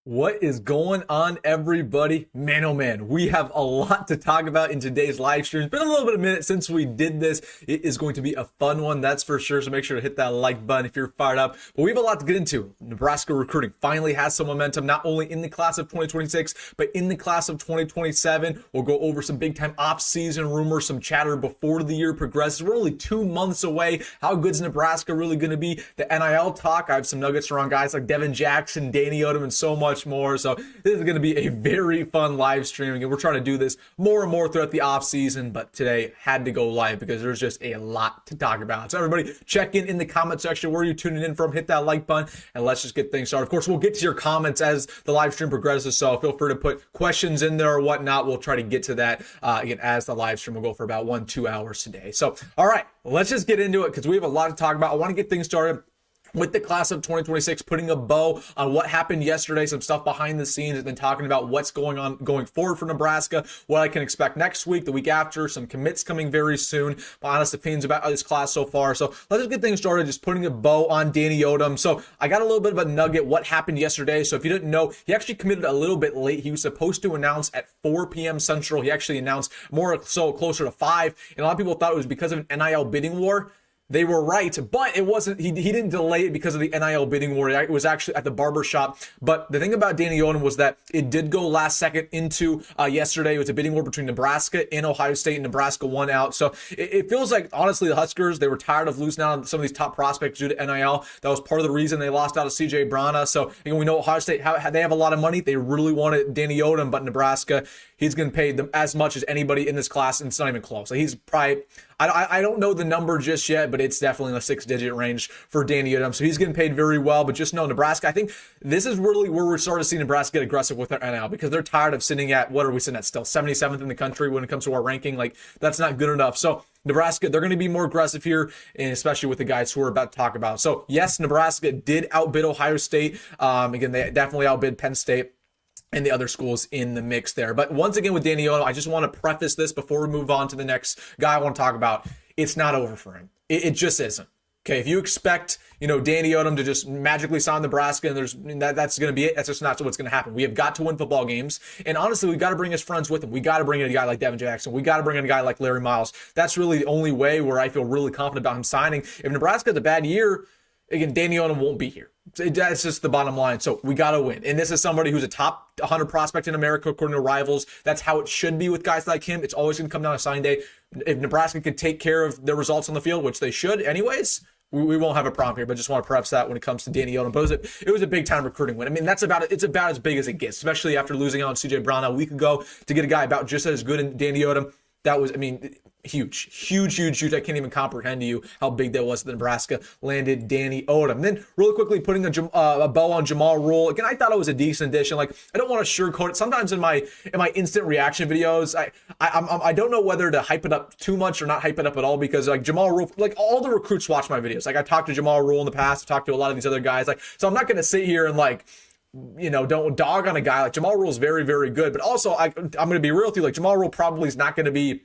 What is going on, everybody? Man, oh man, we have a lot to talk about in today's live stream. It's been a little bit of a minute since we did this. It is going to be a fun one, that's for sure. So make sure to hit that like button if you're fired up. But we have a lot to get into. Nebraska recruiting finally has some momentum, not only in the class of 2026, but in the class of 2027. We'll go over some big time off-season rumors, some chatter before the year progresses. We're only 2 months away. How good's Nebraska really going to be? The NIL talk. I have some nuggets around guys like Devin Jackson, Danny Odom, and so much more. So this is going to be a very fun live streaming, and we're trying to do this more and more throughout the off season, but today had to go live because there's just a lot to talk about. So everybody check in the comment section where you're tuning in from, hit that like button, and let's just get things started. Of course, we'll get to your comments as the live stream progresses, so feel free to put questions in there or whatnot. We'll try to get to that again as the live stream will go for about 1-2 hours today. So all right, let's just get into it because we have a lot to talk about. I want to get things started with the class of 2026, putting a bow on what happened yesterday, some stuff behind the scenes, and then talking about what's going on going forward for Nebraska, what I can expect next week, the week after, some commits coming very soon, my honest opinions about this class so far. So let's just get things started, just putting a bow on Danny Odom. So I got a little bit of a nugget, what happened yesterday. So if you didn't know, he actually committed a little bit late. He was supposed to announce at 4 p.m. Central. He actually announced more so closer to 5, and a lot of people thought it was because of an NIL bidding war. They were right, but it wasn't. He didn't delay it because of the NIL bidding war. It was actually at the barber shop. But the thing about Danny Odom was that it did go last second into yesterday. It was a bidding war between Nebraska and Ohio State, and Nebraska won out. So it feels like, honestly, the Huskers, they were tired of losing out on some of these top prospects due to NIL. That was part of the reason they lost out to CJ Brana. So again, we know Ohio State, they have a lot of money. They really wanted Danny Odom, but Nebraska, he's going to pay them as much as anybody in this class, and it's not even close. So he's probably, I don't know the number just yet, but it's definitely in the 6-digit range for Danny Odom. So he's getting paid very well. But just know Nebraska, I think this is really where we're starting to see Nebraska get aggressive with their NIL, because they're tired of sitting at, what are we sitting at still? 77th in the country when it comes to our ranking. Like, that's not good enough. So Nebraska, they're going to be more aggressive here, and especially with the guys who we're about to talk about. So yes, Nebraska did outbid Ohio State. Again, they definitely outbid Penn State and the other schools in the mix there. But once again, with Danny Odom, I just want to preface this before we move on to the next guy I want to talk about. It's not over for him. It just isn't. Okay, if you expect, Danny Odom to just magically sign Nebraska and that's going to be it, that's just not what's going to happen. We have got to win football games, and honestly, we've got to bring his friends with him. We got to bring in a guy like Devin Jackson. We got to bring in a guy like Larry Miles. That's really the only way where I feel really confident about him signing. If Nebraska has a bad year, again, Danny Odom won't be here. That's just the bottom line. So we got to win. And this is somebody who's a top 100 prospect in America, according to Rivals. That's how it should be with guys like him. It's always going to come down to sign day. If Nebraska could take care of their results on the field, which they should anyways, we won't have a problem here. But just want to preface that when it comes to Danny Odom. But it was a big time recruiting win. I mean, it's about as big as it gets, especially after losing out on CJ Brana a week ago, to get a guy about just as good as Danny Odom. That was, huge. I can't even comprehend to you how big that was that Nebraska landed Danny Odom. Then really quickly putting a bow on Jamal Rule. Again, I thought it was a decent addition. Like, I don't want to sugarcoat it. Sometimes in my instant reaction videos, I don't know whether to hype it up too much or not hype it up at all, because like Jamal Rule, like all the recruits watch my videos. Like, I talked to Jamal Rule in the past, I've talked to a lot of these other guys. Like, so I'm not going to sit here and don't dog on a guy. Like, Jamal Rule is very, very good. But also, I'm going to be real with you. Like, Jamal Rule probably is not going to be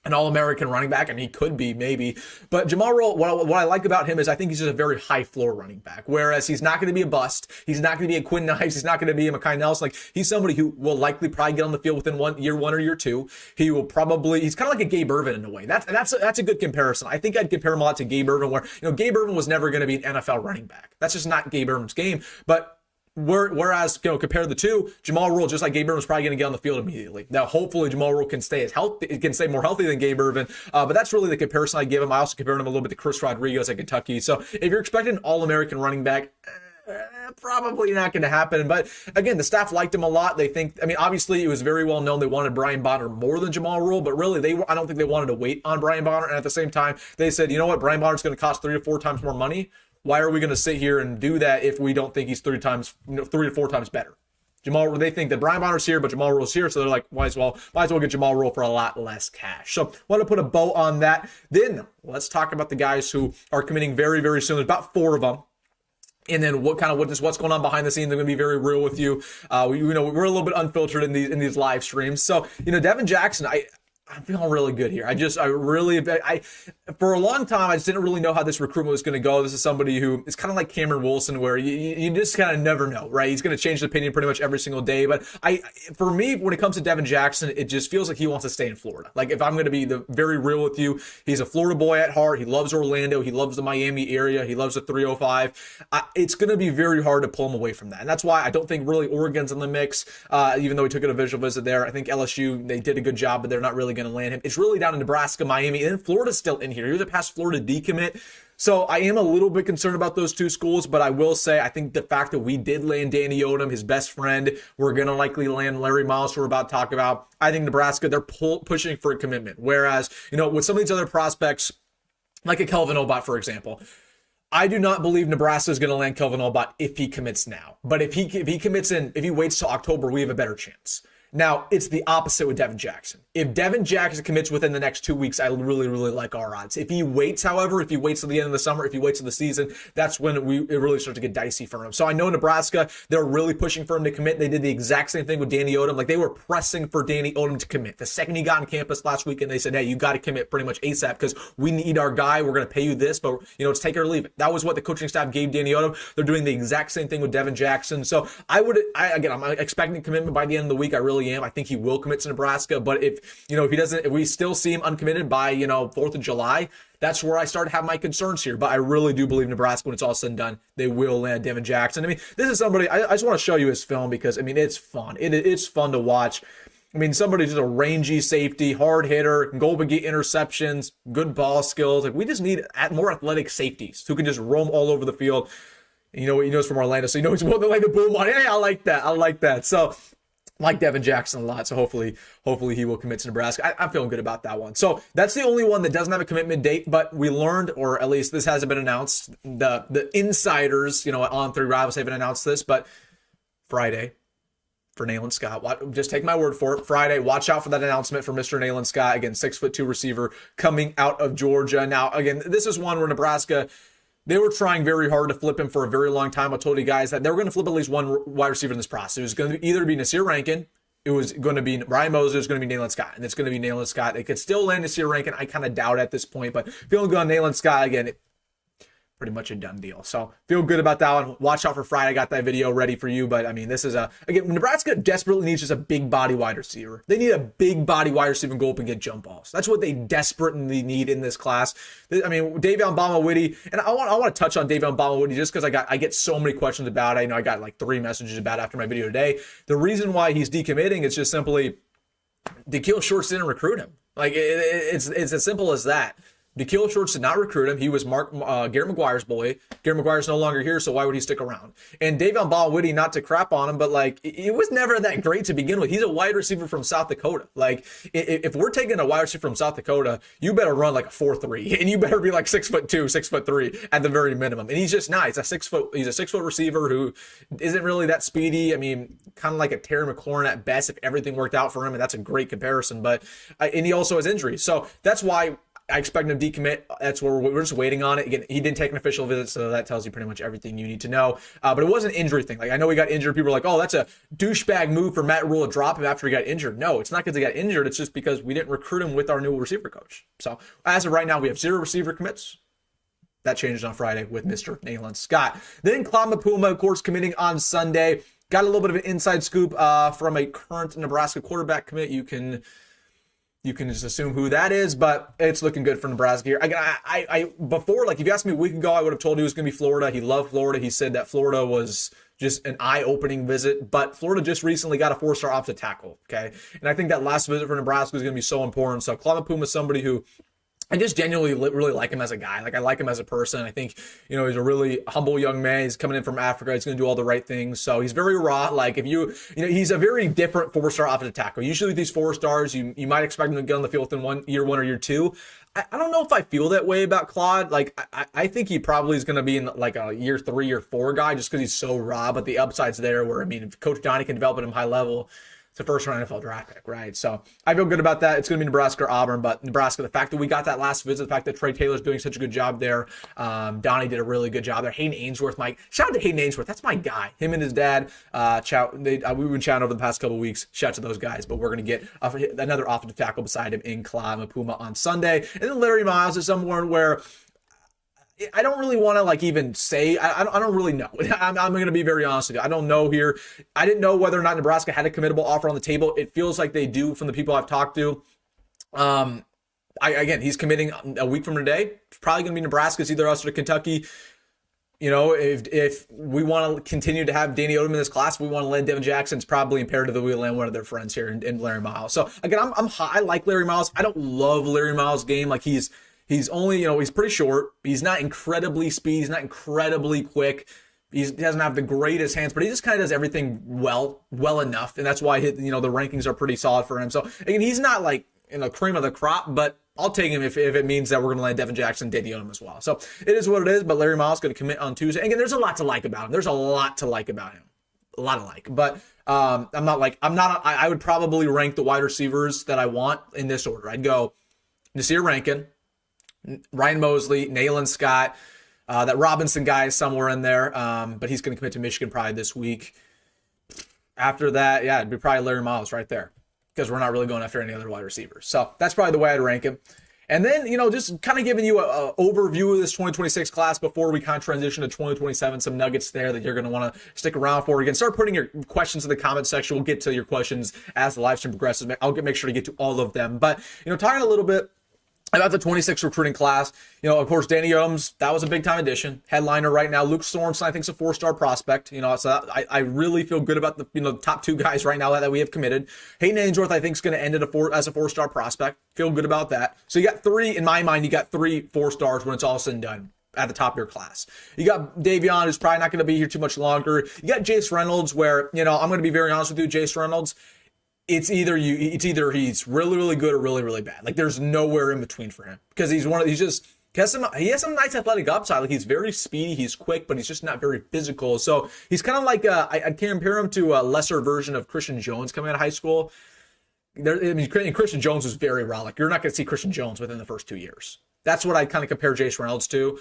an All-American running back, and he could be maybe. But Jamal Rule, what I like about him is I think he's just a very high floor running back. Whereas he's not going to be a bust. He's not going to be a Quinn Ives. He's not going to be a Mekhi Nelson. Like, he's somebody who will likely probably get on the field within year one or year two. He's kind of like a Gabe Ervin in a way. That's a good comparison. I think I'd compare him a lot to Gabe Ervin, where Gabe Ervin was never going to be an NFL running back. That's just not Gabe Ervin's game. But whereas, compare the two, Jamal Rule, just like Gabe Ervin, was probably going to get on the field immediately. Now, hopefully, Jamal Rule can stay more healthy than Gabe Ervin. But that's really the comparison I give him. I also compared him a little bit to Chris Rodriguez at Kentucky. So if you're expecting an All-American running back, probably not going to happen. But again, the staff liked him a lot. They think, obviously, it was very well known they wanted Brian Bonner more than Jamal Rule, but really, I don't think they wanted to wait on Brian Bonner. And at the same time, they said, you know what, Brian Bonner's going to cost 3 to 4 times more money. Why are we going to sit here and do that if we don't think he's 3 to 4 times better? They think that Brian Bonner's here, but Jamal Rule's here, so they're like, might as well get Jamal Rule for a lot less cash. So want to put a bow on that. Then let's talk about the guys who are committing very, very soon. There's about 4 of them. And then what's going on behind the scenes. I'm going to be very real with you. We're a little bit unfiltered in these live streams. So, Devin Jackson, I'm feeling really good here. For a long time, I just didn't really know how this recruitment was going to go. This is somebody who is kind of like Cameron Wilson, where you just kind of never know, right? He's going to change his opinion pretty much every single day. But for me, when it comes to Devin Jackson, it just feels like he wants to stay in Florida. Like, if I'm going to be very real with you, he's a Florida boy at heart. He loves Orlando. He loves the Miami area. He loves the 305. It's going to be very hard to pull him away from that. And that's why I don't think really Oregon's in the mix, even though he took a visual visit there. I think LSU, they did a good job, but they're not really going to land him. It's really down in Nebraska, Miami, and then Florida's still in here. He was a past Florida decommit. So I am a little bit concerned about those two schools, but I will say I think the fact that we did land Danny Odom, his best friend, we're going to likely land Larry Miles, who we're about to talk about. I think Nebraska, they're pushing for a commitment. Whereas, with some of these other prospects, like a Kelvin Obot, for example, I do not believe Nebraska is going to land Kelvin Obot if he commits now. But if he waits till October, we have a better chance. Now, it's the opposite with Devin Jackson. If Devin Jackson commits within the next 2 weeks, I really, really like our odds. If he waits, however, if he waits till the end of the summer, if he waits till the season, that's when it really starts to get dicey for him. So I know Nebraska, they're really pushing for him to commit. They did the exact same thing with Danny Odom. Like, they were pressing for Danny Odom to commit. The second he got on campus last weekend, they said, hey, you got to commit pretty much ASAP because we need our guy. We're going to pay you this, but, it's take it or leave it. That was what the coaching staff gave Danny Odom. They're doing the exact same thing with Devin Jackson. So I'm expecting commitment by the end of the week. I really am. I think he will commit to Nebraska, but if we still see him uncommitted by 4th of July, that's where I start to have my concerns here. But I really do believe Nebraska, when it's all said and done, they will land Devin Jackson. This is somebody I just want to show you his film because it's fun. It's fun to watch. Somebody's just a rangy safety, hard hitter, can go and get interceptions, good ball skills. Like, we just need more athletic safeties who can just roam all over the field. He knows from Orlando, so he's more than like the boom on. Hey, I like that. So like Devin Jackson a lot, so hopefully he will commit to Nebraska. I'm feeling good about that one. So that's the only one that doesn't have a commitment date, but we learned, or at least this hasn't been announced. The insiders, on 3 Rivals haven't announced this, but Friday for Nayland Scott. Just take my word for it. Friday, watch out for that announcement for Mr. Nayland Scott. Again, 6'2" receiver coming out of Georgia. Now, again, this is one where Nebraska, they were trying very hard to flip him for a very long time. I told you guys that they were going to flip at least one wide receiver in this process. It was going to either be Nasir Rankin, it was going to be Ryan Mozee, it was going to be Nayland Scott, and it's going to be Nayland Scott. It could still land Nasir Rankin. I kind of doubt at this point, but feeling good on Nayland Scott again. Pretty much a done deal. So feel good about that one. Watch out for Friday. I got that video ready for you. But this is again, Nebraska desperately needs just a big body wide receiver. They need a big body wide receiver and go up and get jump balls. That's what they desperately need in this class. Davion Bama-Whitty, and I want to touch on Davion Bama-Whitty just because I get so many questions about it. I got like 3 messages about it after my video today. The reason why he's decommitting is just simply DeKeel Shorts didn't recruit him. Like it's as simple as that. DeKeel Shorts did not recruit him. He was Garrett McGuire's boy. Garrett McGuire's no longer here, so why would he stick around? And Davion Bama-Whitty, not to crap on him, but it was never that great to begin with. He's a wide receiver from South Dakota. If we're taking a wide receiver from South Dakota, you better run like a 4.3, and you better be like 6'2", 6'3" at the very minimum. And he's just not. He's a 6 foot receiver who isn't really that speedy. Kind of like a Terry McLaurin at best if everything worked out for him, and that's a great comparison. But and he also has injuries, so that's why I expect him to decommit. That's where we're just waiting on it. Again, he didn't take an official visit, so that tells you pretty much everything you need to know. But it was an injury thing. I know he got injured. People are like, oh, that's a douchebag move for Matt Rhule to drop him after he got injured. No, it's not because he got injured. It's just because we didn't recruit him with our new receiver coach. So as of right now, we have 0 receiver commits. That changes on Friday with Mr. Nayland Scott. Then Claude Mapuma, of course, committing on Sunday. Got a little bit of an inside scoop from a current Nebraska quarterback commit. You can just assume who that is, but it's looking good for Nebraska here. I before, if you asked me a week ago, I would have told you it was going to be Florida. He loved Florida. He said that Florida was just an eye-opening visit, but Florida just recently got a 4-star offensive tackle, okay? And I think that last visit for Nebraska is going to be so important. So Claude Mapuma is somebody who I just genuinely really like him as a guy. I like him as a person. I think, he's a really humble young man. He's coming in from Africa. He's going to do all the right things. So he's very raw. He's a very different 4-star offensive tackle. Usually these 4-stars, you might expect him to get on the field within year one or year 2. I don't know if I feel that way about Claude. I think he probably is going to be in a year 3 or 4 guy just because he's so raw, but the upside's there where, if Coach Donnie can develop at him high level, It's a first-round NFL draft pick, right? So I feel good about that. It's going to be Nebraska or Auburn, but Nebraska, the fact that we got that last visit, the fact that Trey Taylor's doing such a good job there, Donnie did a really good job there. Hayden Ainsworth, shout out to Hayden Ainsworth. That's my guy. Him and his dad, we've been chatting over the past couple of weeks. Shout out to those guys, but we're going to get another offensive tackle beside him in Kalama Puma on Sunday. And then Larry Miles is someone where I don't really want to like even say, I don't really know. I'm going to be very honest with you. I don't know here. I didn't know whether or not Nebraska had a committable offer on the table. It feels like they do from the people I've talked to. Again, he's committing a week from today. It's probably going to be Nebraska. It's either us or Kentucky. You know, if we want to continue to have Danny Odom in this class, we want to land Devin Jackson, it's probably imperative that we land one of their friends here in Larry Miles. So again, I'm high. I like Larry Miles. I don't love Larry Miles' game. Like he's only, he's pretty short. He's not incredibly speedy. He's not incredibly quick. He doesn't have the greatest hands, but he just kind of does everything well enough. And that's why, the rankings are pretty solid for him. So again, he's not like, cream of the crop, but I'll take him if it means that we're going to land Devin Jackson, Danny Odom as well. So it is what it is, but Larry Miles is going to commit on Tuesday. Again, there's a lot to like about him. There's a lot to like about him. A lot to like. But I would probably rank the wide receivers that I want in this order. I'd go Nasir Rankin, Ryan Mosley, Nayland Scott, that Robinson guy is somewhere in there, but he's going to commit to Michigan probably this week. After that, it'd be probably Larry Miles right there because we're not really going after any other wide receivers. So that's probably the way I'd rank him. And then, just kind of giving you an overview of this 2026 class before we kind of transition to 2027, some nuggets there that you're going to want to stick around for. Again, start putting your questions in the comment section. We'll get to your questions as the live stream progresses. I'll make sure to get to all of them. But, talking a little bit about the 26 recruiting class, of course, Danny Odom's, that was a big-time addition. Headliner right now. Luke Sorensen, I think, is a 4-star prospect. So I really feel good about the top 2 guys right now that we have committed. Hayden Ainsworth, I think, is going to end as a 4-star prospect. Feel good about that. So you got 3, in my mind, you got 3 4-stars when it's all said and done at the top of your class. You got Davion, who's probably not going to be here too much longer. You got Jace Reynolds, where, I'm going to be very honest with you, Jace Reynolds, it's either he's really, really good or really, really bad. Like there's nowhere in between for him because he has some nice athletic upside. Like he's very speedy, he's quick, but he's just not very physical. So he's kind of like I compare him to a lesser version of Christian Jones coming out of high school. Christian Jones was very raw. Like you're not going to see Christian Jones within the first 2 years. That's what I kind of compare Jace Reynolds to.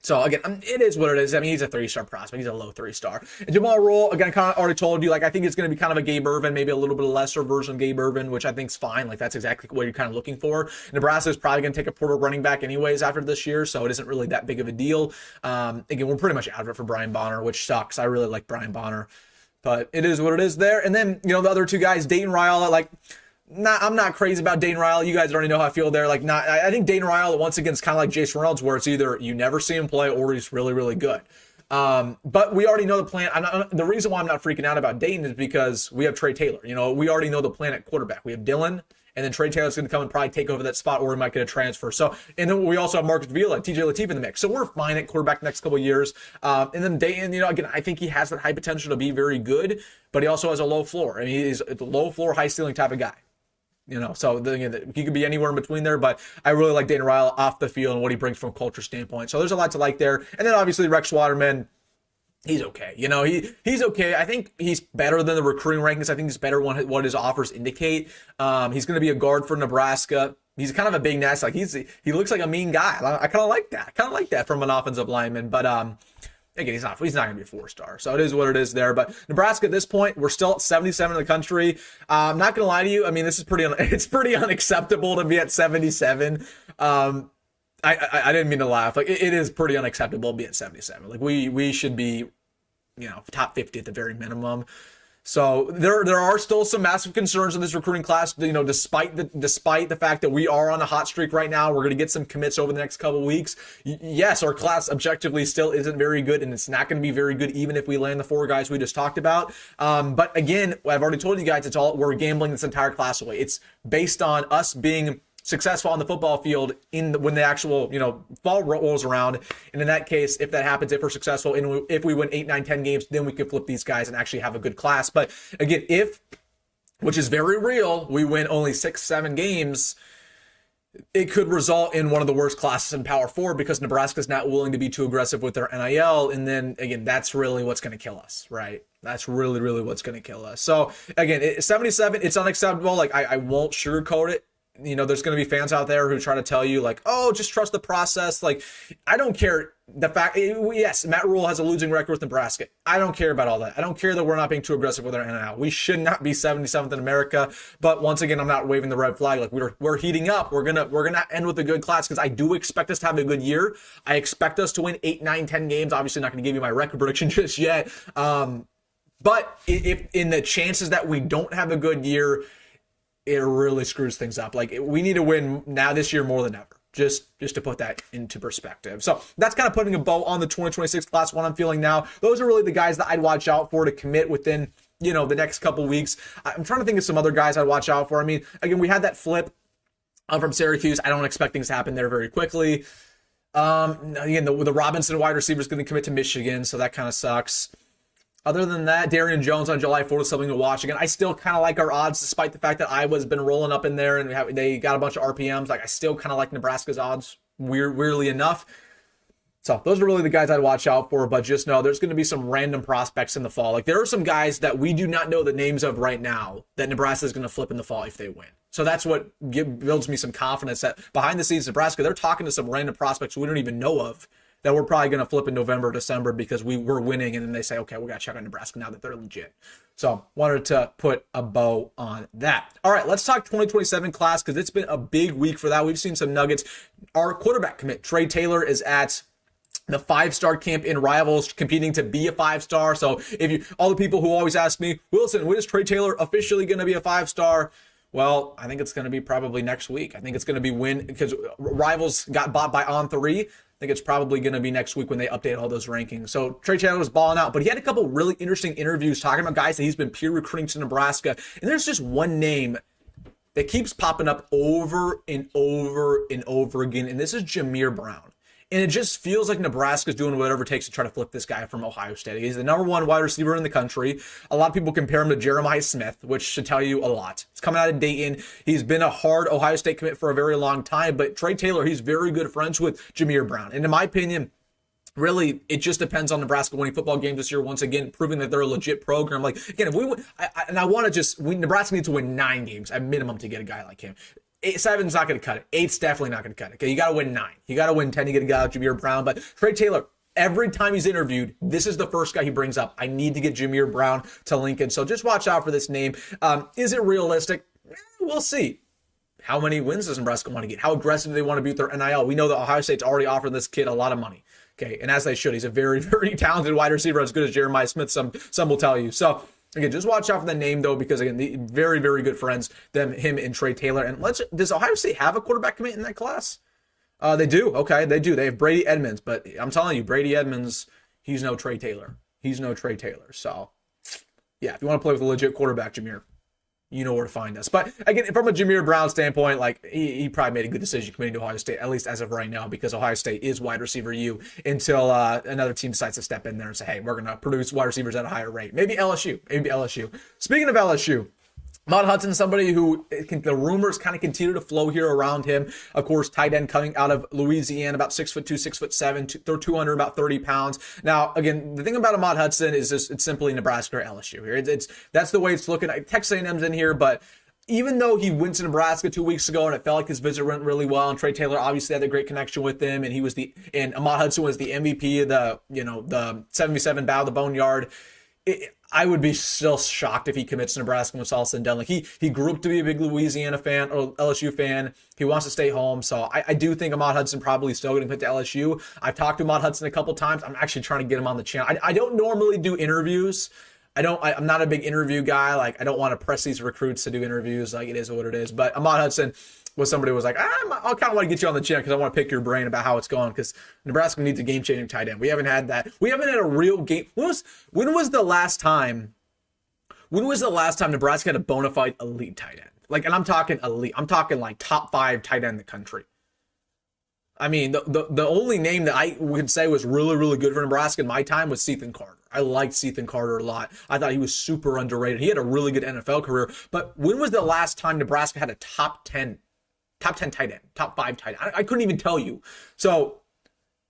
So again, it is what it is. I mean, he's a 3-star prospect. He's a low 3-star. And Jamal Roll, again, I kind of already told you, like, I think it's going to be kind of a Gabe Ervin, maybe a little bit lesser version of Gabe Ervin, which I think is fine. Like, that's exactly what you're kind of looking for. Nebraska is probably going to take a portal running back anyways after this year, so it isn't really that big of a deal. Again, we're pretty much out of it for Brian Bonner, which sucks. I really like Brian Bonner, but it is what it is there. And then, the other 2 guys, Dane Raiola, like, I'm not crazy about Dane Raiola. You guys already know how I feel there. Like, I think Dane Raiola, once again, is kind of like Jace Reynolds, where it's either you never see him play or he's really, really good. But we already know the plan. The reason why I'm not freaking out about Dane is because we have Trey Taylor. We already know the plan at quarterback. We have Dylan, and then Trey Taylor's going to come and probably take over that spot, or he might get a transfer. So, and then we also have Marcus Davila and TJ Lateef in the mix. So we're fine at quarterback the next couple of years. And then Dane, again, I think he has that high potential to be very good, but he also has a low floor. I mean, he's a low floor, high ceiling type of guy. So he could be anywhere in between there, but I really like Dane Raiola off the field and what he brings from a culture standpoint. So there's a lot to like there. And then obviously Rex Waterman, he's okay. He's okay. I think he's better than the recruiting rankings. I think he's better what his offers indicate. He's going to be a guard for Nebraska. He's kind of a big nest. Like he looks like a mean guy. I kind of like that. I kind of like that from an offensive lineman, but again, he's not going to be a 4-star. So it is what it is there. But Nebraska at this point, we're still at 77 in the country. I'm not going to lie to you. I mean, this is it's pretty unacceptable to be at 77. I didn't mean to laugh. Like it is pretty unacceptable to be at 77. Like we should be, top 50 at the very minimum. So there are still some massive concerns in this recruiting class, despite the fact that we are on a hot streak right now. We're going to get some commits over the next couple of weeks. Yes, our class objectively still isn't very good, and it's not going to be very good even if we land the 4 guys we just talked about. But again, I've already told you guys, we're gambling this entire class away. It's based on us being successful on the football field when the actual fall rolls around, and in that case, if that happens, if we're successful and if we win 8, 9, 10 games, then we can flip these guys and actually have a good class. But again, which is very real, we win only 6, 7 games, it could result in one of the worst classes in Power 4 because Nebraska's not willing to be too aggressive with their NIL. And then, again, that's really what's going to kill us, right? That's really, really what's going to kill us. So, again, 77, it's unacceptable. Like, I won't sugarcoat it. You know, there's going to be fans out there who try to tell you, like, oh, just trust the process. Like, I don't care. The fact, yes, Matt Rule has a losing record with Nebraska. I don't care about all that. I don't care that we're not being too aggressive with our NIL. We should not be 77th in America. But once again, I'm not waving the red flag. Like, we're heating up. We're gonna end with a good class because I do expect us to have a good year. I expect us to win 8, 9, 10 games. Obviously, not going to give you my record prediction just yet. But if in the chances that we don't have a good year, it really screws things up. Like, we need to win now this year more than ever. Just to put that into perspective. So that's kind of putting a bow on the 2026 class, what I'm feeling now. Those are really the guys that I'd watch out for to commit within, you know, the next couple weeks. I'm trying to think of some other guys I'd watch out for. I mean, again, we had that flip from Syracuse. I don't expect things to happen there very quickly. Again, the Robinson wide receiver is going to commit to Michigan, so that kind of sucks. Other than that, Darian Jones on July 4th is something to watch. Again, I still kind of like our odds, despite the fact that Iowa's been rolling up in there and they got a bunch of RPMs. Like, I still kind of like Nebraska's odds, weirdly enough. So those are really the guys I'd watch out for, but just know there's going to be some random prospects in the fall. Like, there are some guys that we do not know the names of right now that Nebraska is going to flip in the fall if they win. So that's what builds me some confidence that behind the scenes, Nebraska, they're talking to some random prospects we don't even know of, that we're probably going to flip in November, December because we were winning, and then they say, okay, we got to check on Nebraska now that they're legit. So wanted to put a bow on that. All right, let's talk 2027 class because it's been a big week for that. We've seen some nuggets. Our quarterback commit, Trey Taylor, is at the 5-star camp in Rivals, competing to be a 5-star. So if you, all the people who always ask me, Wilson, when is Trey Taylor officially going to be a 5-star? Well, I think it's going to be probably next week. I think it's going to be because Rivals got bought by On3. I think it's probably going to be next week when they update all those rankings. So Trey Taylor was balling out, but he had a couple really interesting interviews talking about guys that he's been peer recruiting to Nebraska. And there's just one name that keeps popping up over and over and over again, and this is Jamir Brown. And it just feels like Nebraska's doing whatever it takes to try to flip this guy from Ohio State. He's the number 1 wide receiver in the country. A lot of people compare him to Jeremiah Smith, which should tell you a lot. He's coming out of Dayton. He's been a hard Ohio State commit for a very long time. But Trey Taylor, he's very good friends with Jamir Brown. And in my opinion, really, it just depends on Nebraska winning football games this year. Once again, proving that they're a legit program. Like, again, if we win, Nebraska needs to win 9 games at minimum to get a guy like him. 7's not going to cut it. 8's definitely not going to cut it. Okay, you got to win 9. You got to win 10 to get a guy like Jamir Brown. But Trey Taylor, every time he's interviewed, this is the first guy he brings up. I need to get Jamir Brown to Lincoln. So just watch out for this name. Is it realistic? We'll see. How many wins does Nebraska want to get? How aggressive do they want to be with their NIL? We know that Ohio State's already offered this kid a lot of money. Okay, and as they should. He's a very, very talented wide receiver, as good as Jeremiah Smith, some will tell you. So again, just watch out for the name, though, because, again, the very, very good friends, him and Trey Taylor. And does Ohio State have a quarterback commit in that class? They do. Okay, they do. They have Brady Edmonds. But I'm telling you, Brady Edmonds, he's no Trey Taylor. So, yeah, if you want to play with a legit quarterback, Jamir, you know where to find us. But again, from a Jamir Brown standpoint, like, he probably made a good decision committing to Ohio State, at least as of right now, because Ohio State is wide receiver U until another team decides to step in there and say, hey, we're going to produce wide receivers at a higher rate. Maybe LSU. Speaking of LSU, Maude Hudson, somebody who the rumors kind of continue to flow here around him. Of course, tight end coming out of Louisiana, about 6'2", 6'7", throw 200, about 30 pounds. Now, again, the thing about Maude Hudson is just it's simply Nebraska or LSU here. That's the way it's looking. Texas A&M's in here, but even though he went to Nebraska 2 weeks ago and it felt like his visit went really well, and Trey Taylor obviously had a great connection with him, and Maude Hudson was the MVP of the 77 Battle of the Boneyard. I would be still shocked if he commits to Nebraska when it's all said and done. Like, he grew up to be a big Louisiana fan or LSU fan. He wants to stay home. So I do think Maude Hudson probably still going to commit to LSU. I've talked to Maude Hudson a couple times. I'm actually trying to get him on the channel. I don't normally do interviews. I'm not a big interview guy. Like, I don't want to press these recruits to do interviews. Like, it is what it is. But Maude Hudson was somebody who was like, I kind of want to get you on the channel because I want to pick your brain about how it's going, because Nebraska needs a game-changing tight end. We haven't had that. We haven't had a real game. When was the last time Nebraska had a bona fide elite tight end? Like, and I'm talking elite. I'm talking like top 5 tight end in the country. I mean, the only name that I would say was really, really good for Nebraska in my time was Cethan Carter. I liked Cethan Carter a lot. I thought he was super underrated. He had a really good NFL career. But when was the last time Nebraska had a top 10 top 10 tight end, top 5 tight end. I couldn't even tell you. So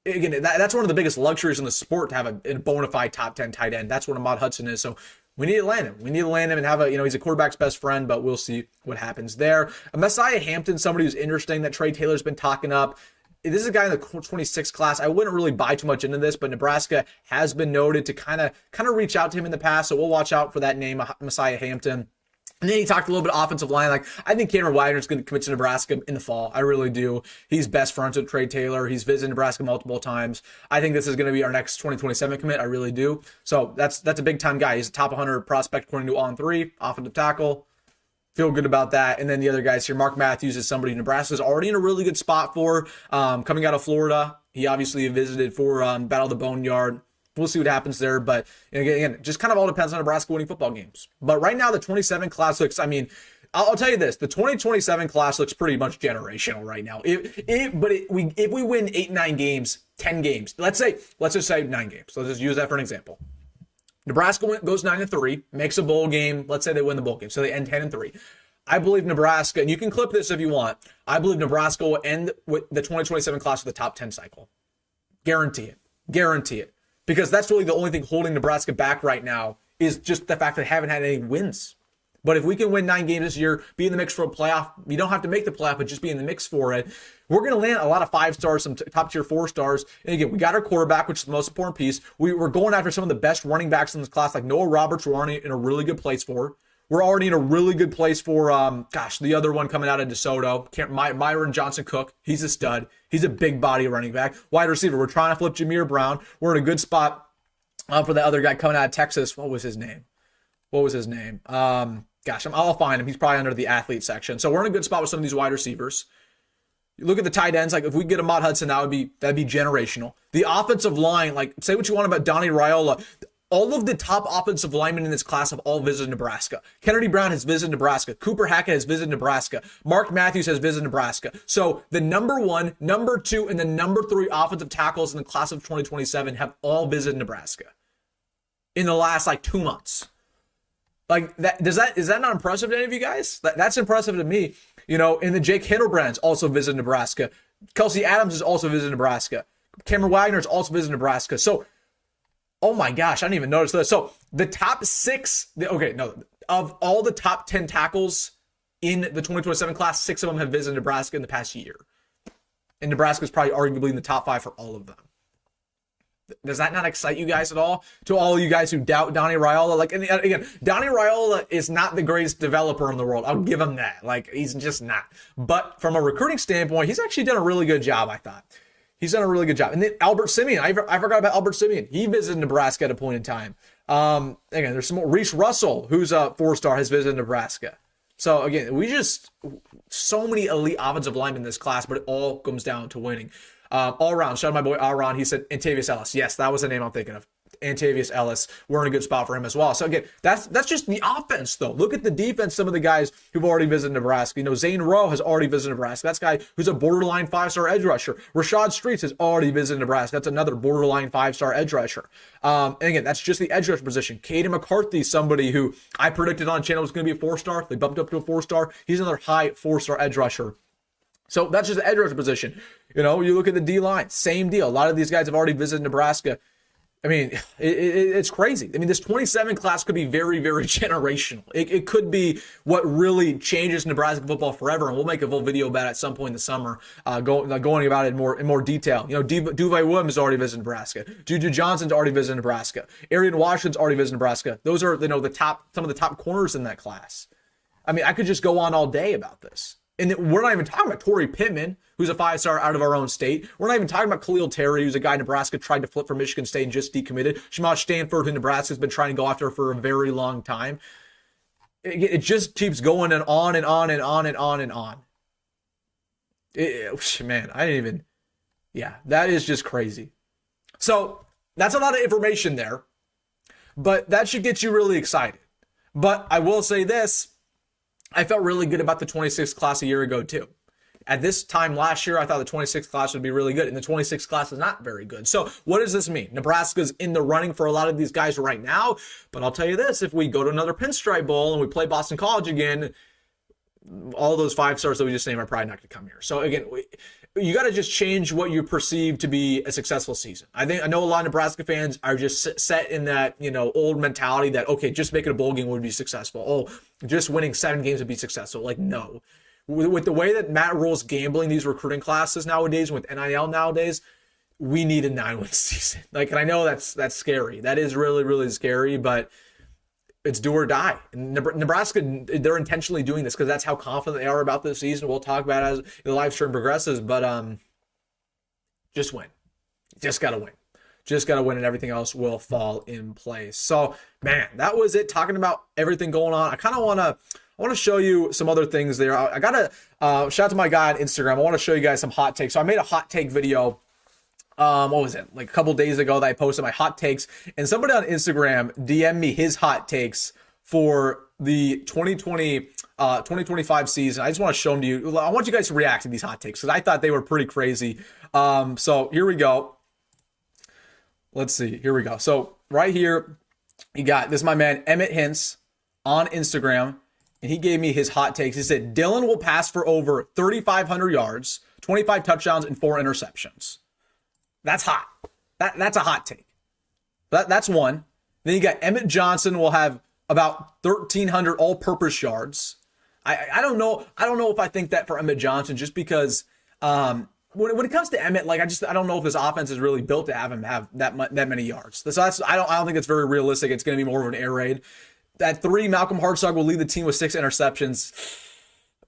again, that's one of the biggest luxuries in the sport, to have a bona fide top 10 tight end. That's what Ahmad Hudson is. So we need to land him. We need to land him and have he's a quarterback's best friend, but we'll see what happens there. Messiah Hampton, somebody who's interesting that Trey Taylor's been talking up. This is a guy in the 26 class. I wouldn't really buy too much into this, but Nebraska has been noted to kind of reach out to him in the past. So we'll watch out for that name, Messiah Hampton. And then he talked a little bit offensive line. Like, I think Cameron Widener's going to commit to Nebraska in the fall. I really do. He's best friends with Trey Taylor. He's visited Nebraska multiple times. I think this is going to be our next 2027 commit. I really do. So that's a big time guy. He's a top 100 prospect according to On3, offensive tackle. Feel good about that. And then the other guys here, Mark Matthews is somebody Nebraska's already in a really good spot for. Coming out of Florida, he obviously visited for Battle of the Boneyard. We'll see what happens there, but again, just kind of all depends on Nebraska winning football games. But right now, the 27 class looks, I'll tell you this, the 2027 class looks pretty much generational right now. If we win 8-9 games, 10 games, let's just say 9 games. Let's just use that for an example. Nebraska goes 9-3, makes a bowl game. Let's say they win the bowl game, so they end 10-3. I believe Nebraska, and you can clip this if you want, I believe Nebraska will end with the 2027 class with the top 10 cycle. Guarantee it. Guarantee it. Because that's really the only thing holding Nebraska back right now, is just the fact that they haven't had any wins. But if we can win 9 games this year, be in the mix for a playoff, you don't have to make the playoff, but just be in the mix for it. We're going to land a lot of 5 stars, some top tier 4 stars. And again, we got our quarterback, which is the most important piece. We're going after some of the best running backs in this class, like Noah Roberts. We're already in a really good place for. We're already in a really good place for, the other one coming out of DeSoto, Myron Johnson-Cook. He's a stud. He's a big body running back. Wide receiver, we're trying to flip Jameer Brown. We're in a good spot for the other guy coming out of Texas. What was his name? I'll find him. He's probably under the athlete section. So we're in a good spot with some of these wide receivers. You look at the tight ends. Like, if we get Ahmad Hudson, that'd be generational. The offensive line, like, say what you want about Donnie Raiola. All of the top offensive linemen in this class have all visited Nebraska. Kennedy Brown has visited Nebraska. Cooper Hackett has visited Nebraska. Mark Matthews has visited Nebraska. So the number 1, number 2, and the number 3 offensive tackles in the class of 2027 have all visited Nebraska in the last 2 months. Like, that is that not impressive to any of you guys? That's impressive to me. And the Jake Hindelbrand's also visited Nebraska. Kelsey Adams has also visited Nebraska. Cameron Wagner's also visited Nebraska. So, oh my gosh, I didn't even notice that. So the top 6, of all the top 10 tackles in the 2027 class, 6 of them have visited Nebraska in the past year. And Nebraska's probably arguably in the top 5 for all of them. Does that not excite you guys at all? To all you guys who doubt Donnie Raiola? And again, Donnie Raiola is not the greatest developer in the world. I'll give him that. He's just not. But from a recruiting standpoint, he's actually done a really good job, I thought. He's done a really good job. And then Albert Simeon. I forgot about Albert Simeon. He visited Nebraska at a point in time. Again, there's some more. Reese Russell, who's a 4-star, has visited Nebraska. So, again, so many elite offensive linemen in this class, but it all comes down to winning. All around, shout out my boy All Around. He said Antavius Ellis. Yes, that was the name I'm thinking of. Antavius Ellis. We're in a good spot for him as well. So again, that's just the offense, though. Look at the defense. Some of the guys who've already visited Nebraska. Zane Rowe has already visited Nebraska. That's a guy who's a borderline 5-star edge rusher. Rashad Streets has already visited Nebraska. That's another borderline 5-star edge rusher. And again, that's just the edge rusher position. Caden McCarthy, somebody who I predicted on channel was going to be a 4-star. They bumped up to a 4-star. He's another high 4-star edge rusher. So that's just the edge rusher position. You look at the D-line, same deal. A lot of these guys have already visited Nebraska. It's crazy. This 27 class could be very, very generational. It could be what really changes Nebraska football forever, and we'll make a full video about it at some point in the summer, going about it in more detail. Duvae Williams has already visited Nebraska. Juju Johnson's already visited Nebraska. Arian Washington's already visited Nebraska. Those are some of the top corners in that class. I could just go on all day about this. And we're not even talking about Torrey Pittman, who's a 5-star out of our own state. We're not even talking about Khalil Terry, who's a guy Nebraska tried to flip from Michigan State and just decommitted. Shamash Stanford, who Nebraska's been trying to go after for a very long time. It just keeps going and on and on and on and on and on. That is just crazy. So that's a lot of information there, but that should get you really excited. But I will say this. I felt really good about the 26th class a year ago, too. At this time last year, I thought the 26th class would be really good, and the 26th class is not very good. So what does this mean? Nebraska's in the running for a lot of these guys right now, but I'll tell you this, if we go to another Pinstripe Bowl and we play Boston College again, all those 5 stars that we just named are probably not going to come here. So again, you got to just change what you perceive to be a successful season. I know a lot of Nebraska fans are just set in that, old mentality that, okay, just making a bowl game would be successful. Oh, just winning 7 games would be successful. Like, no. With the way that Matt Rule's gambling these recruiting classes nowadays, with NIL nowadays, we need a 9-win season. Like, and I know that's scary. That is really, really scary, but it's do or die. And Nebraska, they're intentionally doing this because that's how confident they are about this season. We'll talk about it as the live stream progresses, but just win. Just got to win. Just got to win, and everything else will fall in place. So, man, that was it. Talking about everything going on. I kind of want to show you some other things there. I got to shout out to my guy on Instagram. I want to show you guys some hot takes. So I made a hot take video. What was it? Like a couple days ago that I posted my hot takes, and somebody on Instagram DM'd me his hot takes for the 2025 season. I just want to show them to you. I want you guys to react to these hot takes because I thought they were pretty crazy. So here we go. Let's see. Here we go. So right here, you got this, my man Emmett Hints on Instagram, and he gave me his hot takes. He said Dylan will pass for over 3,500 yards, 25 touchdowns, and 4 interceptions. That's hot. That's a hot take. That's one. Then you got Emmett Johnson will have about 1,300 all-purpose yards. I don't know if I think that for Emmett Johnson, just because when it comes to Emmett, like I don't know if his offense is really built to have him have that many yards. So I don't think it's very realistic. It's going to be more of an air raid. At 3, Malcolm Hartzog will lead the team with 6 interceptions.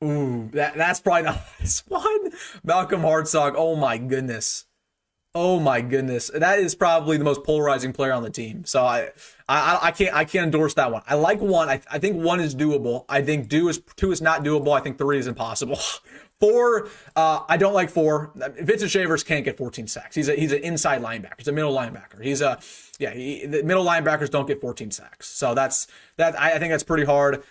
Ooh, that's probably the hottest one. Malcolm Hartzog. Oh my goodness. That is probably the most polarizing player on the team. So I can't endorse that one. I like 1. I think 1 is doable. I think 2 is not doable. I think 3 is impossible. 4, I don't like 4. Vincent Shavers can't get 14 sacks. He's an inside linebacker. He's a middle linebacker. The middle linebackers don't get 14 sacks. So I think that's pretty hard.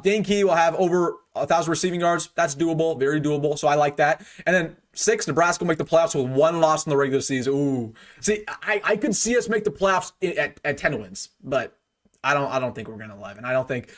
Dane Key will have over 1,000 receiving yards. That's doable, very doable. So I like that. And then 6, Nebraska will make the playoffs with 1 loss in the regular season. Ooh, see, I could see us make the playoffs at 10 wins, but I don't think we're going to 11. I don't think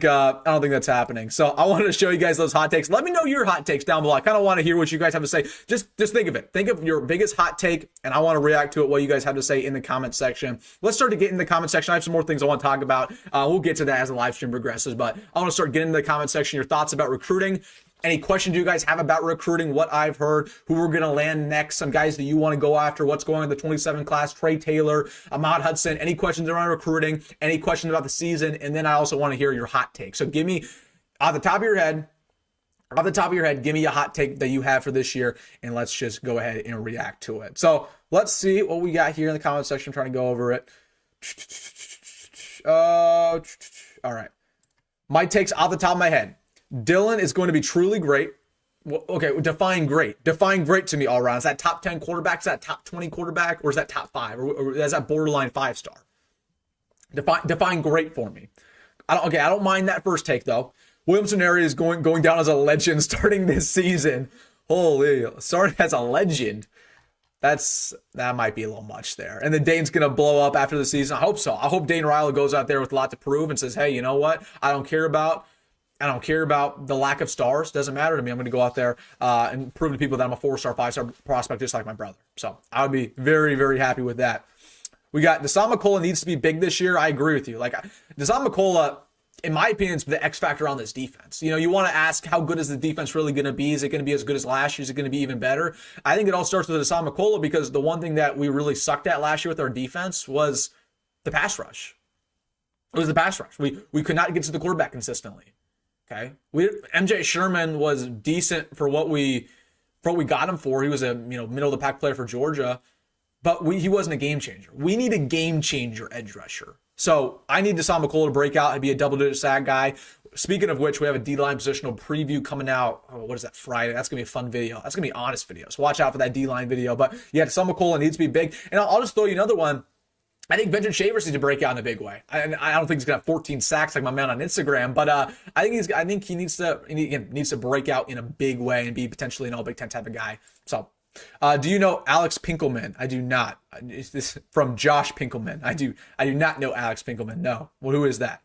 that's happening. So I wanted to show you guys those hot takes. Let me know your hot takes down below. I kind of want to hear what you guys have to say. Just think of it. Think of your biggest hot take, and I want to react to it, what you guys have to say in the comment section. Let's start to get in the comment section. I have some more things I want to talk about. We'll get to that as the live stream progresses, but I want to start getting into the comment section, your thoughts about recruiting. Any questions you guys have about recruiting, what I've heard, who we're going to land next, some guys that you want to go after, what's going on in the 27 class, Trey Taylor, Ahmad Hudson, any questions around recruiting, any questions about the season, and then I also want to hear your hot take. So give me, off the top of your head, give me a hot take that you have for this year, and let's just go ahead and react to it. So let's see what we got here in the comment section. I'm trying to go over it. All right. My takes off the top of my head. Dylan is going to be truly great. Well, okay, define great. Define great to me all around. Is that top 10 quarterback? Is that top 20 quarterback? Or is that top 5? Or is that borderline 5-star? Define great for me. I don't mind that first take, though. Williamson area is going down as a legend starting this season. Holy, starting as a legend. That might be a little much there. And then Dane's going to blow up after the season. I hope so. I hope Dane Raiola goes out there with a lot to prove and says, hey, you know what? I don't care about the lack of stars. Doesn't matter to me. I'm going to go out there and prove to people that I'm a 4-star, 5-star prospect just like my brother. So I would be very, very happy with that. We got Nyziah McCullough needs to be big this year. I agree with you. Like Nyziah McCullough, in my opinion, is the X factor on this defense. You want to ask how good is the defense really going to be? Is it going to be as good as last year? Is it going to be even better? I think it all starts with Nyziah McCullough because the one thing that we really sucked at last year with our defense was the pass rush. It was the pass rush. We could not get to the quarterback consistently. Okay, MJ Sherman was decent for what we got him for. He was a middle of the pack player for Georgia, but he wasn't a game changer. We need a game changer edge rusher. So I need Nyziah McCullough to break out and be a double-digit sack guy. Speaking of which, we have a D-line positional preview coming out. Oh, what is that, Friday? That's going to be a fun video. That's going to be an honest video. So watch out for that D-line video. But yeah, Nyziah McCullough needs to be big. And I'll just throw you another one. I think Vincent Shavers needs to break out in a big way. I don't think he's gonna have 14 sacks like my man on Instagram, but I think he needs to break out in a big way and be potentially an All Big Ten type of guy. So, do you know Alex Pinkelman? I do not. Is this from Josh Pinkelman? I do not know Alex Pinkelman. No. Well, who is that?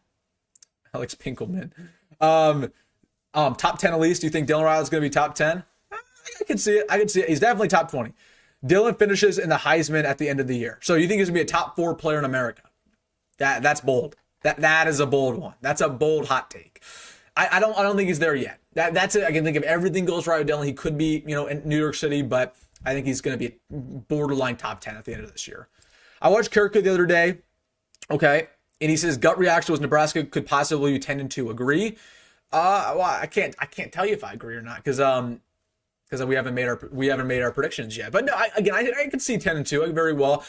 Alex Pinkelman. Top 10 at least. Do you think Dylan Riley's going to be top 10? I can see it. He's definitely top 20. Dylan finishes in the Heisman at the end of the year. So you think he's going to be a top 4 player in America? That's bold. That is a bold one. That's a bold hot take. I don't think he's there yet. That's it. I can think if everything goes right with Dylan, he could be, in New York City, but I think he's going to be borderline top 10 at the end of this year. I watched Kirk the other day. Okay. And he says gut reaction was Nebraska could possibly be 10-2. Agree? Well, I can't tell you if I agree or not because we haven't made our predictions yet. But no, I could see 10-2 very well.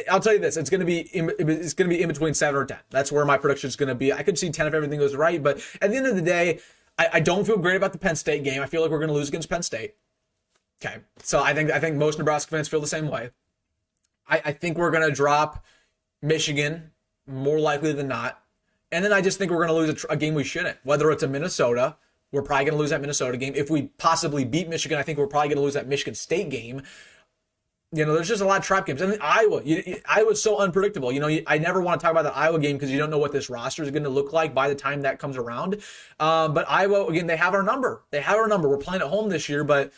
I'll tell you this: it's gonna be in between 7 or 10. That's where my prediction is gonna be. I could see 10 if everything goes right. But at the end of the day, I don't feel great about the Penn State game. I feel like we're gonna lose against Penn State. Okay, so I think most Nebraska fans feel the same way. I think we're gonna drop Michigan more likely than not. And then I just think we're going to lose a game we shouldn't. Whether it's a Minnesota, we're probably going to lose that Minnesota game. If we possibly beat Michigan, I think we're probably going to lose that Michigan State game. There's just a lot of trap games. And then Iowa. Iowa's so unpredictable. I never want to talk about the Iowa game because you don't know what this roster is going to look like by the time that comes around. But Iowa, again, they have our number. We're playing at home this year, but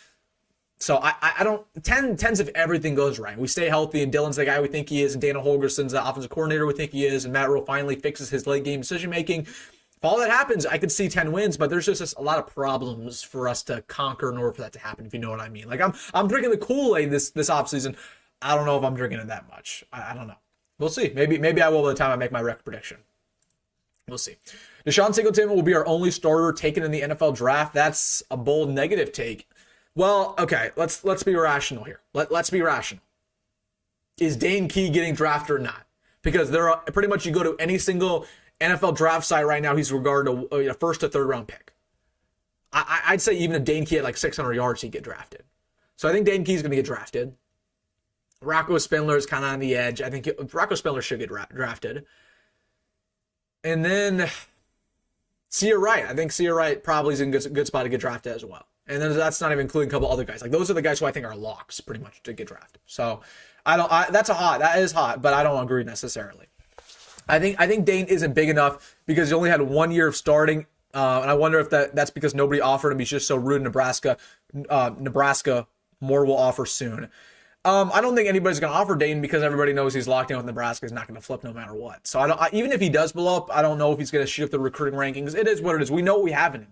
so I don't 10s if everything goes right. We stay healthy and Dylan's the guy we think he is and Dana Holgerson's the offensive coordinator we think he is and Matt Rule finally fixes his late game decision making. If all that happens, I could see 10 wins, but there's just a lot of problems for us to conquer in order for that to happen, if you know what I mean. Like I'm drinking the Kool-Aid this offseason. I don't know if I'm drinking it that much. I don't know. We'll see. Maybe I will by the time I make my record prediction. We'll see. Deshaun Singleton will be our only starter taken in the NFL draft. That's a bold negative take. Well, okay, let's be rational here. Let's be rational. Is Dane Key getting drafted or not? Because there are pretty much you go to any single NFL draft site right now, he's regarded a first to third round pick. I'd say even if Dane Key had like 600 yards, he'd get drafted. So I think Dane Key's going to get drafted. Rocco Spindler is kind of on the edge. I think Rocco Spindler should get drafted. And then Sia Wright. I think Sia Wright probably is in a good spot to get drafted as well. And then that's not even including a couple other guys. Like those are the guys who I think are locks pretty much to get drafted. So that is hot, but I don't agree necessarily. I think Dane isn't big enough because he only had 1 year of starting. And I wonder if that's because nobody offered him. He's just so rude in Nebraska. Nebraska, more will offer soon. I don't think anybody's going to offer Dane because everybody knows he's locked in with Nebraska. He's not going to flip no matter what. So even if he does blow up, I don't know if he's going to shift the recruiting rankings. It is what it is. We know what we have in him.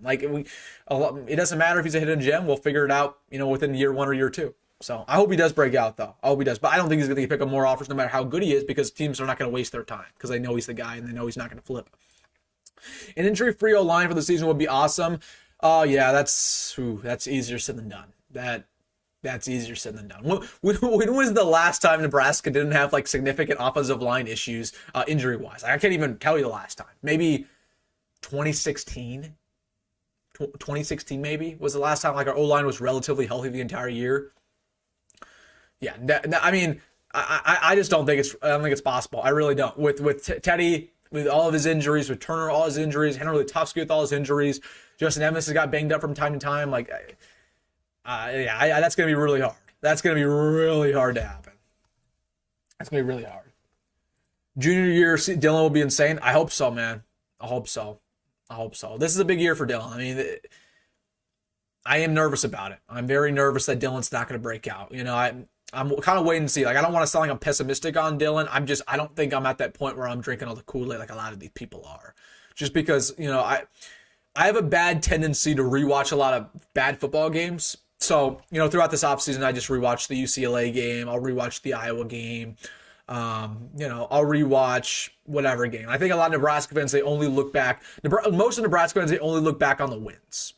It doesn't matter if he's a hidden gem. We'll figure it out, within year 1 or year 2. So I hope he does break out though. I hope he does, but I don't think he's going to pick up more offers no matter how good he is because teams are not going to waste their time because they know he's the guy and they know he's not going to flip. An injury-free O-line for the season would be awesome. Yeah, that's easier said than done. That's easier said than done. When was the last time Nebraska didn't have significant offensive line issues injury-wise? I can't even tell you the last time. Maybe 2016? 2016 maybe was the last time our O-line was relatively healthy the entire year. Yeah, I just don't think it's possible. I really don't. With Teddy, with all of his injuries, with Turner, all his injuries, Henry Tufsky with all his injuries, Justin Emmett has got banged up from time to time. That's going to be really hard. That's going to be really hard to happen. That's going to be really hard. Junior year, Dylan will be insane. I hope so, man. I hope so. This is a big year for Dylan. I am nervous about it. I'm very nervous that Dylan's not going to break out. I'm kind of waiting to see. I don't want to sound like I'm pessimistic on Dylan. I don't think I'm at that point where I'm drinking all the Kool-Aid like a lot of these people are. Just because, I have a bad tendency to rewatch a lot of bad football games. So, throughout this offseason, I just rewatched the UCLA game. I'll rewatch the Iowa game. I'll rewatch whatever game. I think a lot of Nebraska fans, they only look back. Most of Nebraska fans, they only look back on the wins.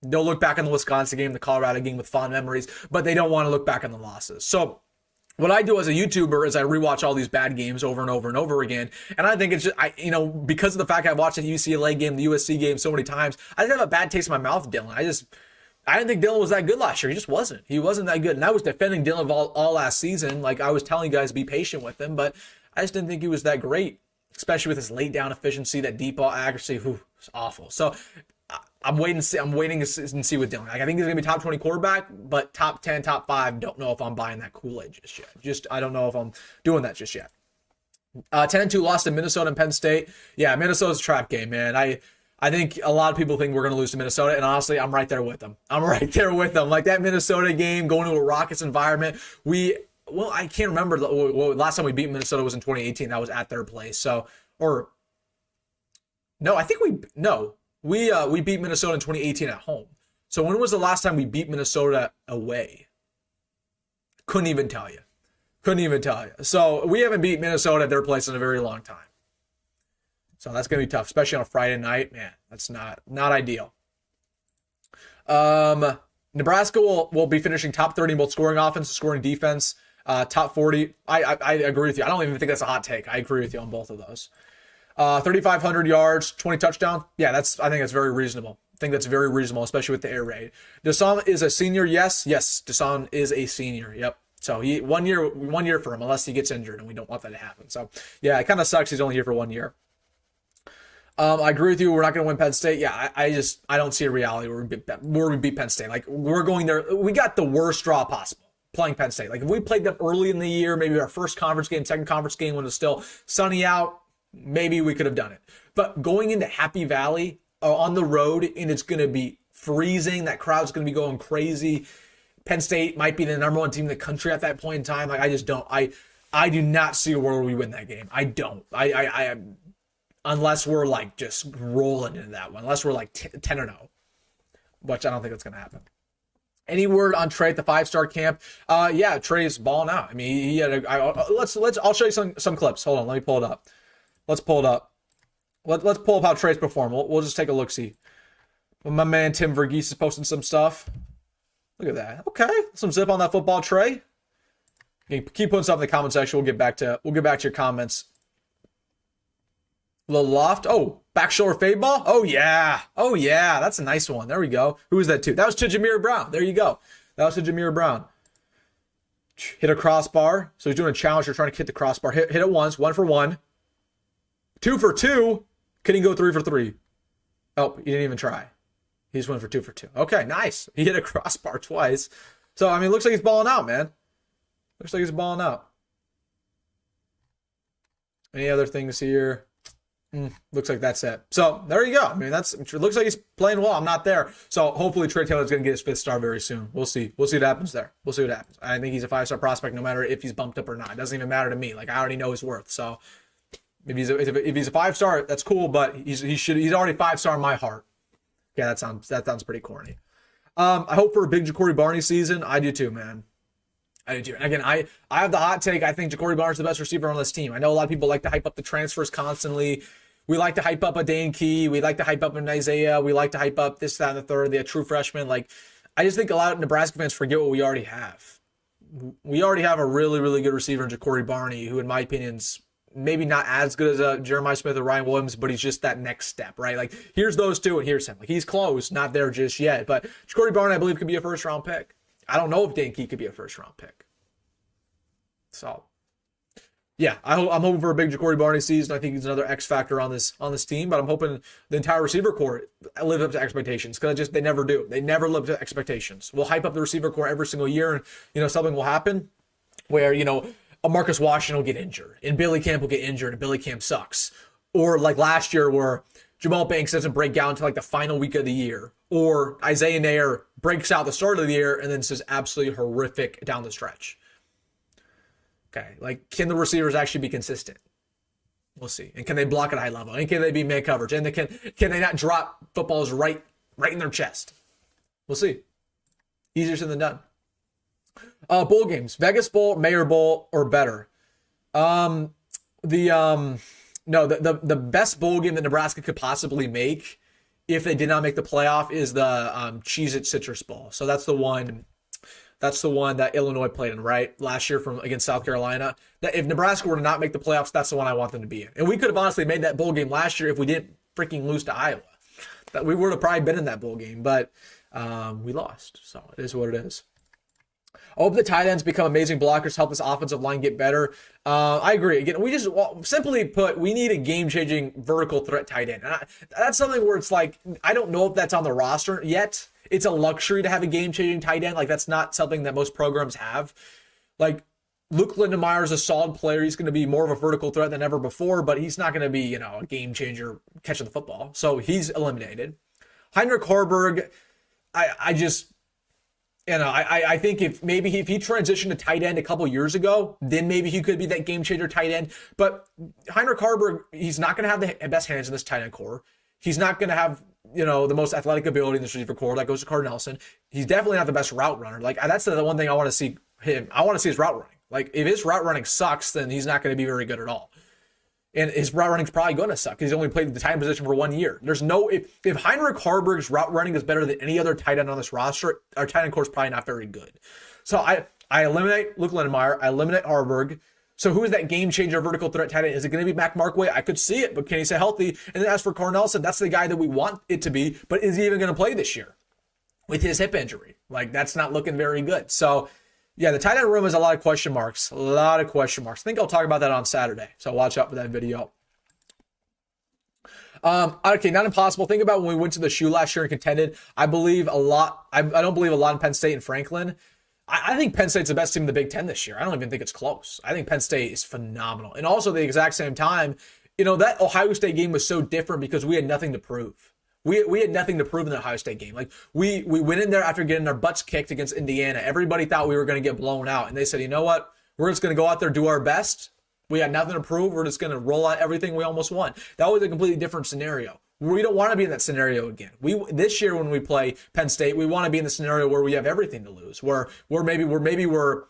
They'll look back on the Wisconsin game, the Colorado game with fond memories, but they don't want to look back on the losses. So what I do as a YouTuber is I rewatch all these bad games over and over and over again. And I think it's just, because of the fact I've watched the UCLA game, the USC game so many times, I just have a bad taste in my mouth with Dylan. I didn't think Dylan was that good last year. He just wasn't. He wasn't that good. And I was defending Dylan all last season. I was telling you guys to be patient with him, but I just didn't think he was that great, especially with his late down efficiency, that deep ball accuracy. It's awful. So I'm waiting to see with Dylan. I think he's going to be top 20 quarterback, but top 10, top 5, don't know if I'm buying that Kool-Aid just yet. I don't know if I'm doing that just yet. 10-2 lost to Minnesota and Penn State. Yeah, Minnesota's a trap game, man. I think a lot of people think we're going to lose to Minnesota, and honestly, I'm right there with them. Like that Minnesota game, going to a Rockets environment, I can't remember. Last time we beat Minnesota was in 2018. That was at their place. So, I think we beat Minnesota in 2018 at home. So when was the last time we beat Minnesota away? Couldn't even tell you. So we haven't beat Minnesota at their place in a very long time. So that's going to be tough, especially on a Friday night. Man, that's not ideal. Nebraska will be finishing top 30 in both scoring offense and scoring defense. Top 40. I agree with you. I don't even think that's a hot take. I agree with you on both of those. 3,500 yards, 20 touchdowns. Yeah, I think that's very reasonable. I think that's very reasonable, especially with the air raid. Deshaun is a senior. Yes, Deshaun is a senior. Yep. So he one year for him, unless he gets injured, and we don't want that to happen. So yeah, it kind of sucks. He's only here for 1 year. I agree with you. We're not going to win Penn State. Yeah, I don't see a reality where we beat Penn State. Like, we're going there. We got the worst draw possible playing Penn State. Like, if we played them early in the year, maybe our first conference game, second conference game when it was still sunny out, maybe we could have done it. But going into Happy Valley on the road, and it's going to be freezing. That crowd's going to be going crazy. Penn State might be the number one team in the country at that point in time. Like, I just don't. I do not see a world where we win that game. I don't. I unless we're like just rolling into that one. Unless we're like 10-0, which I don't think that's going to happen. Any word on Trey at the 5-star camp? Yeah, Trey's balling out. I mean, he had I'll show you some clips. Hold on, let me pull it up. Let's pull up how Trey's performed. We'll just take a look-see. My man Tim Verghese is posting some stuff. Look at that. Okay, some zip on that football, Trey. Keep putting stuff in the comment section. We'll get back to your comments. Little loft. Oh, back shoulder fade ball. Oh yeah. That's a nice one. There we go. Who was that to? That was to Jamarion Brown. There you go. That was to Jamarion Brown. Hit a crossbar. So he's doing a challenge. You're trying to hit the crossbar. Hit it once. 1 for 1. 2 for 2. Can he go 3 for 3? Oh, he didn't even try. He just went for 2 for 2. Okay, nice. He hit a crossbar twice. So, I mean, it looks like he's balling out, man. Looks like he's balling out. Any other things here? Looks like that's it. So there you go. I mean, it looks like he's playing well. I'm not there. So hopefully Trey Taylor's going to get his 5th star very soon. We'll see. We'll see what happens there. I think he's a 5-star prospect no matter if he's bumped up or not. It doesn't even matter to me. Like, I already know his worth. So if he's a 5-star, that's cool, but he's already 5-star in my heart. Yeah, that sounds pretty corny. I hope for a big Jacory Barney season. I do too, man. I do too. And again, I have the hot take. I think Jacory Barnes is the best receiver on this team. I know a lot of people like to hype up the transfers constantly. We like to hype up a Dane Key. We like to hype up a Nyziah. We like to hype up this, that, and the third, the true freshman. Like, I just think a lot of Nebraska fans forget what we already have. We already have a really, really good receiver in Jacory Barney, who in my opinion is maybe not as good as Jeremiah Smith or Ryan Williams, but he's just that next step, right? Like, here's those two and here's him. Like, he's close, not there just yet. But Jacory Barney, I believe, could be a first-round pick. I don't know if Dane Key could be a first-round pick. So, yeah, I'm hoping for a big Jacory Barney season. I think he's another X factor on this team, but I'm hoping the entire receiver corps live up to expectations, because they never do. They never live up to expectations. We'll hype up the receiver corps every single year, and something will happen where a Marcus Washington will get injured, and Billy Camp will get injured, and Billy Camp sucks. Or like last year where Jamal Banks doesn't break down until like the final week of the year, or Isaiah Nair breaks out the start of the year and then it's just absolutely horrific down the stretch. Okay, like, can the receivers actually be consistent? We'll see. And can they block at a high level? And can they be man coverage? And can they not drop footballs right in their chest? We'll see. Easier said than done. Bowl games: Vegas Bowl, Mayor Bowl, or better. The best bowl game that Nebraska could possibly make, if they did not make the playoff, is the Cheez-It Citrus Bowl. So that's the one that Illinois played in, right? Last year against South Carolina. That if Nebraska were to not make the playoffs, that's the one I want them to be in. And we could have honestly made that bowl game last year if we didn't freaking lose to Iowa. That we would have probably been in that bowl game, but we lost. So it is what it is. I hope the tight ends become amazing blockers, help this offensive line get better. I agree. Again, simply put, we need a game-changing vertical threat tight end. And that's something where it's like, I don't know if that's on the roster yet. It's a luxury to have a game-changing tight end. Like, that's not something that most programs have. Like, Luke Lindenmeyer is a solid player. He's going to be more of a vertical threat than ever before, but he's not going to be, a game changer catching the football. So he's eliminated. Heinrich Haarberg, I think if he transitioned to tight end a couple years ago, then maybe he could be that game changer tight end. But Heinrich Haarberg, he's not going to have the best hands in this tight end core. He's not going to have, the most athletic ability in this receiver core. That goes to Carter Nelson. He's definitely not the best route runner. Like, that's the one thing I want to see him. I want to see his route running. Like, if his route running sucks, then he's not going to be very good at all. And his route running is probably going to suck because he's only played the tight end position for 1 year. There's no, if Heinrich Haarberg's route running is better than any other tight end on this roster, our tight end core is probably not very good. So I eliminate Luke Lindenmeyer. I eliminate Haarberg. So who is that game changer vertical threat tight end? Is it going to be Markway? I could see it, but can he stay healthy? And then as for Cortez Nelson, that's the guy that we want it to be, but is he even going to play this year with his hip injury? Like, that's not looking very good. So yeah, the tight end room has a lot of question marks. I think I'll talk about that on Saturday. So watch out for that video. Okay, not impossible. Think about when we went to the shoe last year and contended. I believe a lot. I don't believe a lot in Penn State and Franklin. I think Penn State's the best team in the Big Ten this year. I don't even think it's close. I think Penn State is phenomenal. And also at the exact same time, that Ohio State game was so different because we had nothing to prove. We had nothing to prove in the Ohio State game. Like, we went in there after getting our butts kicked against Indiana. Everybody thought we were going to get blown out. And they said, you know what? We're just going to go out there, do our best. We had nothing to prove. We're just going to roll out everything we almost won. That was a completely different sscenario. We don't want to be in that scenario again. This year when we play Penn State, we want to be in the scenario where we have everything to lose. Where maybe we're 9-1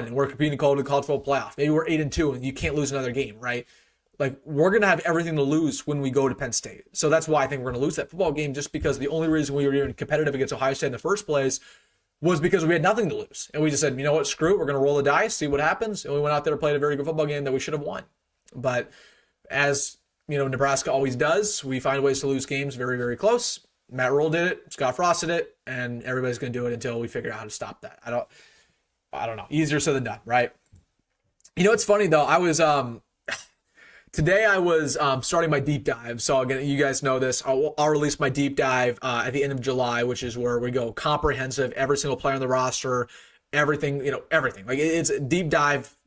and we're competing to the college football playoff. Maybe we're 8-2 and you can't lose another game, right? Like, we're going to have everything to lose when we go to Penn State. So that's why I think we're going to lose that football game, just because the only reason we were even competitive against Ohio State in the first place was because we had nothing to lose. And we just said, you know what, screw it, we're going to roll the dice, see what happens. And we went out there and played a very good football game that we should have won. But as, Nebraska always does, we find ways to lose games very, very close. Matt Rule did it, Scott Frost did it, and everybody's going to do it until we figure out how to stop that. I don't know. Easier said than done, right? It's funny, though. Today I was starting my deep dive, so again, you guys know this. I'll release my deep dive at the end of July, which is where we go comprehensive, every single player on the roster, everything, everything. Like, it's a deep dive.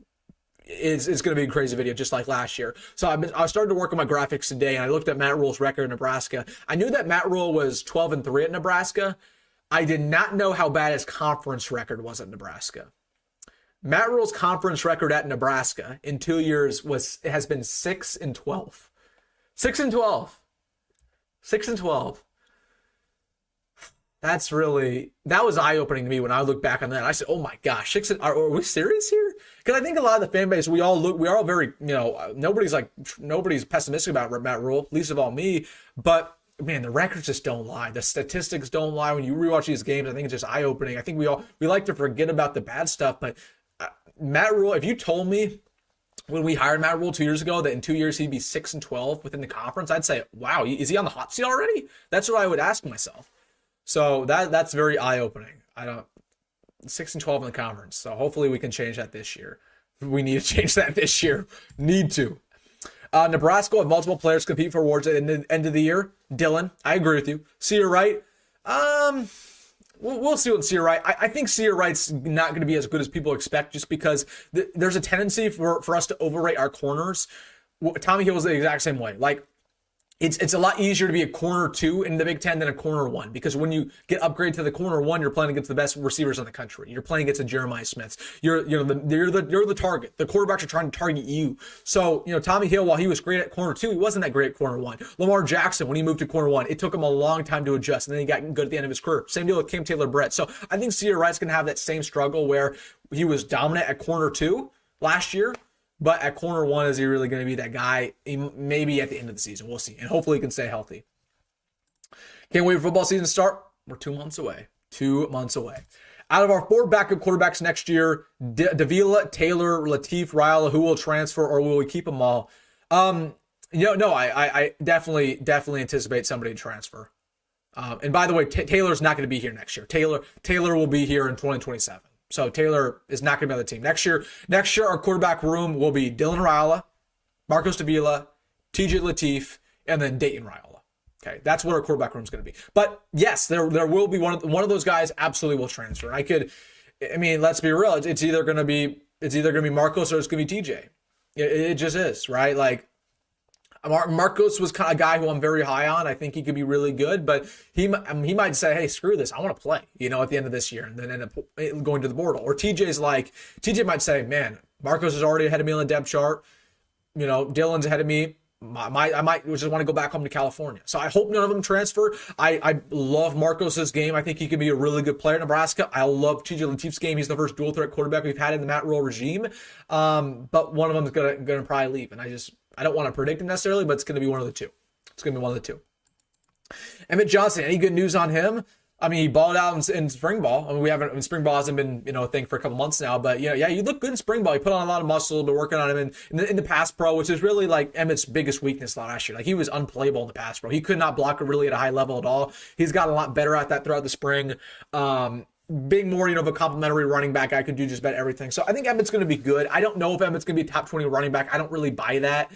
It's going to be a crazy video, just like last year. So I started to work on my graphics today, and I looked at Matt Rule's record in Nebraska. I knew that Matt Rule was 12-3 at Nebraska. I did not know how bad his conference record was at Nebraska. Matt Rule's conference record at Nebraska in 2 years has been 6-12. 6-12. 6-12. That was eye-opening to me when I look back on that. I said, oh my gosh, are we serious here? Because I think a lot of the fan base, we are all very, nobody's pessimistic about Matt Rule, least of all me. But man, the records just don't lie. The statistics don't lie. When you rewatch these games, I think it's just eye-opening. I think we like to forget about the bad stuff, but Matt Rule, if you told me when we hired Matt Rule 2 years ago that in 2 years he'd be 6-12 within the conference, I'd say, wow, is he on the hot seat already? That's what I would ask myself. So that's very eye-opening. 6-12 in the conference. So hopefully we can change that this year. We need to change that this year. Need to. Nebraska will have multiple players compete for awards at the end of the year. Dylan, I agree with you. Sear Wright, we'll see what Sear Wright. I think Sear Wright's not going to be as good as people expect, just because there's a tendency for us to overrate our corners. Tommy Hill was the exact same way. Like, it's a lot easier to be a corner 2 in the Big Ten than a corner 1, because when you get upgraded to the corner 1, you're playing against the best receivers in the country. You're playing against the Jeremiah Smiths. You're the target. The quarterbacks are trying to target you. So, Tommy Hill, while he was great at corner 2, he wasn't that great at corner 1. Lamar Jackson, when he moved to corner 1, it took him a long time to adjust, and then he got good at the end of his career. Same deal with Cam Taylor-Britt. So I think Sear Wright's going to have that same struggle where he was dominant at corner 2 last year. But at corner 1, is he really going to be that guy? Maybe at the end of the season. We'll see. And hopefully he can stay healthy. Can't wait for football season to start. We're 2 months away. 2 months away. Out of our 4 backup quarterbacks next year, Davila, Taylor, Lateef, Raiola, who will transfer, or will we keep them all? I definitely anticipate somebody to transfer. And by the way, Taylor's not going to be here next year. Taylor will be here in 2027. So Taylor is not going to be on the team. Next year, our quarterback room will be Dylan Raiola, Marcos Davila, TJ Lateef, and then Dayton Raiola. Okay, that's what our quarterback room is going to be. But yes, there will be one of those guys absolutely will transfer. I mean, let's be real. It's either going to be Marcos or it's going to be TJ. It just is, right? Like, Marcos was kind of a guy who I'm very high on. I think he could be really good, but he might say, hey, screw this. I want to play, at the end of this year, and then end up going to the portal. Or TJ might say, man, Marcos is already ahead of me on the depth chart. Dylan's ahead of me. I might just want to go back home to California. So I hope none of them transfer. I love Marcos's game. I think he could be a really good player at Nebraska. I love TJ Lateef's game. He's the first dual threat quarterback we've had in the Matt Rule regime. But one of them is gonna probably leave, and I don't want to predict him necessarily, but it's going to be one of the two. It's going to be one of the two. Emmett Johnson, any good news on him? I mean, he balled out in spring ball. I mean, spring ball hasn't been, a thing for a couple months now, but you look good in spring ball. He put on a lot of muscle, been working on him in the pass pro, which is really like Emmett's biggest weakness last year. Like, he was unplayable in the pass pro. He could not block it really at a high level at all. He's gotten a lot better at that throughout the spring. Being more, of a complimentary running back, I could do just about everything. So I think Emmett's going to be good. I don't know if Emmett's going to be a top 20 running back. I don't really buy that.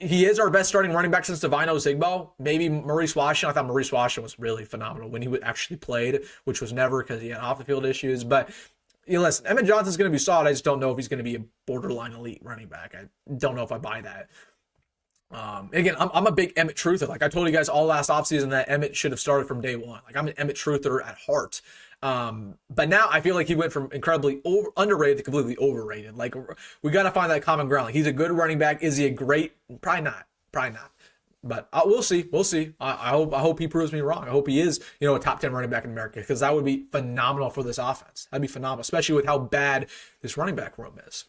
He is our best starting running back since Divino Zigbo. Maybe Maurice Washington. I thought Maurice Washington was really phenomenal when he actually played, which was never because he had off the field issues. But listen, Emmett Johnson's going to be solid. I just don't know if he's going to be a borderline elite running back. I don't know if I buy that. Again, I'm a big Emmett truther. Like I told you guys all last offseason that Emmett should have started from day one. Like, I'm an Emmett truther at heart. But now I feel like he went from incredibly underrated to completely overrated. Like, we got to find that common ground. Like, he's a good running back. Is he a great? Probably not. But we'll see. I hope he proves me wrong. I hope he is, a top 10 running back in America, because that would be phenomenal for this offense. That'd be phenomenal, especially with how bad this running back room is.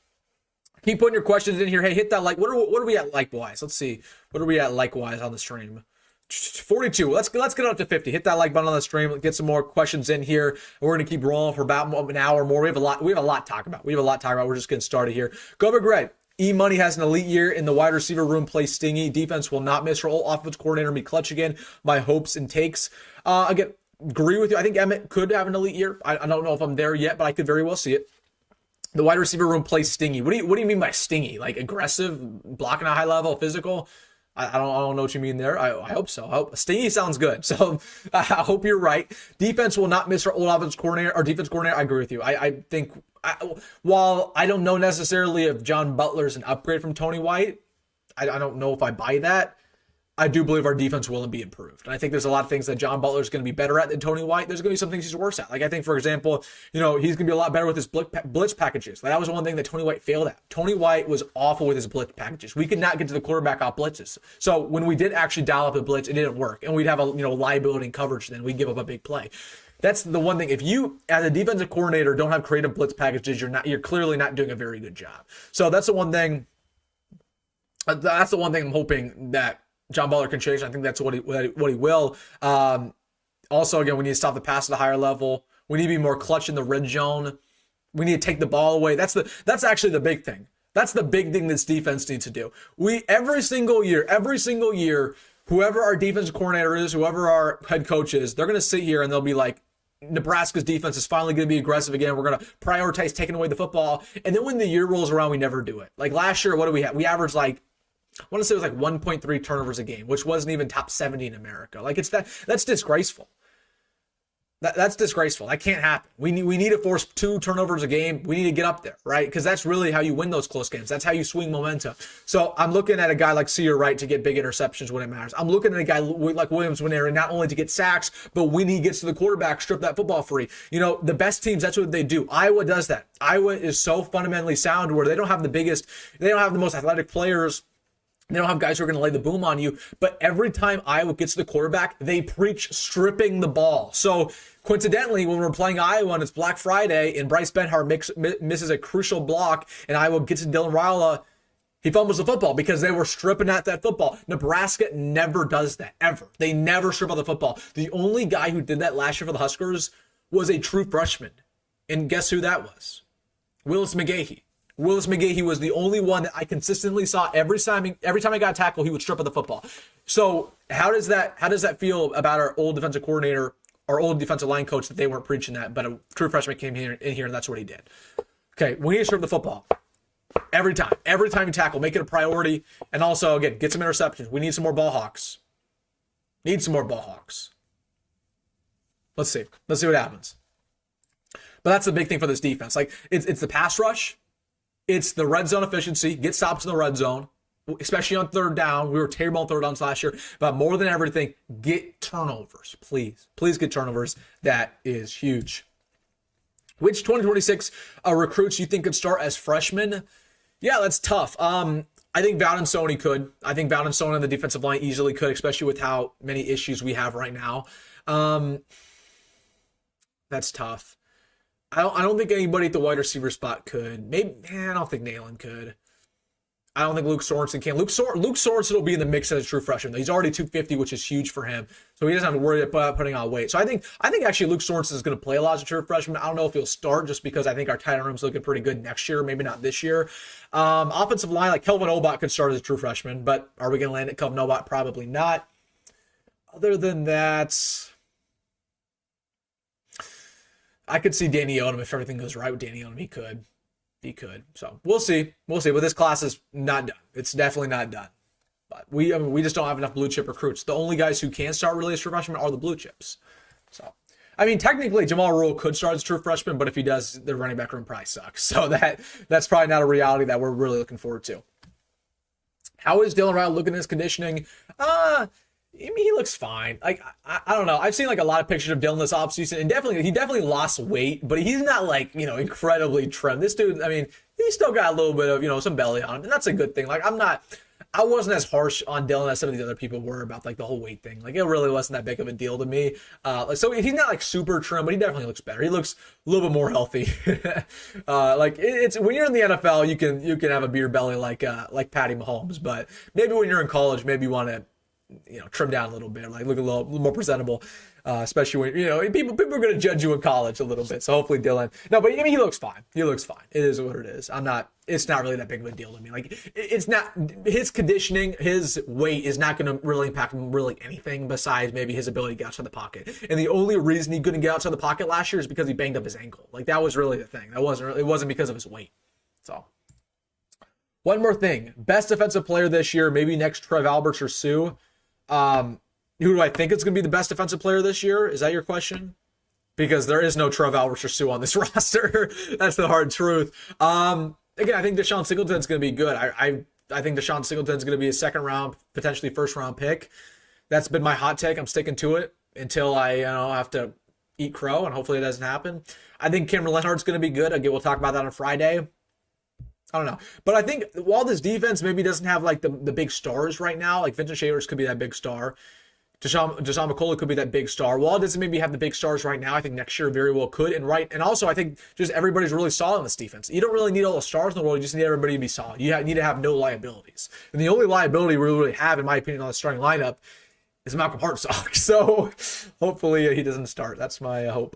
Keep putting your questions in here. Hey, hit that like. What are we at like-wise? Let's see. What are we at like-wise on the stream? 42. Let's get up to 50. Hit that like button on the stream. Get some more questions in here. We're gonna keep rolling for about an hour more. We have a lot to talk about. We're just getting started here. Go Big Red. E-Money has an elite year in the wide receiver room. Play stingy. Defense will not miss. Her old offensive coordinator be clutch again. My hopes and takes. Again, agree with you. I think Emmett could have an elite year. I don't know if I'm there yet, but I could very well see it. The wide receiver room plays stingy. What do you mean by stingy? Like aggressive, blocking a high level, physical? I don't know what you mean there. I hope so. Stingy sounds good. So I hope you're right. Defense will not miss our old offense coordinator or defense coordinator. I agree with you. I think while I don't know necessarily if John Butler's an upgrade from Tony White, I don't know if I buy that. I do believe our defense will be improved. And I think there's a lot of things that John Butler is going to be better at than Tony White. There's going to be some things he's worse at. Like, I think, for example, he's going to be a lot better with his blitz packages. That was one thing that Tony White failed at. Tony White was awful with his blitz packages. We could not get to the quarterback off blitzes. So when we did actually dial up a blitz, it didn't work. And we'd have a liability in coverage, then we'd give up a big play. That's the one thing. If you, as a defensive coordinator, don't have creative blitz packages, you're clearly not doing a very good job. So that's the one thing. That's the one thing I'm hoping that John Butler can change. I think that's what he will. Also, again, we need to stop the pass at a higher level. We need to be more clutch in the red zone. We need to take the ball away. That's actually the big thing. That's the big thing this defense needs to do. Every single year, whoever our defensive coordinator is, whoever our head coach is, they're going to sit here and they'll be like, Nebraska's defense is finally going to be aggressive again. We're going to prioritize taking away the football. And then when the year rolls around, we never do it. Like last year, what do we have? We averaged I want to say it was 1.3 turnovers a game, which wasn't even top 70 in America. That's disgraceful. That's disgraceful. That can't happen. We need to force 2 turnovers a game. We need to get up there, right? Because that's really how you win those close games. That's how you swing momentum. So I'm looking at a guy like Sear Wright to get big interceptions when it matters. I'm looking at a guy like Williams Winery not only to get sacks, but when he gets to the quarterback, strip that football free. The best teams, that's what they do. Iowa does that. Iowa is so fundamentally sound where they don't have the most athletic players. They don't have guys who are going to lay the boom on you, but every time Iowa gets to the quarterback, they preach stripping the ball. So coincidentally, when we're playing Iowa and it's Black Friday and Bryce Benhart misses a crucial block and Iowa gets to Dylan Raiola, he fumbles the football because they were stripping at that football. Nebraska never does that, ever. They never strip out the football. The only guy who did that last year for the Huskers was a true freshman. And guess who that was? Mekhi. Mekhi was the only one that I consistently saw every time I got a tackle, he would strip of the football. So how does that feel about our old defensive coordinator, our old defensive line coach, that they weren't preaching that, but a true freshman came in here and that's what he did? Okay, we need to strip the football. Every time you tackle, make it a priority. And also, again, get some interceptions. We need some more ball hawks. Let's see what happens. But that's the big thing for this defense. Like, it's the pass rush. It's the red zone efficiency. Get stops in the red zone, especially on third down. We were terrible on third downs last year. But more than everything, get turnovers. Please. Please get turnovers. That is huge. Which 2026 recruits you think could start as freshmen? Yeah, that's tough. I think Vowden Sony could. I think Vowden Sony on the defensive line easily could, especially with how many issues we have right now. That's tough. I don't think anybody at the wide receiver spot could. Maybe I don't think Jalyn could. I don't think Luke Sorensen can. Luke Sorensen will be in the mix as a true freshman. He's already 250, which is huge for him. So he doesn't have to worry about putting on weight. So I think actually Luke Sorensen is going to play a lot as a true freshman. I don't know if he'll start just because I think our tight end room's looking pretty good next year, maybe not this year. Offensive line, like Kelvin Obot could start as a true freshman, but are we going to land at Kelvin Obot? Probably not. Other than that, I could see Danny Odom if everything goes right with Danny Odom. He could. So we'll see. But this class is not done. It's definitely not done. But we just don't have enough blue chip recruits. The only guys who can start really as true freshmen are the blue chips. So, I mean, technically Jamal Rule could start as true freshman, but if he does, the running back room probably sucks. So that's probably not a reality that we're really looking forward to. How is Dylan Raiola looking at his conditioning? I mean, he looks fine. Like, I don't know. I've seen like a lot of pictures of Dylan this offseason, and he definitely lost weight, but he's not like, incredibly trim. This dude, I mean, he's still got a little bit of, some belly on him, and that's a good thing. Like, I wasn't as harsh on Dylan as some of the other people were about like the whole weight thing. Like, it really wasn't that big of a deal to me. So he's not like super trim, but he definitely looks better. He looks a little bit more healthy. Like it's when you're in the NFL, you can have a beer belly like Patty Mahomes, but maybe when you're in college, maybe you want to trim down a little bit, like look a little more presentable, especially when, people are going to judge you in college a little bit. So hopefully Dylan, no, but I mean, he looks fine. It is what it is. It's not really that big of a deal to me. Like, it's not, his conditioning, his weight is not going to really impact him really anything besides maybe his ability to get outside the pocket. And the only reason he couldn't get outside the pocket last year is because he banged up his ankle. Like, that was really the thing. It wasn't because of his weight. So, one more thing, best defensive player this year, maybe next Trev Alberts or Sue. Who do I think is going to be the best defensive player this year? Is that your question? Because there is no Trev Alberts or Sue on this roster. That's the hard truth. Again, I think Deshaun Singleton's going to be good. I think Deshaun Singleton's going to be a second round, potentially first round pick. That's been my hot take. I'm sticking to it until I have to eat crow, and hopefully it doesn't happen. I think Cameron Leonhardt's going to be good. Again, we'll talk about that on Friday. I don't know. But I think while this defense maybe doesn't have like the big stars right now, like Vincent Shavers could be that big star. Deshaun McCullough could be that big star. While it doesn't maybe have the big stars right now, I think next year very well could. And also I think just everybody's really solid on this defense. You don't really need all the stars in the world. You just need everybody to be solid. You need to have no liabilities. And the only liability we really have, in my opinion, on the starting lineup is Malcolm Hartsock. So hopefully he doesn't start. That's my hope.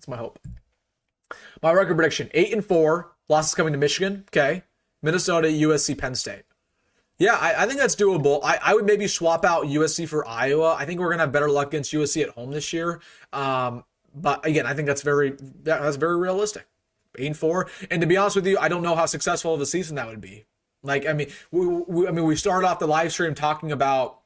My record prediction, 8-4. Losses coming to Michigan, okay. Minnesota, USC, Penn State. Yeah, I think that's doable. I would maybe swap out USC for Iowa. I think we're going to have better luck against USC at home this year. But again, I think that's very realistic. 8-4. And to be honest with you, I don't know how successful of a season that would be. Like, I mean, we started off the live stream talking about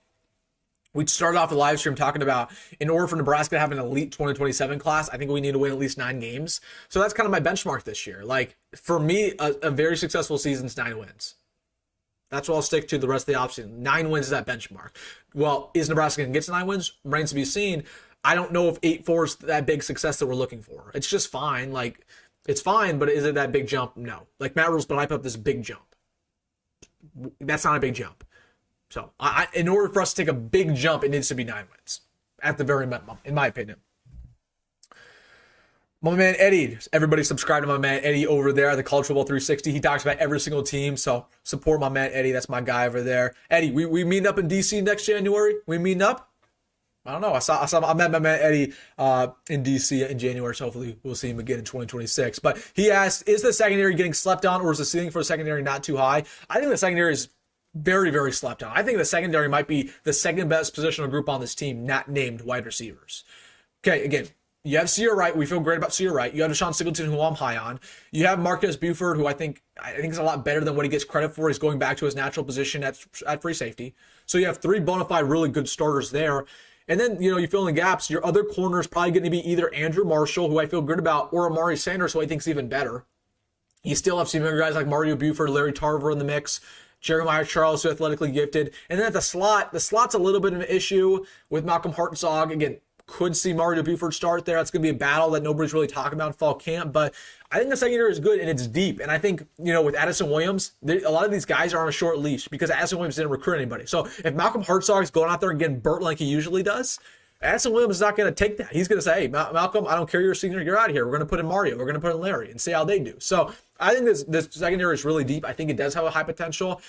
in order for Nebraska to have an elite 2027 class, I think we need to win at least 9 games. So that's kind of my benchmark this year. Like, for me, a very successful season is 9 wins. That's what I'll stick to the rest of the offseason. 9 wins is that benchmark. Well, is Nebraska going to get to 9 wins? Remains to be seen. I don't know if 8-4 is that big success that we're looking for. It's just fine. Like, it's fine, but is it that big jump? No. Like, Matt Rule's put up this big jump. That's not a big jump. So, in order for us to take a big jump, it needs to be 9 wins. At the very minimum, in my opinion. My man Eddie. Everybody subscribe to my man Eddie over there at the College Football 360. He talks about every single team, so support my man Eddie. That's my guy over there. Eddie, we meeting up in D.C. next January? We meeting up? I don't know. I met my man Eddie in D.C. in January, so hopefully we'll see him again in 2026. But he asked, is the secondary getting slept on, or is the ceiling for the secondary not too high? I think the secondary is very, very slept on. I think the secondary might be the second best positional group on this team, not named wide receivers. Okay, again, you have Sear Wright. We feel great about Sear Wright. You have Deshaun Singleton, who I'm high on. You have Marcus Buford, who I think is a lot better than what he gets credit for. He's going back to his natural position at free safety. So you have 3 bona fide, really good starters there. And then, you fill in the gaps. Your other corner is probably going to be either Andrew Marshall, who I feel good about, or Amari Sanders, who I think is even better. You still have some younger guys like Mario Buford, Larry Tarver in the mix, Jeremiah Charles, who athletically gifted. And then at the slot's a little bit of an issue with Malcolm Hartzog. Again, could see Mario Buford start there. That's going to be a battle that nobody's really talking about in fall camp. But I think the secondary is good and it's deep. And I think, with Addison Williams, a lot of these guys are on a short leash because Addison Williams didn't recruit anybody. So if Malcolm Hartzog's going out there and getting burnt like he usually does, Addison Williams is not going to take that. He's going to say, hey, Malcolm, I don't care you're a senior, you're out of here. We're going to put in Mario. We're going to put in Larry and see how they do. So I think this secondary is really deep. I think it does have a high potential.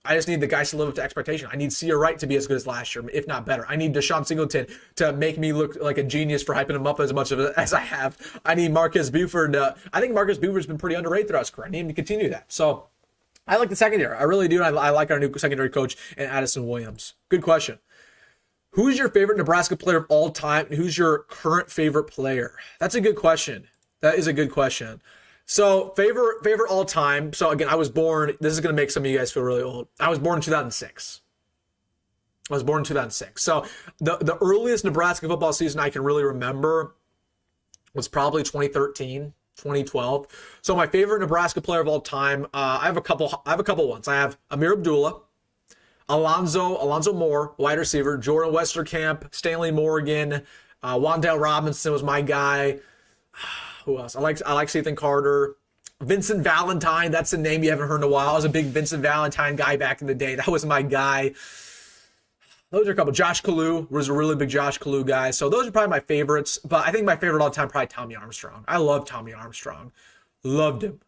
I just need the guys to live up to expectation. I need Sia Wright to be as good as last year, if not better. I need Deshaun Singleton to make me look like a genius for hyping him up as much as I have. I need Marcus Buford. I think Marcus Buford's been pretty underrated throughout his career. I need him to continue that. So I like the secondary. I really do. I like our new secondary coach and Addison Williams. Good question. Who's your favorite Nebraska player of all time? And who's your current favorite player? That's a good question. That is a good question. So favorite all time. So again, I was born, this is going to make some of you guys feel really old. I was born in 2006. So the earliest Nebraska football season I can really remember was probably 2013, 2012. So my favorite Nebraska player of all time, I have a couple ones. I have Amir Abdullah, Alonzo Moore, wide receiver, Jordan Westerkamp, Stanley Morgan, Wandale Robinson was my guy. Who else? I like Ethan Carter. Vincent Valentine, that's a name you haven't heard in a while. I was a big Vincent Valentine guy back in the day. That was my guy. Those are a couple. Josh Kalu was a really big Josh Kalu guy. So those are probably my favorites. But I think my favorite all time probably Tommy Armstrong. I love Tommy Armstrong. Loved him.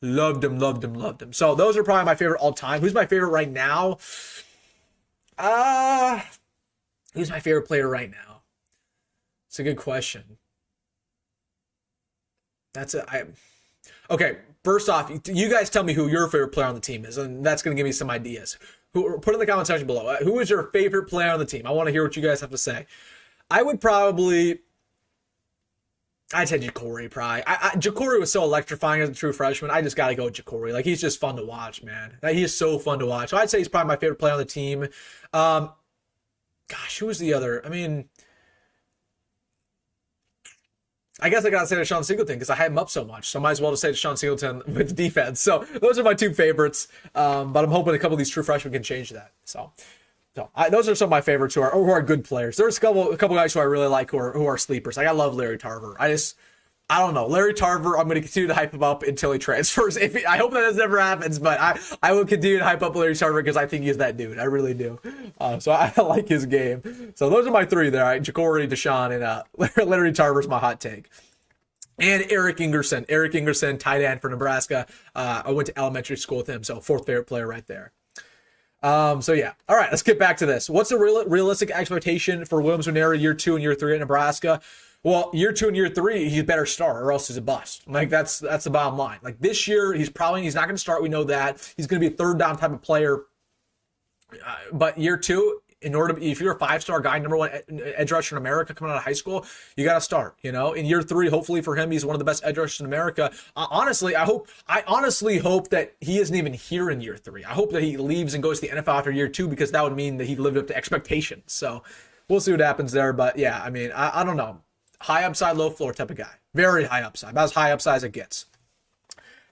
So those are probably my favorite all time. Who's my favorite right now? Who's my favorite player right now? It's a good question. Okay, first off, you guys tell me who your favorite player on the team is, and that's going to give me some ideas. Put in the comment section below. Who is your favorite player on the team? I want to hear what you guys have to say. I'd say Jacory probably. Jacory was so electrifying as a true freshman. I just got to go with Jacory. Like, he's just fun to watch, man. He is so fun to watch. So I'd say he's probably my favorite player on the team. Who was the other? I guess I got to say Deshaun Singleton because I hype him up so much. So I might as well just say Deshaun Singleton with defense. So those are my two favorites. But I'm hoping a couple of these true freshmen can change that. So those are some of my favorites who are good players. There's a couple guys who I really like who are sleepers. Like, I love Larry Tarver. I don't know. Larry Tarver, I'm going to continue to hype him up until he transfers. I hope that never happens, but I will continue to hype up Larry Tarver because I think he's that dude. I really do. So I like his game. So those are my three there. Right? Jacory, Deshaun, and Larry Tarver's my hot take. And Eric Ingerson. Eric Ingerson, tight end for Nebraska. I went to elementary school with him, so fourth favorite player right there. So yeah. All right, let's get back to this. What's the realistic expectation for Williams Nwaneri year 2 and year 3 at Nebraska? Well, year 2 and year 3, he's better start or else he's a bust. Like, that's the bottom line. Like, this year, he's not going to start. We know that. He's going to be a third down type of player. But year 2, if you're a 5-star guy, number 1 edge rusher in America coming out of high school, you got to start. In year 3, hopefully for him, he's one of the best edge rushers in America. I honestly hope that he isn't even here in year 3. I hope that he leaves and goes to the NFL after year 2 because that would mean that he lived up to expectations. So we'll see what happens there. But yeah, I don't know. High upside, low floor type of guy. Very high upside. About as high upside as it gets.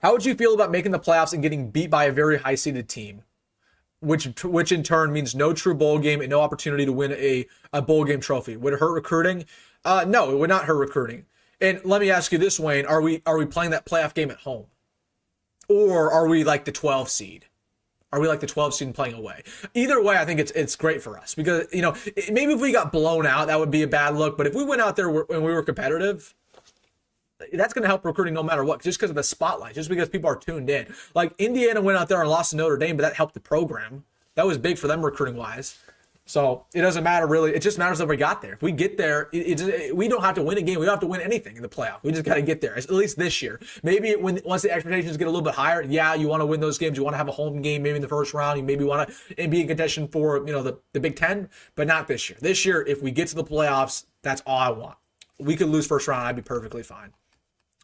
How would you feel about making the playoffs and getting beat by a very high-seeded team? Which in turn means no true bowl game and no opportunity to win a bowl game trophy. Would it hurt recruiting? No, it would not hurt recruiting. And let me ask you this, Wayne. Are we playing that playoff game at home? Or are we like the 12 seed? Are we like the 12 seed and playing away? Either way, I think it's great for us because, maybe if we got blown out, that would be a bad look. But if we went out there and we were competitive, that's going to help recruiting no matter what, just because of the spotlight, just because people are tuned in. Like, Indiana went out there and lost to Notre Dame, but that helped the program. That was big for them recruiting-wise. So it doesn't matter really. It just matters that we got there. If we get there, we don't have to win a game. We don't have to win anything in the playoff. We just got to get there, at least this year. Maybe once the expectations get a little bit higher, yeah, you want to win those games. You want to have a home game maybe in the first round. You maybe want to be in contention for the Big Ten, but not this year. This year, if we get to the playoffs, that's all I want. We could lose first round. I'd be perfectly fine.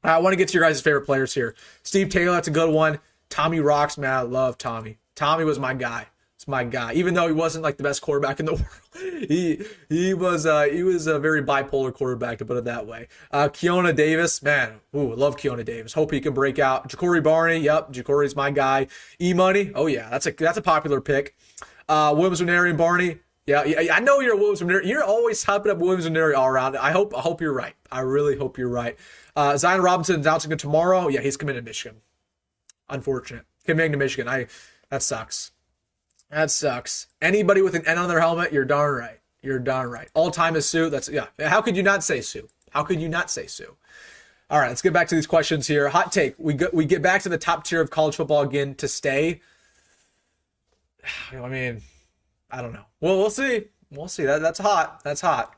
I want to get to your guys' favorite players here. Steve Taylor, that's a good one. Tommy rocks, man. I love Tommy. Tommy was my guy. It's my guy. Even though he wasn't like the best quarterback in the world, he was a very bipolar quarterback, to put it that way. Keona Davis, man, ooh, love Keona Davis. Hope he can break out. Jacory Barney, yep, Jacory's my guy. E-Money, oh yeah, that's a popular pick. Williams Nwaneri and Barney. Yeah, I know you're a Williams Nwaneri. You're always hyping up Williams Nwaneri all around. I hope you're right. I really hope you're right. Zion Robinson announcing it tomorrow. Yeah, he's committed to Michigan. Unfortunate. Committing to Michigan. That sucks. That sucks. Anybody with an N on their helmet, you're darn right. You're darn right. All time is Sue. How could you not say Sue? How could you not say Sue? All right, let's get back to these questions here. Hot take. We get back to the top tier of college football again to stay. I mean, I don't know. Well, we'll see. We'll see. That's hot. That's hot.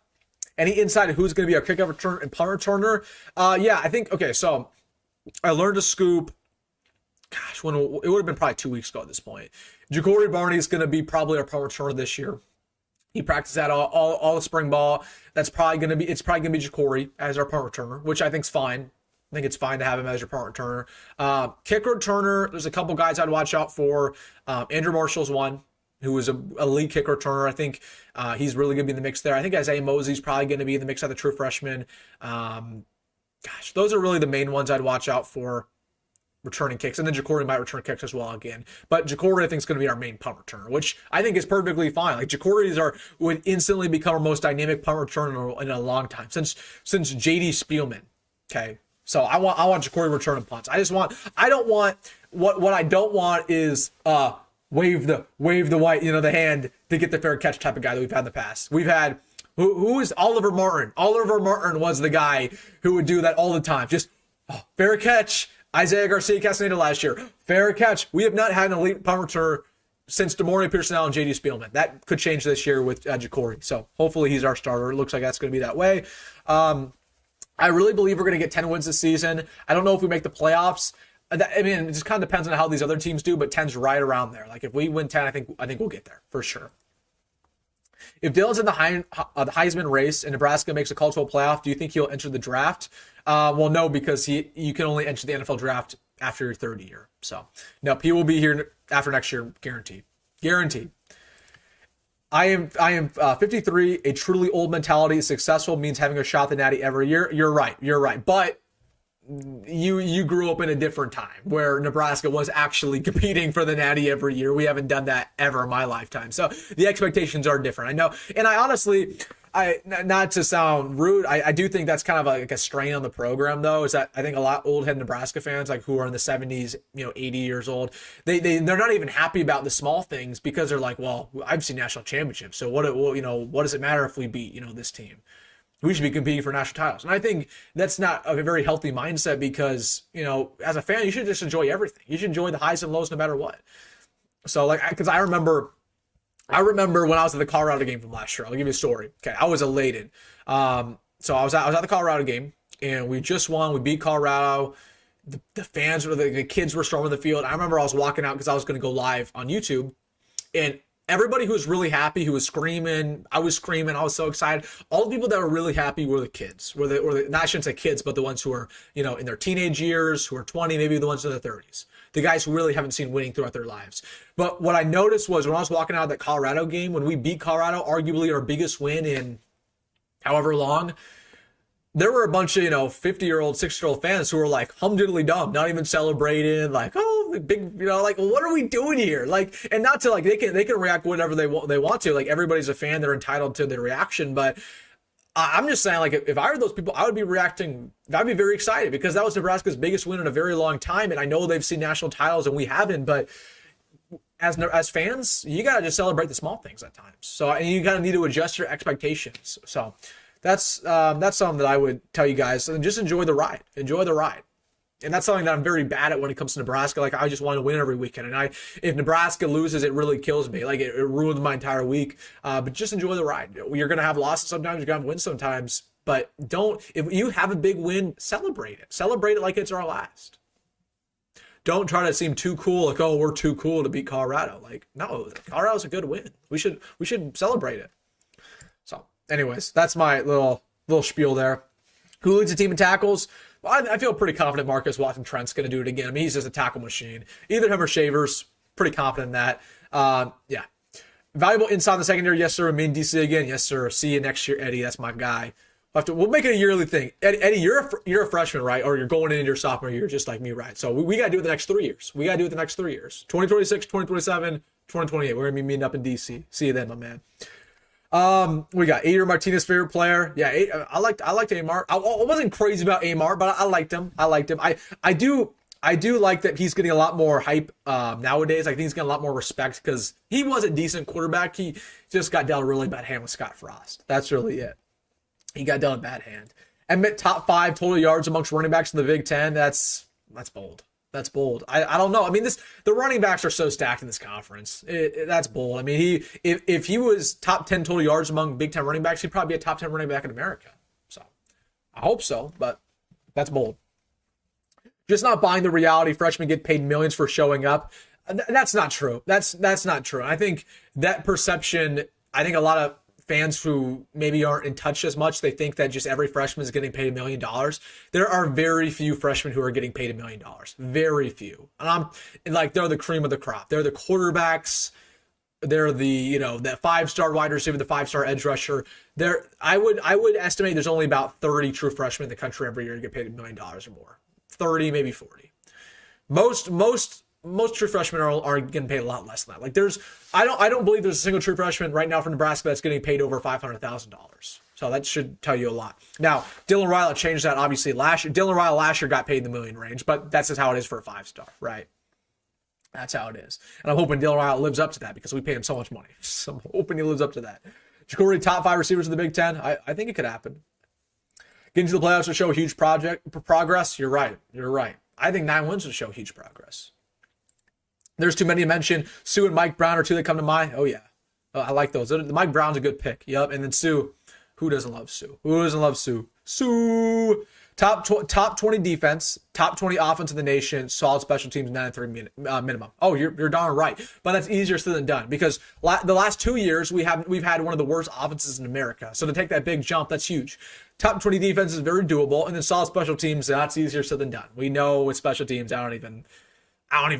Any insight of who's going to be our kickoff returner and punt returner? Yeah, I think, okay, so I learned a scoop. Gosh, when it would have been probably 2 weeks ago at this point. Jacory Barney is going to be probably our punt returner this year. He practiced that all the spring ball. It's probably going to be Jacory as our punt returner, which I think is fine. I think it's fine to have him as your punt returner. Kick returner, there's a couple guys I'd watch out for. Andrew Marshall's one, who was a lead kick returner. I think he's really going to be in the mix there. I think Isaiah Mozee's probably going to be in the mix as a true freshman. Gosh, those are really the main ones I'd watch out for. Returning kicks, and then Jacory might return kicks as well again. But Jacory, I think, is going to be our main punt returner, which I think is perfectly fine. Like Jacory would instantly become our most dynamic punt returner in a long time since JD Spielman. Okay, so I want Jacory returning punts. What I don't want is wave the white, the hand to get the fair catch type of guy that we've had in the past. We've had who is Oliver Martin. Oliver Martin was the guy who would do that all the time. Just fair catch. Isaiah Garcia Castaneda last year. Fair catch. We have not had an elite punt returner since DeMaurian Pearson-Allen and J.D. Spielman. That could change this year with Jacory. So hopefully he's our starter. It looks like that's going to be that way. I really believe we're going to get 10 wins this season. I don't know if we make the playoffs. I mean, it just kind of depends on how these other teams do, but 10's right around there. Like if we win 10, I think we'll get there for sure. If Dylan's in the Heisman race and Nebraska makes a college football playoff, do you think he'll enter the draft? Well, no, because you can only enter the NFL draft after your third year. So, nope, he will be here after next year, guaranteed. Guaranteed. I am 53. A truly old mentality. Successful means having a shot at the Natty every year. You're right. But you grew up in a different time where Nebraska was actually competing for the Natty every year. We haven't done that ever in my lifetime. So the expectations are different. I know. And I honestly, not to sound rude, I do think that's kind of like a strain on the program, though, is that I think a lot of old head Nebraska fans, like who are in the 70s, 80 years old, they're not even happy about the small things because they're like, well, I've seen national championships. So what does it matter if we beat, this team? We should be competing for national titles. And I think that's not a very healthy mindset because, as a fan, you should just enjoy everything. You should enjoy the highs and lows no matter what. So, because I remember when I was at the Colorado game from last year. I'll give you a story. Okay, I was elated. So I was at the Colorado game, and we just won. We beat Colorado. The fans, the kids were storming the field. I remember I was walking out because I was going to go live on YouTube, and everybody who was really happy, who was screaming, I was screaming, I was so excited. All the people that were really happy were the kids. I shouldn't say kids, but the ones who are, in their teenage years, who are 20, maybe the ones in their 30s. The guys who really haven't seen winning throughout their lives. But what I noticed was when I was walking out of that Colorado game, when we beat Colorado, arguably our biggest win in however long, there were a bunch of, 50-year-old, 60-year-old fans who were like humdiddly-dumb, not even celebrating, like, oh, big, like, what are we doing here? Like, and not to, like, they can react whatever they want to. Like, everybody's a fan, they're entitled to their reaction. But I'm just saying, like, if I were those people, I would be reacting, I'd be very excited because that was Nebraska's biggest win in a very long time. And I know they've seen national titles and we haven't, but as fans, you got to just celebrate the small things at times. So, and you kind of need to adjust your expectations. So, that's something that I would tell you guys, and just enjoy the ride. Enjoy the ride. And that's something that I'm very bad at when it comes to Nebraska. Like, I just want to win every weekend. And if Nebraska loses, it really kills me. Like, it ruins my entire week. But just enjoy the ride. You're going to have losses sometimes. You're going to win sometimes. But if you have a big win, celebrate it. Celebrate it like it's our last. Don't try to seem too cool. Like, oh, we're too cool to beat Colorado. Like, no, Colorado's a good win. We should celebrate it. So, anyways, that's my little spiel there. Who leads the team in tackles? Well, I feel pretty confident Marcus Watson Trent's going to do it again. I mean, he's just a tackle machine. Either him or Shavers, pretty confident in that. Yeah, Valuable inside the secondary, yes sir. Me and DC again, yes sir. See you next year, Eddie. That's my guy. We'll make it a yearly thing. Eddie, you're a freshman, right? Or you're going into your sophomore year, just like me, right? So we got to do it the next 3 years. 2026, 2027, 2028. We're gonna be meeting up in DC. See you then, my man. We got Adrian Martinez, favorite player. Yeah, I liked Amar. I wasn't crazy about Amar, but I liked him. I do like that he's getting a lot more hype nowadays. I think he's getting a lot more respect because he was a decent quarterback. He just got dealt a really bad hand with Scott Frost. That's really it. He got dealt a bad hand. Emmett, top 5 total yards amongst running backs in the Big Ten. That's bold. That's bold. I don't know. I mean, the running backs are so stacked in this conference. That's bold. I mean, if he was top 10 total yards among Big Ten running backs, he'd probably be a top 10 running back in America. So I hope so, but that's bold. Just not buying the reality freshmen get paid millions for showing up. That's not true. That's not true. I think that perception, I think a lot of fans who maybe aren't in touch as much, they think that just every freshman is getting paid $1 million. There are very few freshmen who are getting paid $1 million. Very few. And they're the cream of the crop. They're the quarterbacks. They're the, that 5-star wide receiver, the 5-star edge rusher. I would estimate there's only about 30 true freshmen in the country every year to get paid $1 million or more. 30, maybe 40. Most true freshmen are getting paid a lot less than that. I don't believe there's a single true freshman right now from Nebraska that's getting paid over $500,000. So that should tell you a lot. Now, Dylan Raiola changed that obviously last year. Dylan Raiola last year got paid in the million range, but that's just how it is for a 5-star, right? That's how it is. And I'm hoping Dylan Raiola lives up to that because we pay him so much money. So I'm hoping he lives up to that. Jacory, top 5 receivers in the Big Ten. I think it could happen. Getting to the playoffs will show huge progress. You're right. I think 9 wins will show huge progress. There's too many to mention. Sue and Mike Brown are 2 that come to mind. Oh, yeah. I like those. Mike Brown's a good pick. Yep. And then Sue. Who doesn't love Sue? Sue. Top 20 defense, top 20 offense in the nation, solid special teams, 9-3 minimum. Oh, you're darn right. But that's easier said than done because the last 2 years we've had one of the worst offenses in America. So to take that big jump, that's huge. Top 20 defense is very doable, and then solid special teams, that's easier said than done. We know with special teams, I don't even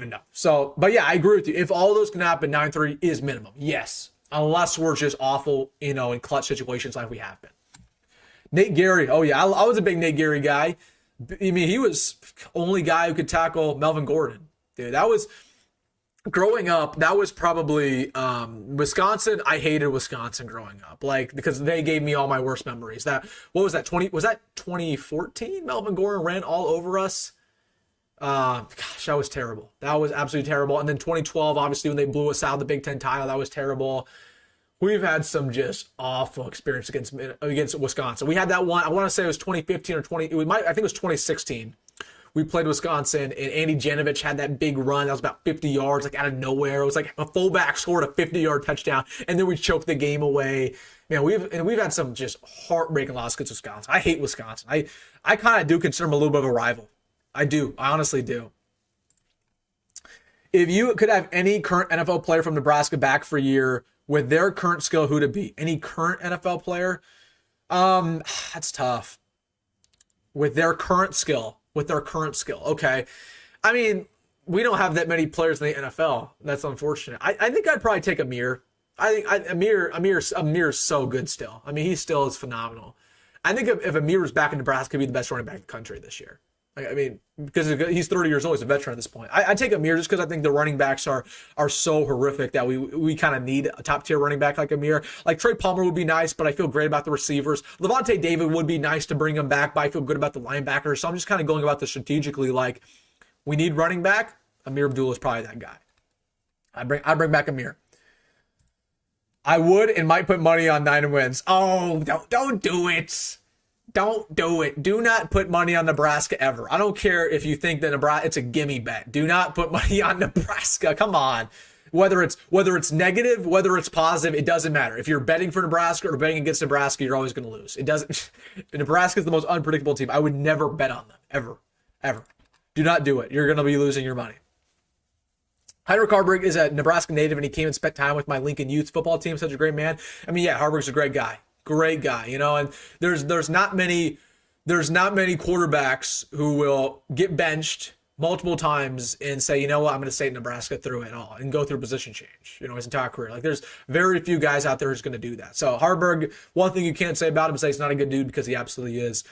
know. So, but yeah, I agree with you. If all those can happen, 9-3 is minimum. Yes, unless we're just awful, in clutch situations like we have been. Nate Gary. Oh, yeah. I was a big Nate Gary guy. I mean, he was only guy who could tackle Melvin Gordon. Dude, that was growing up. That was probably Wisconsin. I hated Wisconsin growing up, because they gave me all my worst memories. Was that 2014? Melvin Gordon ran all over us. Gosh, that was terrible. That was absolutely terrible. And then 2012, obviously, when they blew us out of the Big Ten title, that was terrible. We've had some just awful experience against Wisconsin. We had that one. I want to say it was 2015 or I think it was 2016. We played Wisconsin, and Andy Janovich had that big run. That was about 50 yards, out of nowhere. It was like a fullback scored a 50-yard touchdown, and then we choked the game away. Man, we've had some just heartbreaking losses against Wisconsin. I hate Wisconsin. I kind of do consider them a little bit of a rival. I do. I honestly do. If you could have any current NFL player from Nebraska back for a year with their current skill, who'd it be? Any current NFL player? That's tough. With their current skill. Okay. I mean, we don't have that many players in the NFL. That's unfortunate. I think I'd probably take Amir. I think Amir's so good still. I mean, he still is phenomenal. I think if Amir was back in Nebraska, he'd be the best running back in the country this year. Because he's 30 years old, he's a veteran at this point. I take Amir just because I think the running backs are so horrific that we kind of need a top-tier running back like Amir. Like Trey Palmer would be nice, but I feel great about the receivers. Levante David would be nice to bring him back, but I feel good about the linebackers. So I'm just kind of going about this strategically. Like, we need running back. Amir Abdullah is probably that guy. I bring back Amir. I would and might put money on 9 wins. Oh, don't do it. Don't do it. Do not put money on Nebraska ever. I don't care if you think that Nebraska, it's a gimme bet. Do not put money on Nebraska. Come on. Whether it's negative, whether it's positive, it doesn't matter. If you're betting for Nebraska or betting against Nebraska, you're always going to lose. It doesn't. Nebraska is the most unpredictable team. I would never bet on them. Ever. Do not do it. You're going to be losing your money. Heinrich Haarberg is a Nebraska native, and he came and spent time with my Lincoln youth football team. Such a great man. I mean, yeah, Haarberg's a great guy. Great guy, and there's not many quarterbacks who will get benched multiple times and say, you know what, I'm going to stay in Nebraska through it all and go through position change, his entire career. Like, there's very few guys out there who's going to do that. So Haarberg, one thing you can't say about him is that he's not a good dude, because he absolutely is.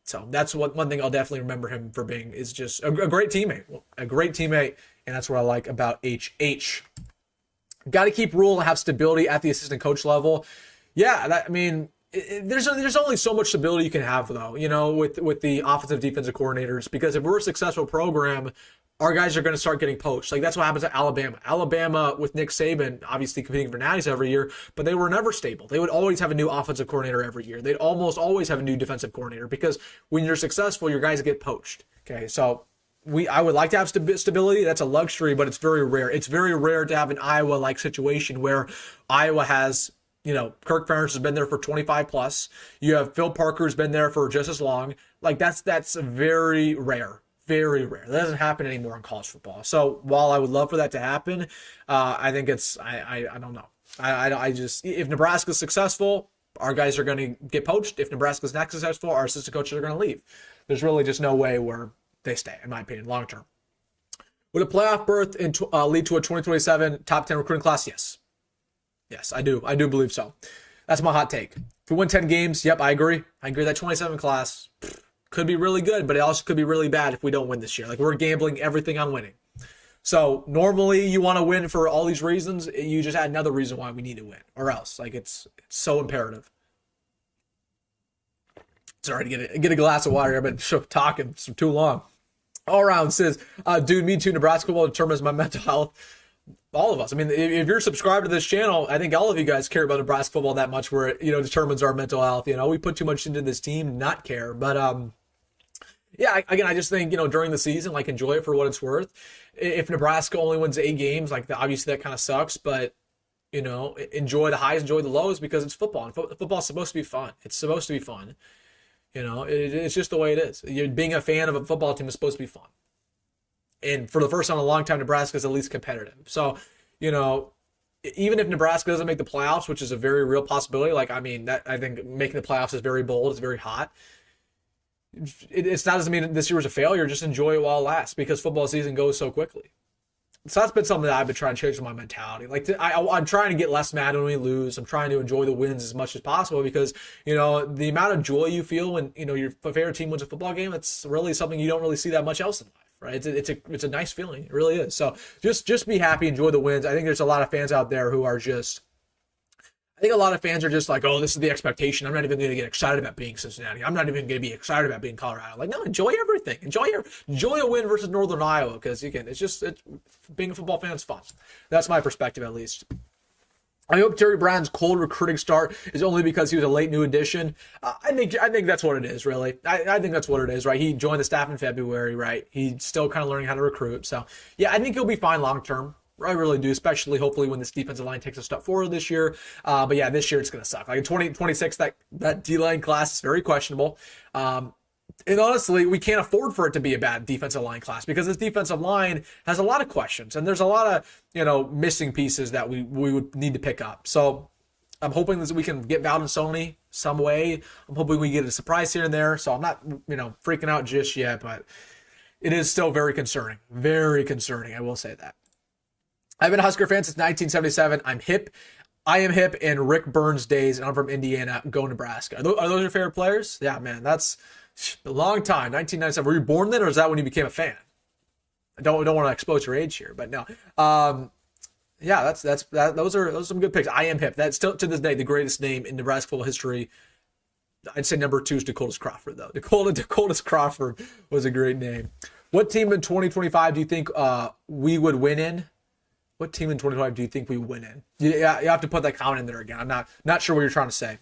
So that's one thing I'll definitely remember him for being, is just a great teammate, and that's what I like about HH. Got to keep Rule and have stability at the assistant coach level. Yeah, there's only so much stability you can have, though, with the offensive defensive coordinators, because if we're a successful program, our guys are going to start getting poached. Like, that's what happens at Alabama. Alabama with Nick Saban, obviously competing for natties every year, but they were never stable. They would always have a new offensive coordinator every year. They'd almost always have a new defensive coordinator, because when you're successful, your guys get poached. Okay, so I would like to have stability. That's a luxury, but it's very rare. It's very rare to have an Iowa-like situation where Iowa has, Kirk Ferentz has been there for 25 plus. You have Phil Parker who's been there for just as long. Like, that's very rare. Very rare. That doesn't happen anymore in college football. So while I would love for that to happen, I think I don't know. I just, if Nebraska's successful, our guys are going to get poached. If Nebraska's not successful, our assistant coaches are going to leave. There's really just no way where they stay, in my opinion, long term. Would a playoff berth lead to a 2027 top 10 recruiting class? Yes. Yes, I do. I do believe so. That's my hot take. If we win 10 games, yep, I agree. That 27 class could be really good, but it also could be really bad if we don't win this year. Like, we're gambling everything on winning. So normally you want to win for all these reasons. You just add another reason why we need to win, or else. Like, it's so imperative. Sorry to get a glass of water. I've been talking for too long. All around says, dude, me too. Nebraska football determines my mental health. All of us. I mean, if you're subscribed to this channel, I think all of you guys care about Nebraska football that much, where it, determines our mental health. We put too much into this team, not care. But yeah, again, I just think, during the season, like, enjoy it for what it's worth. If Nebraska only wins 8 games, like, obviously that kind of sucks, but enjoy the highs, enjoy the lows, because it's football, and football's supposed to be fun. It's supposed to be fun. It's just the way it is. Being a fan of a football team is supposed to be fun. And for the first time in a long time, Nebraska is at least competitive. So, even if Nebraska doesn't make the playoffs, which is a very real possibility, I think making the playoffs is very bold, it's very hot. It's not doesn't mean this year was a failure. Just enjoy it while it lasts, because football season goes so quickly. So that's been something that I've been trying to change in my mentality. I'm trying to get less mad when we lose. I'm trying to enjoy the wins as much as possible, because, the amount of joy you feel when, your favorite team wins a football game, it's really something you don't really see that much else in life, right? It's a nice feeling. It really is. So just be happy, enjoy the wins. I think there's a lot of fans out there who are just, I think a lot of fans are just like, oh, this is the expectation. I'm not even going to get excited about being Cincinnati. I'm not even going to be excited about being Colorado. Like, no, enjoy everything. Enjoy a win versus Northern Iowa, because, again, it's being a football fan is fun. That's my perspective, at least. I hope Terry Brown's cold recruiting start is only because he was a late new addition. I think that's what it is, really. I think that's what it is, right? He joined the staff in February, right? He's still kind of learning how to recruit. So, yeah, I think he'll be fine long term. I really do, especially hopefully when this defensive line takes a step forward this year. But yeah, this year it's going to suck. Like, in 2026, that D-line class is very questionable. And honestly, we can't afford for it to be a bad defensive line class, because this defensive line has a lot of questions, and there's a lot of, missing pieces that we would need to pick up. So I'm hoping that we can get Valdon Stoney some way. I'm hoping we get a surprise here and there. So I'm not, freaking out just yet, but it is still very concerning. Very concerning, I will say that. I've been a Husker fan since 1977. I am hip in Rick Burns days, and I'm from Indiana. Go Nebraska. Are those your favorite players? Yeah, man, that's a long time. 1997. Were you born then, or is that when you became a fan? I don't want to expose your age here, but no. Yeah, those are some good picks. I am hip. That's still to this day the greatest name in Nebraska football history. I'd say number 2 is Dakotas Crawford, though. Dakotas Crawford was a great name. What team in 2025 do you think we would win in? What team in 2025 do you think we win in? Yeah, you have to put that comment in there again. I'm not sure what you're trying to say.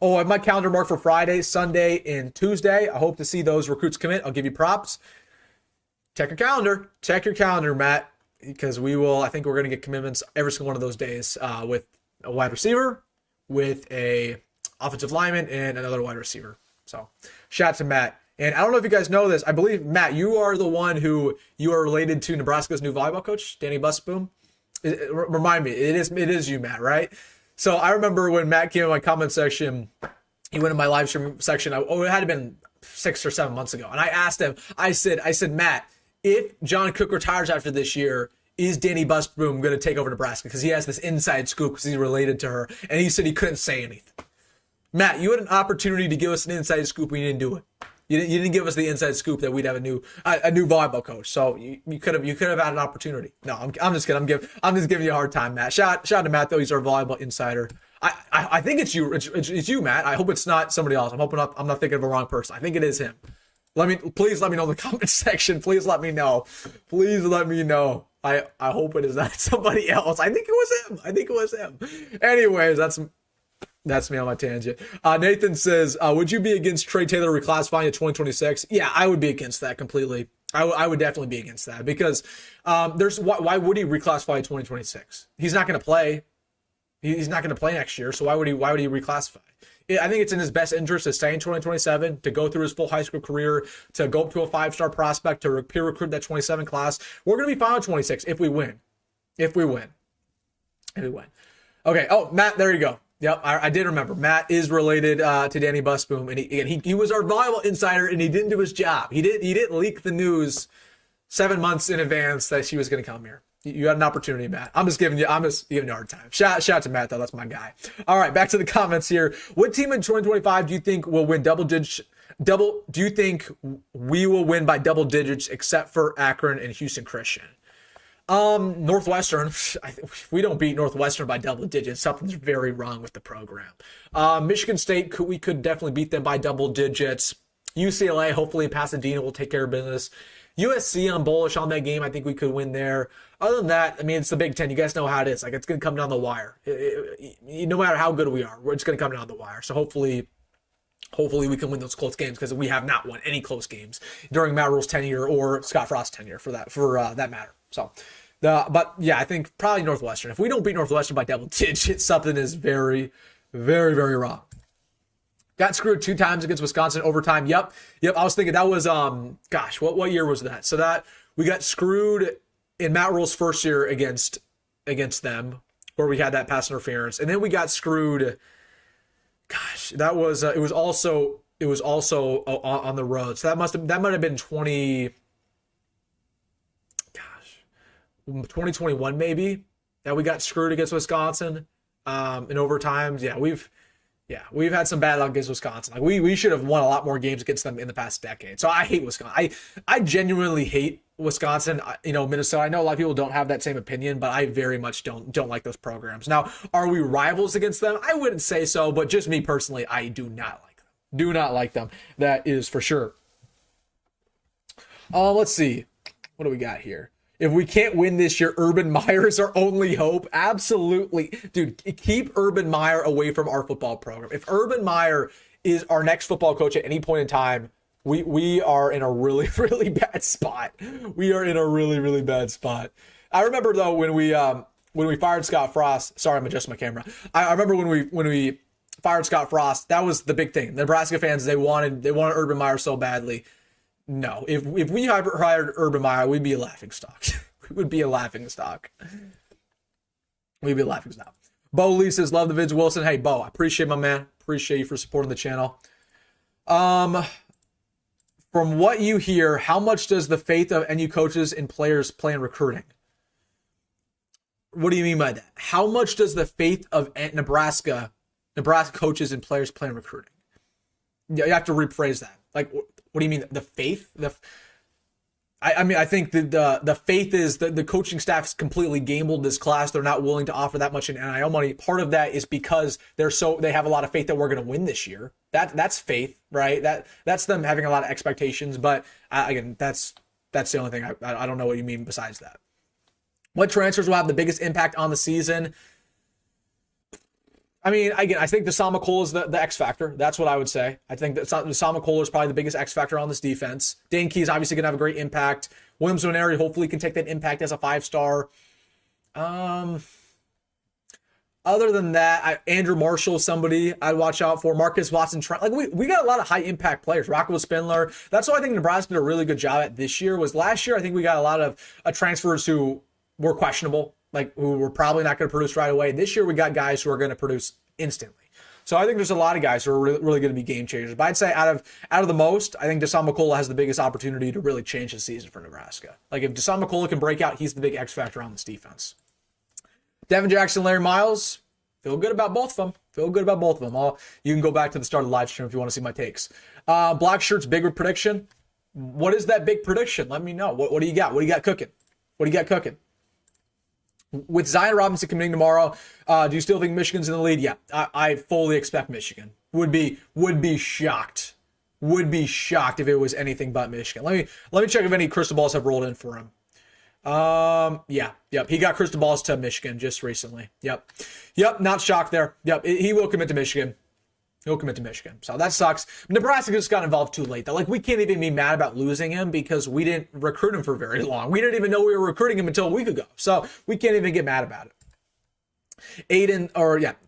Oh, I have my calendar marked for Friday, Sunday, and Tuesday. I hope to see those recruits commit. I'll give you props. Check your calendar. Check your calendar, Matt, because I think we're going to get commitments every single one of those days with a wide receiver, with a offensive lineman, and another wide receiver. So shout out to Matt. And I don't know if you guys know this. I believe, Matt, you are the one who you are related to Nebraska's new volleyball coach, Danny Busboom. Remind me, it is you, Matt, right? So I remember when Matt came in my comment section, he went in my live stream section. It had been 6 or 7 months ago. And I asked him, I said, Matt, if John Cook retires after this year, is Danny Busboom going to take over Nebraska? Because he has this inside scoop because he's related to her. And he said he couldn't say anything. Matt, you had an opportunity to give us an inside scoop and you didn't do it. You didn't give us the inside scoop that we'd have a new volleyball coach. So you could have had an opportunity. No, I'm just kidding. I'm just giving you a hard time, Matt. Shout out to Matt though. He's our volleyball insider. I think it's you. It's you, Matt. I hope it's not somebody else. I'm hoping I'm not thinking of a wrong person. I think it is him. Please let me know in the comment section. Please let me know. Please let me know. I hope it is not somebody else. I think it was him. Anyways, that's me on my tangent. Nathan says, would you be against Trey Taylor reclassifying in 2026? Yeah, I would be against that completely. I would definitely be against that because why would he reclassify in 2026? He's not going to play. He's not going to play next year, so why would he reclassify? I think it's in his best interest to stay in 2027, to go through his full high school career, to go up to a 5-star prospect, to peer recruit that 27 class. We're going to be fine with 26 if we win. Okay. Oh, Matt, there you go. Yep, I did remember. Matt is related to Danny Busboom, and he was our volleyball insider, and he didn't do his job. He didn't leak the news 7 months in advance that she was going to come here. You had an opportunity, Matt. I'm just giving you a hard time. Shout out to Matt though. That's my guy. All right, back to the comments here. What team in 2025 do you think will win double digits? Do you think we will win by double digits except for Akron and Houston Christian? Northwestern. If we don't beat Northwestern by double digits, something's very wrong with the program. Michigan State, we could definitely beat them by double digits. UCLA, hopefully Pasadena will take care of business. USC, I'm bullish on that game. I think we could win there. Other than that, I mean, it's the Big Ten. You guys know how it is. Like, it's going to come down the wire. No matter how good we are, it's going to come down the wire. So hopefully we can win those close games because we have not won any close games during Matt Rhule's tenure or Scott Frost's tenure for that matter. So, but yeah, I think probably Northwestern. If we don't beat Northwestern by double digits, something is very, very, very wrong. Got screwed 2 times against Wisconsin overtime. Yep. I was thinking that was what year was that? So that we got screwed in Matt Rhule's first year against them, where we had that pass interference, and then we got screwed. That was it was also on the road. So that might have been 2021 maybe, that we got screwed against Wisconsin in overtimes. We've had some bad luck against Wisconsin. Like we should have won a lot more games against them in the past decade. So I hate Wisconsin. I genuinely hate Wisconsin. Minnesota. I know a lot of people don't have that same opinion, but I very much don't like those programs. Now, are we rivals against them? I wouldn't say so, but just me personally, I do not like them. Do not like them. That is for sure. Let's see. What do we got here? If we can't win this year, Urban Meyer is our only hope. Absolutely. Dude, keep Urban Meyer away from our football program. If Urban Meyer is our next football coach at any point in time, we are in a really, really bad spot. We are in a really, really bad spot. I remember, though, when we fired Scott Frost. Sorry, I'm adjusting my camera. I remember when we fired Scott Frost, that was the big thing. The Nebraska fans, they wanted Urban Meyer so badly. No, if we hired Urban Meyer, we'd be a laughingstock. We would be a laughingstock. We'd be a laughingstock. Bo Lee says, love the vids, Wilson. Hey, Bo, I appreciate my man. Appreciate you for supporting the channel. From what you hear, how much does the faith of NU coaches and players play in recruiting? What do you mean by that? How much does the faith of Nebraska coaches and players play in recruiting? You have to rephrase that. Like, what do you mean? The faith? I think the faith is that the coaching staff's completely gambled this class. They're not willing to offer that much in NIL money. Part of that is because they have a lot of faith that we're going to win this year. That's faith, right? That's them having a lot of expectations. But again, that's the only thing. I don't know what you mean besides that. What transfers will have the biggest impact on the season? I mean, again, I think Deshaun McCullough is the X factor. That's what I would say. I think that Deshaun McCullough is probably the biggest X factor on this defense. Dane Key is obviously going to have a great impact. Williams Nwaneri hopefully can take that impact as a 5-star. Other than that, Andrew Marshall is somebody I'd watch out for. Marcus Watson, like we got a lot of high impact players. Rocco Spindler. That's what I think Nebraska did a really good job at this year. Was last year I think we got a lot of transfers who were questionable, like who were probably not going to produce right away. This year we got guys who are going to produce instantly. So I think there's a lot of guys who are really going to be game changers. But I'd say out of the most, I think Dasan McCullough has the biggest opportunity to really change the season for Nebraska. Like if Dasan McCullough can break out, he's the big X factor on this defense. Devin Jackson, Larry Miles, feel good about both of them. You can go back to the start of the live stream if you want to see my takes. Black Shirt's big prediction. What is that big prediction? Let me know. What do you got? What do you got cooking? With Zion Robinson coming in tomorrow, do you still think Michigan's in the lead? Yeah, I fully expect Michigan. Would be shocked. Would be shocked if it was anything but Michigan. Let me check if any crystal balls have rolled in for him. Yep. He got crystal balls to Michigan just recently. Yep. Not shocked there. Yep. He will commit to Michigan. So that sucks. Nebraska just got involved too late though. Like we can't even be mad about losing him because we didn't recruit him for very long. We didn't even know we were recruiting him until a week ago. So we can't even get mad about it.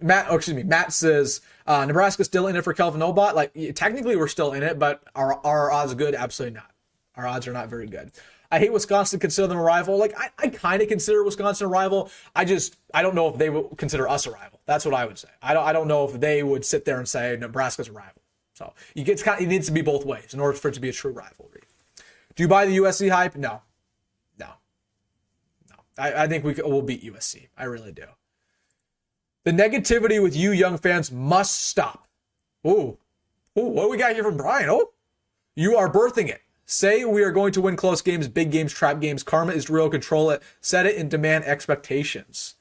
Matt says, Nebraska's still in it for Kelvin Obot. Like technically we're still in it, but our odds are good? Absolutely not. Our odds are not very good. I hate Wisconsin, consider them a rival. Like I kind of consider Wisconsin a rival. I don't know if they would consider us a rival. That's what I would say. I don't know if they would sit there and say Nebraska's a rival. So it needs to be both ways in order for it to be a true rivalry. Do you buy the USC hype? No. I think we'll beat USC. I really do. The negativity with you young fans must stop. Ooh, what do we got here from Brian? Oh, you are birthing it. Say we are going to win close games, big games, trap games. Karma is real. Control it. Set it and demand expectations.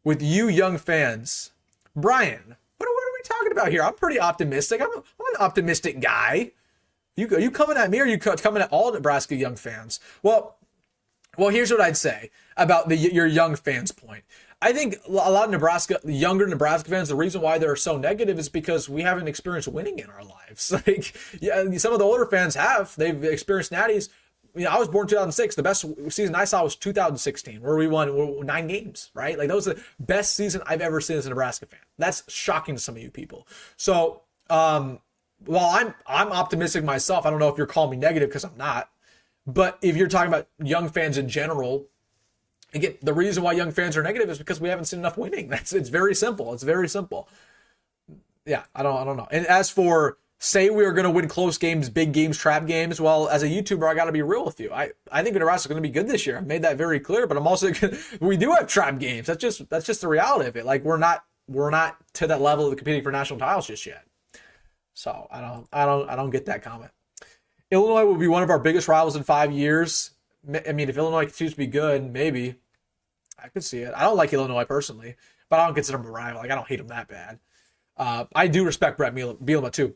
With you young fans, Brian, what are we talking about here? I'm pretty optimistic. I'm an optimistic guy. You coming at me or you coming at all Nebraska young fans? Well, here's what I'd say about your young fans point. I think a lot of younger Nebraska fans, the reason why they're so negative is because we haven't experienced winning in our lives. Like, yeah, some of the older fans they've experienced natties. I was born in 2006. The best season I saw was 2016, where we won 9 games, right? Like, that was the best season I've ever seen as a Nebraska fan. That's shocking to some of you people. So, while I'm optimistic myself, I don't know if you're calling me negative because I'm not. But if you're talking about young fans in general, again, the reason why young fans are negative is because we haven't seen enough winning. It's very simple. Yeah, I don't know. And as for say we are going to win close games, big games, trap games, well, as a YouTuber, I got to be real with you. I think Nebraska is going to be good this year. I've made that very clear. But I'm also we do have trap games. That's just the reality of it. Like we're not to that level of competing for national titles just yet. So I don't get that comment. Illinois will be one of our biggest rivals in 5 years. I mean, if Illinois continues to be good, maybe I could see it. I don't like Illinois personally, but I don't consider them a rival. Like I don't hate them that bad. I do respect Brett Bielema too.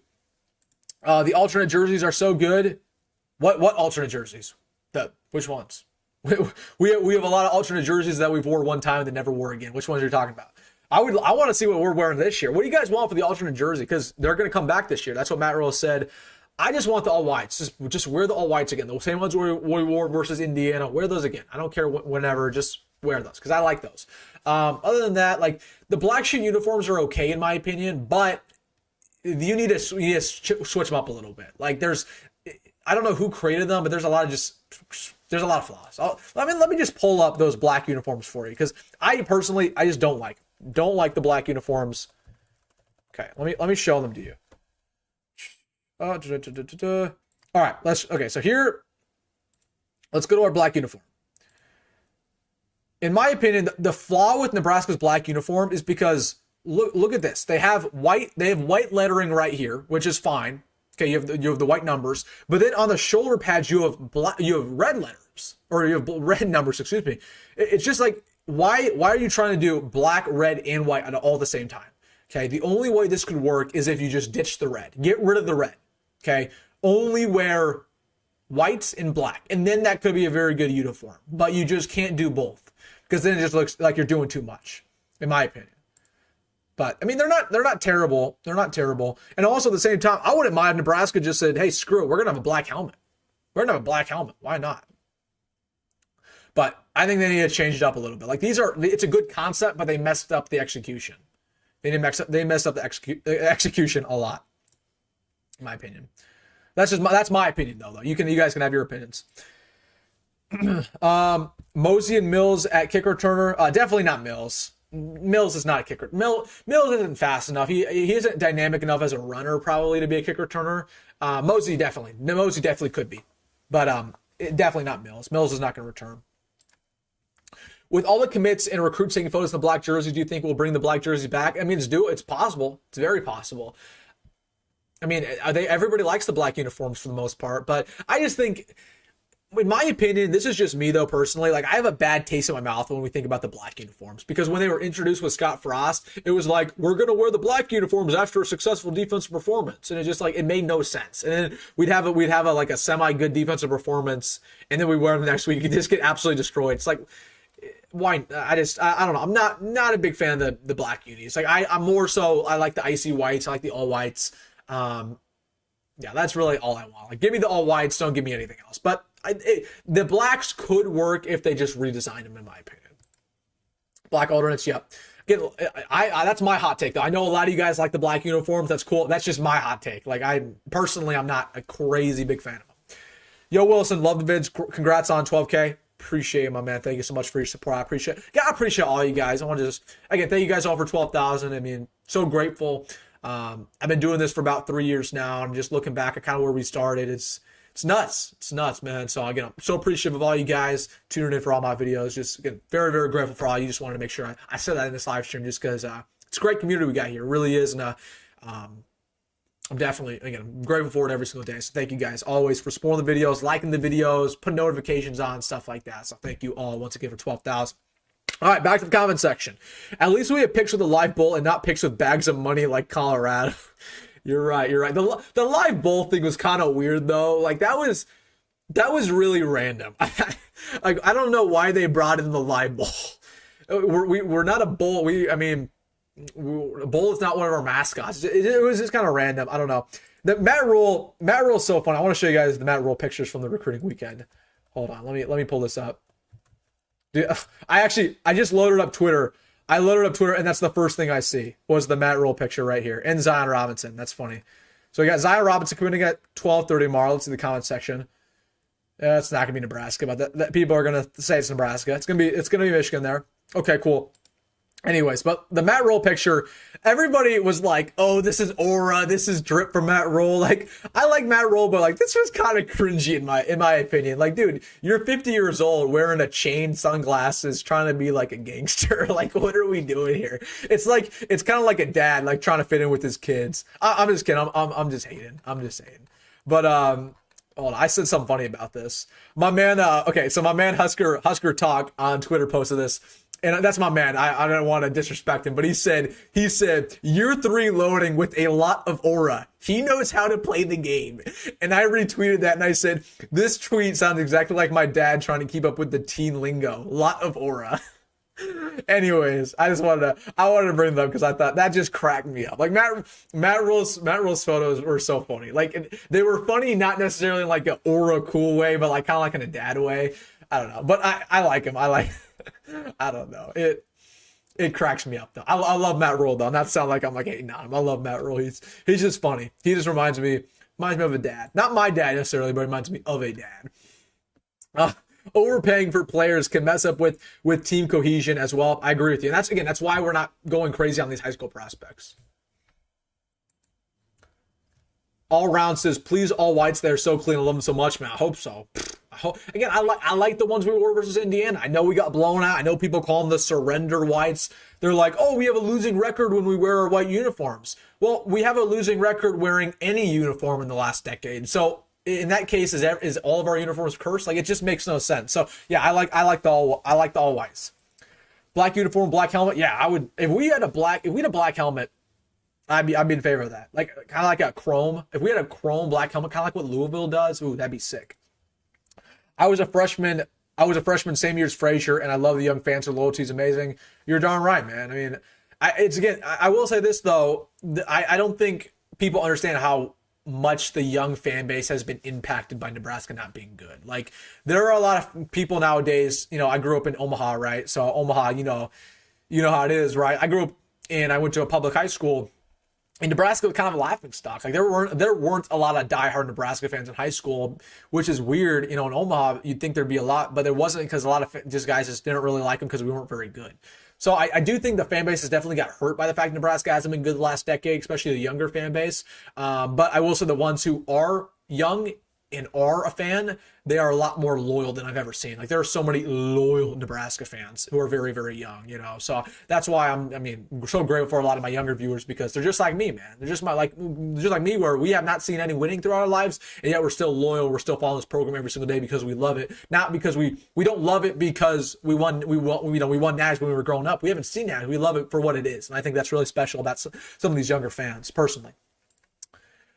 The alternate jerseys are so good. What alternate jerseys? Which ones? We have a lot of alternate jerseys that we've wore one time and then never wore again. Which ones are you talking about? I want to see what we're wearing this year. What do you guys want for the alternate jersey? Because they're going to come back this year. That's what Matt Rose said. I just want the all whites. Just wear the all whites again. The same ones we wore versus Indiana. Wear those again. I don't care whenever. Just wear those because I like those. Other than that, like the black shoe uniforms are okay in my opinion, but you need to switch them up a little bit. Like I don't know who created them, but there's a lot of flaws. Let me just pull up those black uniforms for you because I personally just don't like the black uniforms. Okay, let me show them to you. All right, so here, let's go to our black uniform. In my opinion, the flaw with Nebraska's black uniform is because look at this. They have white lettering right here, which is fine. Okay, you have the white numbers, but then on the shoulder pads you have red letters or you have red numbers. Excuse me. It's just like why are you trying to do black, red, and white at all at the same time? Okay, the only way this could work is if you just ditch the red, get rid of the red. Okay, only wear whites and black, and then that could be a very good uniform. But you just can't do both because then it just looks like you're doing too much, in my opinion. But I mean, they're not terrible. They're not terrible. And also at the same time, I wouldn't mind if Nebraska just said, "Hey, screw it, we're gonna have a black helmet. We're gonna have a black helmet. Why not?" But I think they need to change it up a little bit. Like it's a good concept, but they messed up the execution. They messed up the execution a lot. In my opinion, that's my opinion though. You guys can have your opinions. Mozee and Mills at kick returner. Definitely not Mills. Mills is not a kicker. Mills isn't fast enough. He isn't dynamic enough as a runner probably to be a kick returner. Mozee definitely could be, but definitely not Mills. Mills is not going to return. With all the commits and recruits taking photos in the black jerseys, do you think we'll bring the black jerseys back? I mean, it's possible. It's very possible. I mean, everybody likes the black uniforms for the most part, but I just think, in my opinion, this is just me though personally, like I have a bad taste in my mouth when we think about the black uniforms, because when they were introduced with Scott Frost, it was like, we're going to wear the black uniforms after a successful defensive performance. And it just like, it made no sense. And then we'd have like a semi-good defensive performance, and then we wear them the next week and just get absolutely destroyed. It's like, why? I don't know. I'm not a big fan of the black unis. Like I'm more so, I like the icy whites. I like the all whites. Yeah, that's really all I want. Like, give me the all whites. Don't give me anything else. But the blacks could work if they just redesigned them, in my opinion. Black alternates, yep. Again, that's my hot take, though. I know a lot of you guys like the black uniforms. That's cool. That's just my hot take. Like, I'm not a crazy big fan of them. Yo, Wilson, love the vids. Congrats on 12K. Appreciate it, my man. Thank you so much for your support. I appreciate all you guys. I want to just, again, thank you guys all for 12,000. I mean, so grateful. I've been doing this for about 3 years now. I'm just looking back at kind of where we started. It's nuts. It's nuts, man. So again, I'm so appreciative of all you guys tuning in for all my videos. Just again, very, very grateful for all you. Just wanted to make sure I said that in this live stream, just because it's a great community we got here. It really is. And I'm definitely, again, grateful for it every single day. So thank you guys always for supporting the videos, liking the videos, putting notifications on, stuff like that. So thank you all once again for 12,000. All right, back to the comment section. At least we have pics with the live bull and not pics with bags of money like Colorado. You're right. The live bull thing was kind of weird though. Like that was really random. Like I don't know why they brought in the live bull. We're not a bull. A bull is not one of our mascots. It was just kind of random. I don't know. The Matt Rule is so fun. I want to show you guys the Matt Rule pictures from the recruiting weekend. Hold on, let me pull this up. Dude, I just loaded up Twitter. And that's the first thing I see was the Matt Rule picture right here. And Zion Robinson. That's funny. So we got Zion Robinson coming at 12:30 tomorrow. Let's see the comment section. It's not gonna be Nebraska, but that people are gonna say it's Nebraska. It's gonna be Michigan there. Okay, cool. Anyways, but the Matt Rule picture, everybody was like, oh, this is aura, this is drip from Matt Rule. Like, I like Matt Rule, but like this was kind of cringy in my opinion. Like, dude, you're 50 years old wearing a chain, sunglasses, trying to be like a gangster. Like, what are we doing here? It's kind of like a dad, like trying to fit in with his kids. I'm just kidding. I'm just hating. I'm just saying. But hold on, I said something funny about this. My man, so my man Husker Talk on Twitter posted this. And that's my man. I don't want to disrespect him, but he said, year 3 loading with a lot of aura. He knows how to play the game. And I retweeted that and I said, this tweet sounds exactly like my dad trying to keep up with the teen lingo. Lot of aura. Anyways, I wanted to bring them up because I thought that just cracked me up. Like Matt Rule's photos were so funny. Like they were funny, not necessarily in like an aura cool way, but like kind of like in a dad way. I don't know, but I like him. I don't know. It cracks me up though. I love Matt Rule though. Not sound like I'm like hating on him. I love Matt Rule. He's just funny. He just reminds me of a dad. Not my dad necessarily, but reminds me of a dad. Overpaying for players can mess up with team cohesion as well. I agree with you. And that's why we're not going crazy on these high school prospects. All Round says, please all whites, they're so clean. I love them so much, man. I hope so. Again, I like the ones we wore versus Indiana. I know we got blown out. I know people call them the surrender whites. They're like, oh, we have a losing record when we wear our white uniforms. Well, we have a losing record wearing any uniform in the last decade. So in that case, is all of our uniforms cursed? Like, it just makes no sense. So yeah, I like the all whites. Black uniform, black helmet. Yeah, I would, if we had a black helmet, I'd be in favor of that. Like kind of like a chrome. If we had a chrome black helmet, kind of like what Louisville does, ooh, that'd be sick. I was a freshman same year as Frazier, and I love the young fans. Their loyalty is amazing. You're darn right, man. I mean, I will say this though. I don't think people understand how much the young fan base has been impacted by Nebraska not being good. Like, there are a lot of people nowadays. You know, I grew up in Omaha, right? So Omaha, you know how it is, right? I grew up and I went to a public high school. And Nebraska was kind of a laughing stock. Like there weren't a lot of diehard Nebraska fans in high school, which is weird. You know, in Omaha, you'd think there'd be a lot, but there wasn't, because a lot of just guys just didn't really like them because we weren't very good. So I do think the fan base has definitely got hurt by the fact Nebraska hasn't been good the last decade, especially the younger fan base. But I will say the ones who are young and are a fan, they are a lot more loyal than I've ever seen. Like there are so many loyal Nebraska fans who are very, very young, you know. So that's why I'm so grateful for a lot of my younger viewers, because they're just like me, man. They're just like me, where we have not seen any winning throughout our lives, and yet we're still loyal. We're still following this program every single day because we love it. Not because we don't love it because we won nationals when we were growing up. We haven't seen that. We love it for what it is. And I think that's really special about some of these younger fans, personally.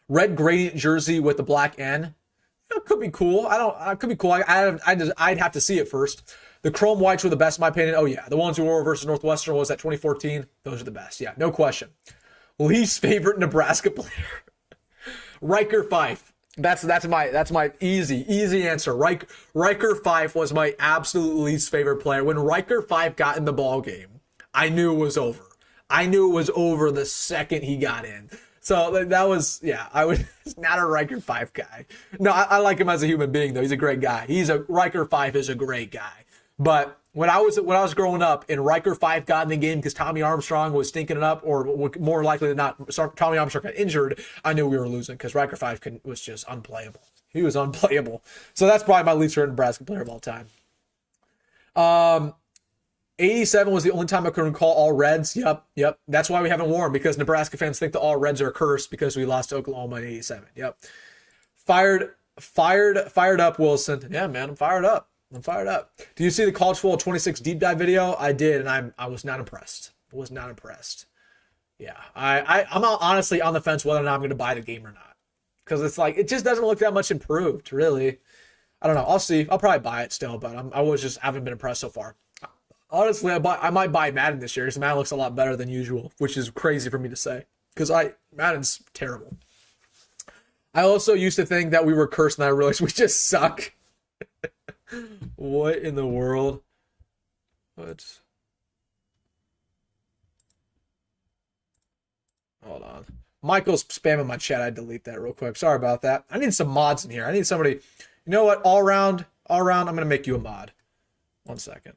Red gradient jersey with the black N. It could be cool. It could be cool. I'd have to see it first. The chrome whites were the best in my opinion. Oh yeah, the ones who wore versus Northwestern, was that 2014? Those are the best. Yeah, no question. Least favorite Nebraska player, Riker Fife. That's my easy answer. Riker Fife was my absolute least favorite player. When Riker Fife got in the ball game, I knew it was over. I knew it was over the second he got in. So that was, yeah, I was not a Riker Fife guy. No, I like him as a human being, though. He's a great guy. Riker Fife is a great guy. But when I was growing up and Riker Fife got in the game because Tommy Armstrong was stinking it up, or more likely than not, Tommy Armstrong got injured, I knew we were losing because Riker Fife was just unplayable. He was unplayable. So that's probably my least favorite Nebraska player of all time. 87 was the only time I could recall all Reds. Yep. That's why we haven't worn, because Nebraska fans think the all Reds are cursed because we lost to Oklahoma in 87. Yep. Fired up, Wilson. Yeah, man, I'm fired up. Do you see the College Football 26 deep dive video? I did, and I was not impressed. Yeah, I'm honestly on the fence whether or not I'm going to buy the game or not, because it's like it just doesn't look that much improved, really. I don't know. I'll see. I'll probably buy it still, but haven't been impressed so far. Honestly, I might buy Madden this year because Madden looks a lot better than usual, which is crazy for me to say because Madden's terrible. I also used to think that we were cursed, and I realized we just suck. What in the world? What? Hold on. Michael's spamming my chat. I delete that real quick. Sorry about that. I need some mods in here. I need somebody. You know what? All around, I'm going to make you a mod. 1 second.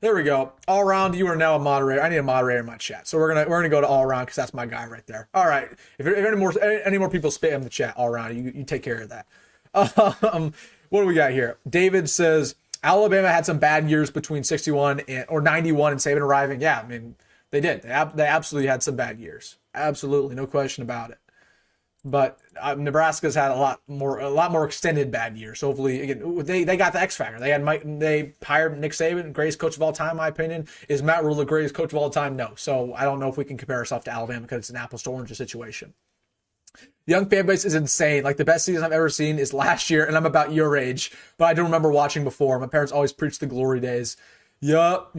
There we go. All around, you are now a moderator. I need a moderator in my chat, so we're gonna go to all around because that's my guy right there. All right. If any more people spam the chat all around, you take care of that. What do we got here? David says Alabama had some bad years between 61 or 91 and Saban arriving. Yeah, I mean they did. They absolutely had some bad years. Absolutely, no question about it. But Nebraska's had a lot more extended bad years. So hopefully, again, they got the X factor. They hired Nick Saban, greatest coach of all time, in my opinion. Is Matt Rhule the greatest coach of all time? No. So I don't know if we can compare ourselves to Alabama because it's an apples to oranges situation. The young fan base is insane. Like the best season I've ever seen is last year, and I'm about your age, but I don't remember watching before. My parents always preached the glory days. Yup.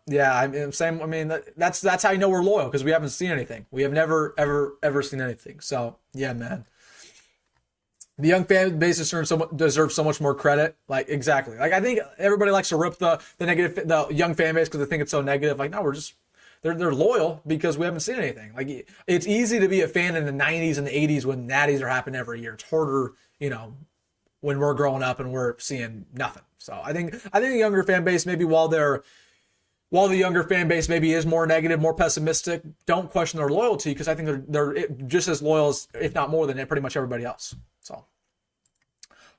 Yeah, same. I mean, that's how you know we're loyal, because we haven't seen anything. We have never, ever seen anything. So, yeah, man. The young fan base deserves so much more credit. Like, exactly. Like, I think everybody likes to rip the young fan base because they think it's so negative. Like, no, they're loyal because we haven't seen anything. Like, it's easy to be a fan in the 90s and the 80s when natties are happening every year. It's harder, when we're growing up and we're seeing nothing. So I think the younger fan base, maybe while the younger fan base maybe is more negative, more pessimistic, don't question their loyalty, because I think they're just as loyal as, if not more than, pretty much everybody else. So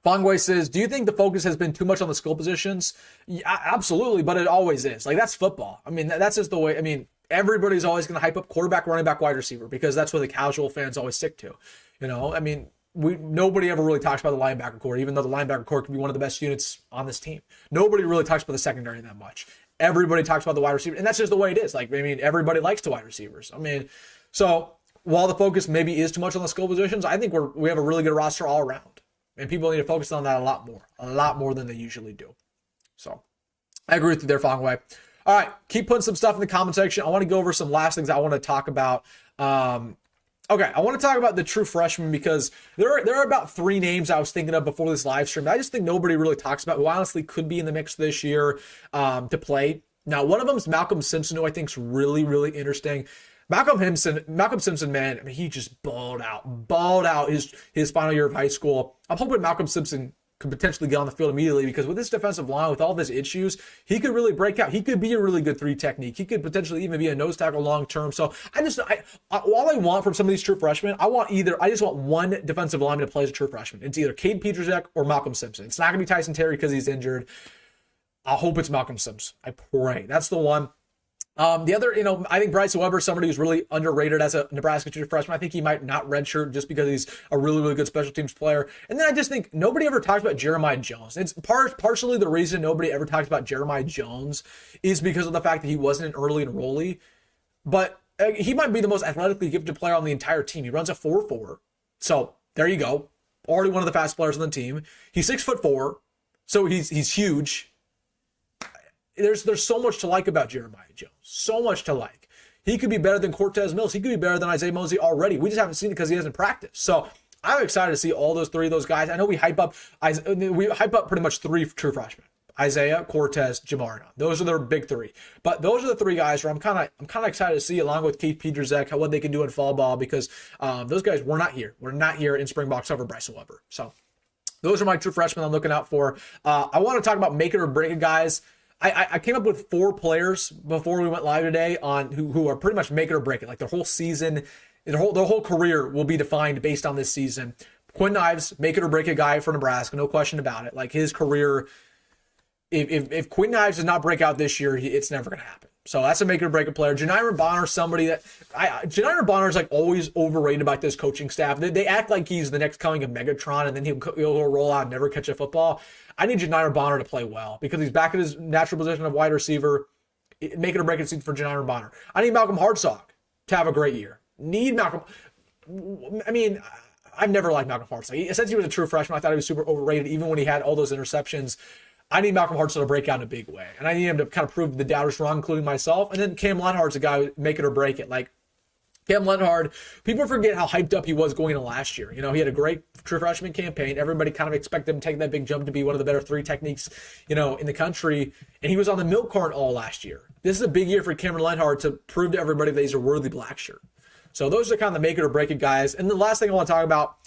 Fongwei says, do you think the focus has been too much on the skill positions? Yeah, absolutely, but it always is. Like, that's football. I mean, that's just the way. I mean, everybody's always going to hype up quarterback, running back, wide receiver, because that's what the casual fans always stick to. I mean, nobody ever really talks about the linebacker core, even though the linebacker core could be one of the best units on this team. Nobody really talks about the secondary that much. Everybody talks about the wide receiver, and that's just the way it is. Like, I mean, everybody likes the wide receivers. I mean, so while the focus maybe is too much on the skill positions, I think we have a really good roster all around, and people need to focus on that a lot more than they usually do. So I agree with you there, Fongwei. All right, keep putting some stuff in the comment section. I want to go over some last things I want to talk about. Okay, I want to talk about the true freshmen, because there are about 3 names I was thinking of before this live stream that I just think nobody really talks about, who honestly could be in the mix this year to play. Now, one of them is Malcolm Simpson, who I think is really, really interesting. Malcolm Simpson, man, I mean, he just balled out his final year of high school. I'm hoping Malcolm Simpson could potentially get on the field immediately, because with this defensive line, with all of his issues, he could really break out. He could be a really good 3 technique. He could potentially even be a nose tackle long term. So all I want from some of these true freshmen, I just want one defensive lineman to play as a true freshman. It's either Cade Peterzak or Malcolm Simpson. It's not going to be Tyson Terry because he's injured. I hope it's Malcolm Sims. I pray. That's the one. The other, I think Bryce Weber is somebody who's really underrated as a Nebraska true freshman. I think he might not redshirt just because he's a really, really good special teams player. And then I just think nobody ever talks about Jeremiah Jones. It's partially the reason nobody ever talks about Jeremiah Jones is because of the fact that he wasn't an early enrollee. But he might be the most athletically gifted player on the entire team. He runs a 4.4. So there you go. Already one of the fastest players on the team. He's 6'4", so he's huge. There's so much to like about Jeremiah Jones. So much to like. He could be better than Cortez Mills. He could be better than Isaiah Mozee already. We just haven't seen it because he hasn't practiced. So I'm excited to see all those 3 of those guys. I know we hype up pretty much 3 true freshmen: Isaiah, Cortez, Jamarion. Those are their big 3. But those are the 3 guys where I'm kind of excited to see, along with Keith Peterzak, what they can do in fall ball, because those guys were not here. We're not here in spring ball except for Bryce Weber. So those are my true freshmen I'm looking out for. I want to talk about make it or break it guys. I came up with 4 players before we went live today on who are pretty much make it or break it. Like their whole season, their whole career will be defined based on this season. Quinn Ives, make it or break it guy for Nebraska, no question about it. Like his career, if Quinn Ives does not break out this year, it's never going to happen. So that's a make it or break it player. Janiran Bonner, somebody that Janiran Bonner is like always overrated by this coaching staff. They act like he's the next coming of Megatron, and then he'll roll out and never catch a football. I need Janiran Bonner to play well because he's back in his natural position of wide receiver. Make it or break it for Janiran Bonner. I need Malcolm Hartzog to have a great year. I've never liked Malcolm Hartzog. Since he was a true freshman, I thought he was super overrated, even when he had all those interceptions. I need Malcolm Hartzog to break out in a big way. And I need him to kind of prove the doubters wrong, including myself. And then Cam Lenhard's a guy who make it or break it. Like Cam Lenhard, people forget how hyped up he was going into last year. He had a great true freshman campaign. Everybody kind of expected him to take that big jump to be one of the better 3 techniques, in the country. And he was on the milk carton all last year. This is a big year for Cameron Lenhard to prove to everybody that he's a worthy black shirt. So those are kind of the make it or break it guys. And the last thing I want to talk about,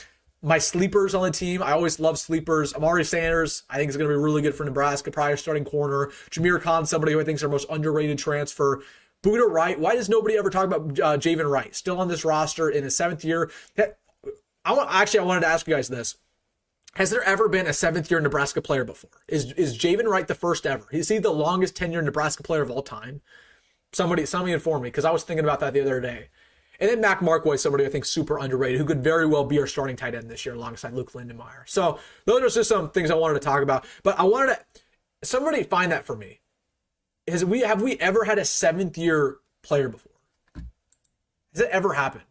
my sleepers on the team. I always love sleepers. Amari Sanders, I think is going to be really good for Nebraska, probably starting corner. Jameer Khan, somebody who I think is our most underrated transfer. Buda Wright. Why does nobody ever talk about Javen Wright? Still on this roster in his 7th year. I wanted to ask you guys this. Has there ever been a 7th-year Nebraska player before? Is Javen Wright the first ever? Is he the longest tenured Nebraska player of all time? Somebody inform me, because I was thinking about that the other day. And then Markway, somebody I think super underrated, who could very well be our starting tight end this year alongside Luke Lindenmeyer. So those are just some things I wanted to talk about. But I wanted somebody find that for me. Have we ever had a 7th-year player before? Has it ever happened?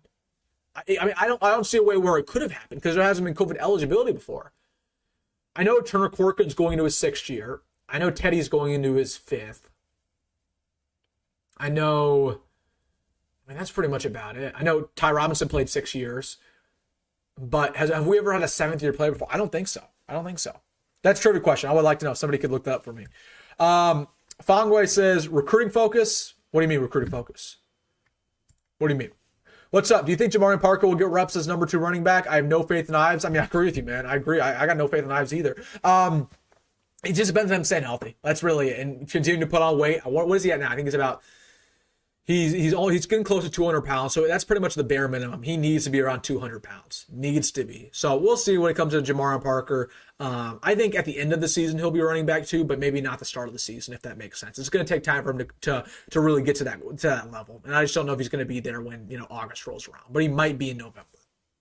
I don't see a way where it could have happened because there hasn't been COVID eligibility before. I know Turner Corcoran's going into his 6th year. I know Teddy's going into his 5th. That's pretty much about it. I know Ty Robinson played 6 years. But have we ever had a 7th-year player before? I don't think so. That's a trivia question. I would like to know if somebody could look that up for me. Fangway says, recruiting focus? What do you mean recruiting focus? What do you mean? What's up? Do you think Jamarion Parker will get reps as number 2 running back? I have no faith in Ives. I agree with you, man. I agree. I got no faith in Ives either. It just depends on him staying healthy. That's really it. And continuing to put on weight. What is he at now? I think he's about... He's getting close to 200 pounds, so that's pretty much the bare minimum. He needs to be around 200 pounds. Needs to be. So we'll see when it comes to Jamarion Parker. I think at the end of the season he'll be running back too, but maybe not the start of the season, if that makes sense. It's going to take time for him to really get to that level, and I just don't know if he's going to be there when August rolls around. But he might be in November.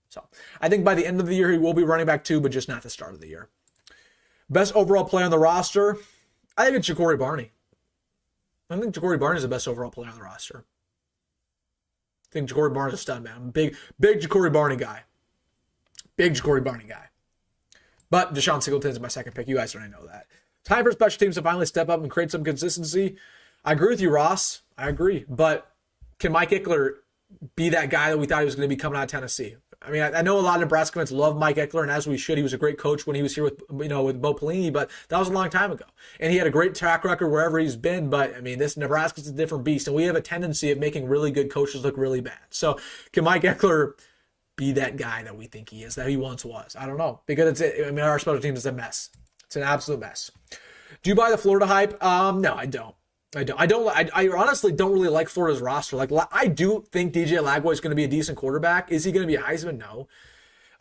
So I think by the end of the year he will be running back too, but just not the start of the year. Best overall player on the roster, I think it's Jacory Barney. I think Jacory Barney is the best overall player on the roster. I think Jacory Barney is a stud, man. Big Jacory Barney guy. But Deshaun Singleton is my second pick. You guys already know that. Time for special teams to finally step up and create some consistency. I agree with you, Ross. I agree. But can Mike Eckler be that guy that we thought he was going to be coming out of Tennessee? I know a lot of Nebraska fans love Mike Eckler, and as we should. He was a great coach when he was here with Bo Pelini, but that was a long time ago. And he had a great track record wherever he's been, but this Nebraska's a different beast, and we have a tendency of making really good coaches look really bad. So can Mike Eckler be that guy that we think he is, that he once was? I don't know, because our special teams is a mess. It's an absolute mess. Do you buy the Florida hype? No, I don't. I honestly don't really like Florida's roster. Like, I do think DJ Lagway is going to be a decent quarterback. Is he going to be a Heisman? No.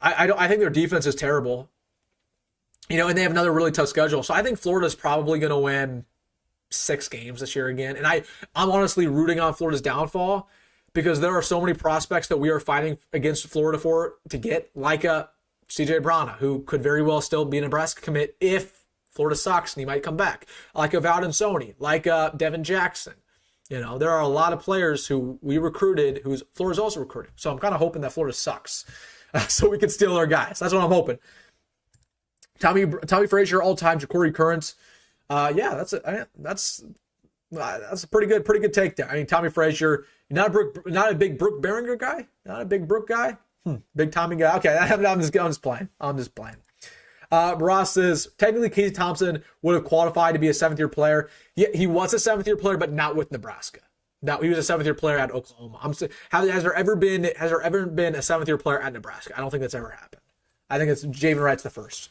I think their defense is terrible. And they have another really tough schedule. So I think Florida's probably going to win 6 games this year again. And I'm honestly rooting on Florida's downfall, because there are so many prospects that we are fighting against Florida to get, like a CJ Brana, who could very well still be a Nebraska commit if Florida sucks and he might come back. Like a Valdon Sony, like a Devin Jackson. There are a lot of players who we recruited who's Florida's also recruiting. So I'm kind of hoping that Florida sucks so we can steal our guys. That's what I'm hoping. Tommy Frazier, all-time Jacory Currents. Yeah, that's a pretty good take there. I mean, Tommy Frazier, not a big Brooke Behringer guy, not a big Brooke guy, big Tommy guy. Okay, I'm just playing. Ross says, technically Casey Thompson would have qualified to be a 7th-year player. Yeah, he was a 7th-year player, but not with Nebraska. No, he was a 7th-year player at Oklahoma. Has there ever been a 7th-year player at Nebraska? I don't think that's ever happened. I think it's Javen Wright's the first.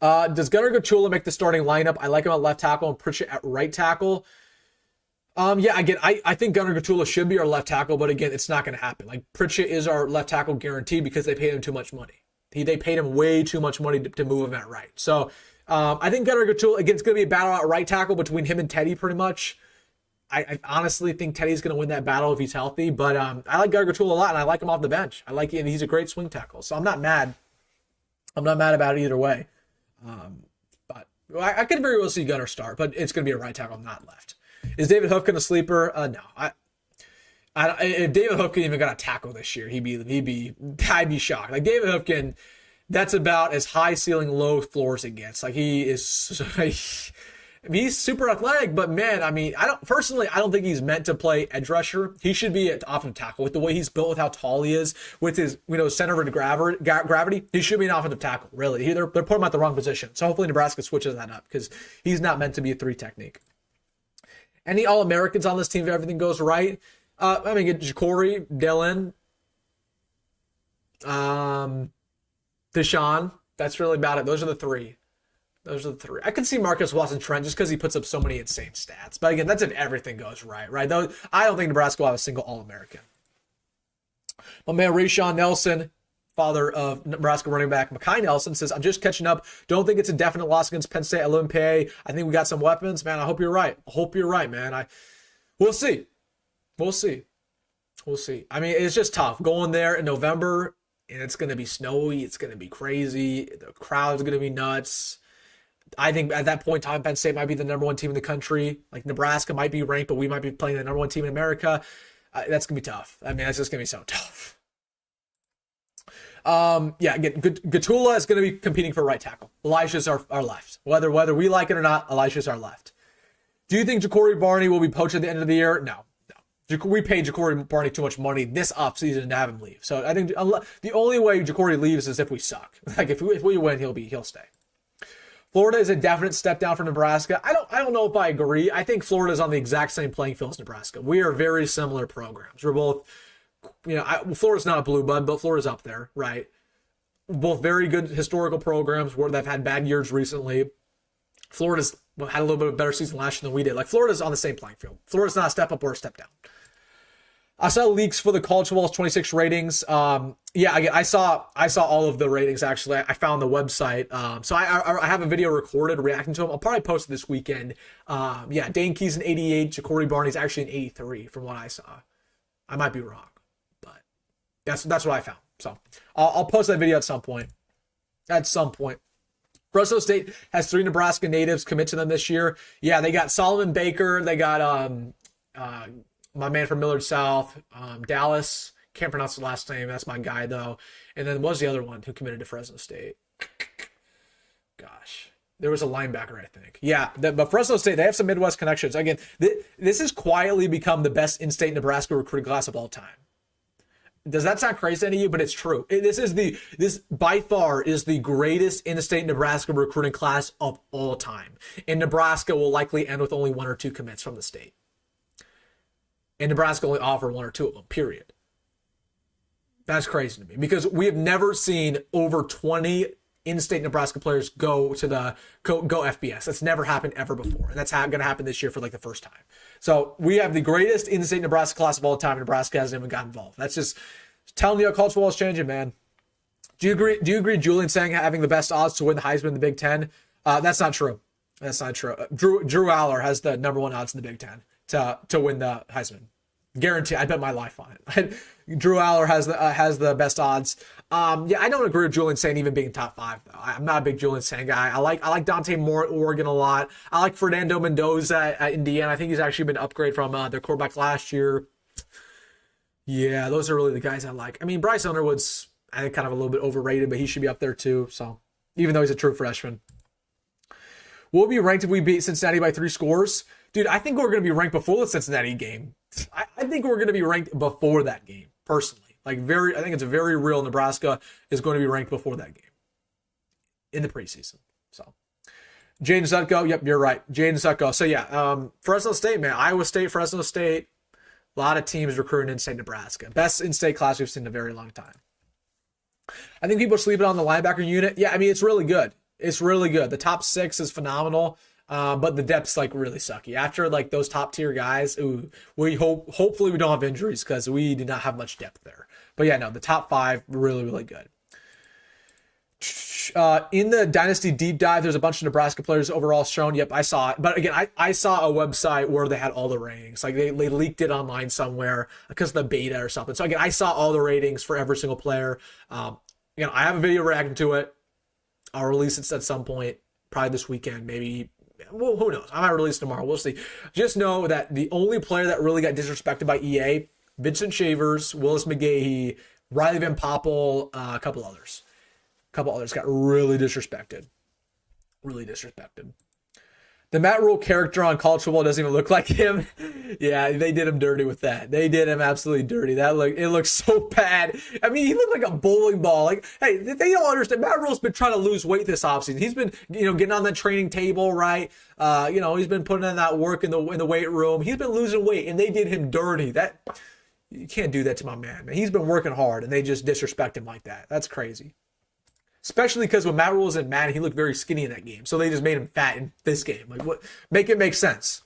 Does Gunnar Gachula make the starting lineup? I like him at left tackle and Pritchett at right tackle. Yeah, again, I think Gunnar Gachula should be our left tackle, but again, it's not going to happen. Like, Pritchett is our left tackle guaranteed because they paid him too much money. They paid him way too much money to move him at right. So I think Gunnar Gachula, again, it's going to be a battle at right tackle between him and Teddy pretty much. I honestly think Teddy's going to win that battle if he's healthy, but I like Gunnar Gachula a lot, and I like him off the bench. I like him. He's a great swing tackle, so I'm not mad. I'm not mad about it either way. But I could very well see Gunnar start, but it's going to be a right tackle, not left. Is David Hoofkin a sleeper? No. If David Hoofkin even got a tackle this year, I'd be shocked. Like, David Hoofkin, that's about as high ceiling, low floor as it gets. Like, he's super athletic, but man, I don't think he's meant to play edge rusher. He should be an offensive tackle with the way he's built, with how tall he is, with his center of gravity. He should be an offensive tackle. Really, they're putting him at the wrong position. So hopefully Nebraska switches that up, because he's not meant to be a 3 technique. Any All-Americans on this team if everything goes right? Jacory, Dylan, Deshaun. That's really about it. Those are the three. I can see Marcus Watson-Trent just because he puts up so many insane stats. But again, that's if everything goes right? Though I don't think Nebraska will have a single All-American. My man Rayshon Nelson, father of Nebraska running back Mekhi Nelson, says, I'm just catching up. Don't think it's a definite loss against Penn State at Olympique. I think we got some weapons. Man, I hope you're right. Man. We'll see. I mean, it's just tough going there in November, and it's going to be snowy. It's going to be crazy. The crowd's going to be nuts. I think at that point in time, Penn State might be the number 1 team in the country. Like, Nebraska might be ranked, but we might be playing the number 1 team in America. That's going to be tough. I mean, that's just going to be so tough. Yeah, again, Gatula is going to be competing for right tackle. Elisha's our left. Whether we like it or not, Elisha's our left. Do you think Jacory Barney will be poached at the end of the year? No. We paid Jacory Barney too much money this offseason to have him leave. So I think the only way Jacory leaves is if we suck. Like, if we win, he'll stay. Florida is a definite step down for Nebraska. I don't know if I agree. I think Florida is on the exact same playing field as Nebraska. We are very similar programs. We're both, Florida's not a blue blood, but Florida's up there, right? Both very good historical programs where they've had bad years recently. Florida's had a little bit of a better season last year than we did. Like, Florida's on the same playing field. Florida's not a step up or a step down. I saw leaks for the College Football's 26 ratings. Yeah, I saw all of the ratings, actually. I found the website. So I have a video recorded reacting to them. I'll probably post it this weekend. Yeah, Dane Key's an 88. Jacory Barney's actually an 83 from what I saw. I might be wrong, but that's what I found. So I'll post that video at some point. Fresno State has 3 Nebraska natives commit to them this year. Yeah, they got Solomon Baker. They got my man from Millard South, Dallas. Can't pronounce the last name. That's my guy, though. And then what was the other one who committed to Fresno State? Gosh. There was a linebacker, I think. Yeah, but Fresno State, they have some Midwest connections. Again, this has quietly become the best in-state Nebraska recruiting class of all time. Does that sound crazy to you? But it's true. This by far is the greatest in-state Nebraska recruiting class of all time. And Nebraska will likely end with only 1 or 2 commits from the state. And Nebraska only offered 1 or 2 of them, period. That's crazy to me because we have never seen over 20 in-state Nebraska players go to go FBS. That's never happened ever before. And that's going to happen this year for like the first time. So we have the greatest in-state Nebraska class of all time. Nebraska hasn't even got involved. That's just telling you how college football is changing, man. Do you agree, Jalyn saying having the best odds to win the Heisman in the Big Ten? That's not true. That's not true. Drew Aller has the number one odds in the Big Ten to win the Heisman. Guarantee. I bet my life on it. Drew Aller has the best odds. Yeah, I don't agree with Jalyn saying even being top 5 though. I'm not a big Jalyn saying guy. I like Dante Moore at Oregon a lot. I like Fernando Mendoza at Indiana. I think he's actually been upgraded from their quarterback last year. Yeah, those are really the guys I like. I mean, Bryce Underwood's I think kind of a little bit overrated, but he should be up there too. So even though he's a true freshman. Will we be ranked if we beat Cincinnati by 3 scores? Dude, I think we're going to be ranked before the Cincinnati game. I think we're going to be ranked before that game, personally. I think it's very real Nebraska is going to be ranked before that game in the preseason. So, Jaden Sutko, yep, you're right. Jaden Sutko. So, yeah, Fresno State, man. Iowa State, Fresno State. A lot of teams recruiting in-state Nebraska. Best in-state class we've seen in a very long time. I think people are sleeping on the linebacker unit. Yeah, I mean, it's really good. It's really good. The top 6 is phenomenal, but the depth's like really sucky. After like those top tier guys, hopefully we don't have injuries because we do not have much depth there. But yeah, no, the top 5 really, really good. In the Dynasty deep dive, there's a bunch of Nebraska players overall shown. Yep, I saw it. But again, I saw a website where they had all the ratings. Like they leaked it online somewhere because of the beta or something. So again, I saw all the ratings for every single player. Again, I have a video reacting to it. I'll release it at some point, probably this weekend, maybe. Well, who knows? I might release it tomorrow. We'll see. Just know that the only player that really got disrespected by EA, Vincent Shavers, Willis McGahee, Riley Van Poppel, a couple others. Got really disrespected. Really disrespected. The Matt Rule character on college football doesn't even look like him. Yeah, they did him dirty with that. They did him absolutely dirty. It looks so bad. I mean, he looked like a bowling ball. Like, hey, they don't understand. Matt Rule's been trying to lose weight this offseason. He's been, getting on that training table, right? He's been putting in that work in the weight room. He's been losing weight, and they did him dirty. You can't do that to my man. He's been working hard, and they just disrespect him like that. That's crazy. Especially because when Matt Rule was in Madden, he looked very skinny in that game. So they just made him fat in this game. Like, what? Make it make sense.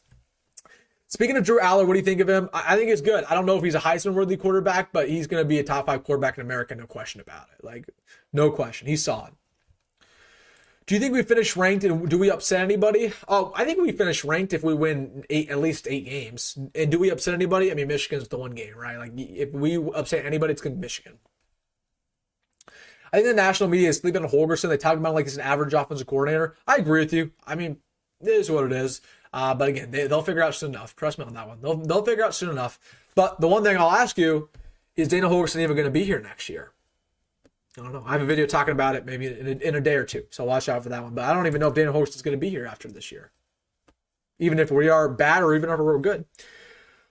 Speaking of Drew Aller, what do you think of him? I think it's good. I don't know if he's a Heisman-worthy quarterback, but he's going to be a top 5 quarterback in America, no question about it. Like, no question. He's solid. Do you think we finish ranked and do we upset anybody? Oh, I think we finish ranked if we win at least 8 games. And do we upset anybody? I mean, Michigan's the one game, right? Like, if we upset anybody, it's going to be Michigan. I think the national media is sleeping on Holgorsen. They talk about him like he's an average offensive coordinator. I agree with you. I mean, it is what it is. But again, they'll figure out soon enough. Trust me on that one. They'll figure out soon enough. But the one thing I'll ask you, is Dana Holgorsen even going to be here next year? I don't know. I have a video talking about it maybe in a day or two. So watch out for that one. But I don't even know if Dana Holgorsen is going to be here after this year. Even if we are bad or even if we're good.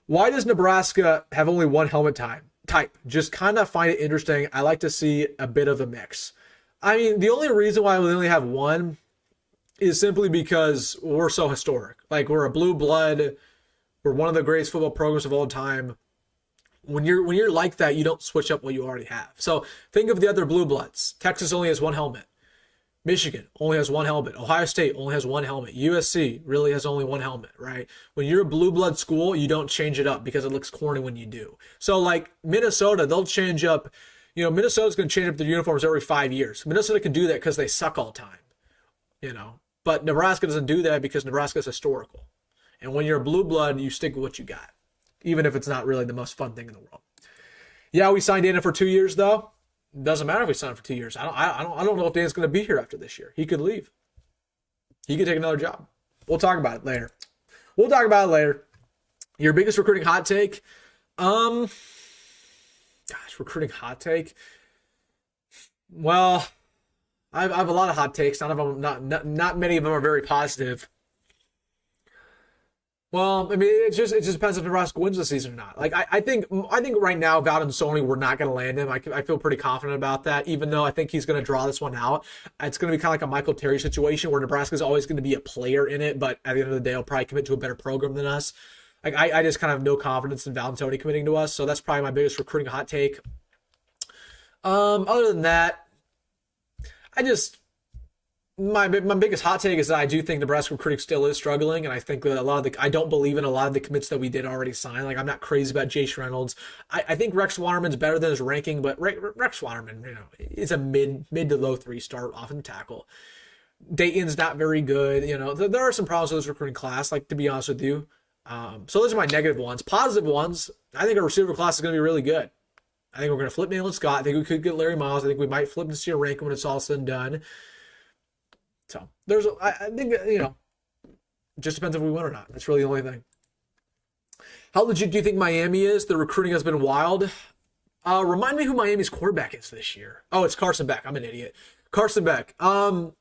Why does Nebraska have only one helmet type? Just kind of find it interesting. I like to see a bit of a mix. I mean, the only reason why we only have one is simply because we're so historic. Like, we're a blue blood. We're one of the greatest football programs of all time. When you're like that, you don't switch up what you already have. So think of the other blue bloods. Texas only has one helmet. Michigan only has one helmet. Ohio State only has one helmet. USC really has only one helmet, right? When you're a blue blood school, you don't change it up because it looks corny when you do. So like Minnesota, they'll change up. Minnesota's going to change up their uniforms every 5 years. Minnesota can do that because they suck all the time, But Nebraska doesn't do that because Nebraska is historical. And when you're a blue blood, you stick with what you got, even if it's not really the most fun thing in the world. Yeah, we signed Dana for 2 years though. Doesn't matter if we sign him for 2 years. I don't know if Dan's going to be here after this year. He could leave. He could take another job. We'll talk about it later. Your biggest recruiting hot take? Recruiting hot take. Well, I have a lot of hot takes. None of them, not many of them are very positive. Well, I mean, it just depends if Nebraska wins the season or not. Like, I think right now, Valdon Sony, we're not going to land him. I feel pretty confident about that, even though I think he's going to draw this one out. It's going to be kind of like a Michael Terry situation where Nebraska's always going to be a player in it, but at the end of the day, he'll probably commit to a better program than us. Like, I just kind of have no confidence in Valdon Sony committing to us, so that's probably my biggest recruiting hot take. Other than that, I just my biggest hot take is that I do think Nebraska recruiting still is struggling, and I think that I don't believe in a lot of the commits that we did already sign. Like, I'm not crazy about Jace Reynolds. I think Rex Waterman's better than his ranking, but Rex Waterman, is a mid to low 3 star offensive tackle. Dayton's not very good. There are some problems with this recruiting class, like, to be honest with you. So those are my negative ones. Positive ones, I think our receiver class is going to be really good. I think we're going to flip Nayland Scott. I think we could get Larry Miles. I think we might flip to Sierra Rankin when it's all said and done. So I think, it just depends if we win or not. That's really the only thing. How legit do you think Miami is? The recruiting has been wild. Remind me who Miami's quarterback is this year. Oh, it's Carson Beck. I'm an idiot. Carson Beck. Gosh,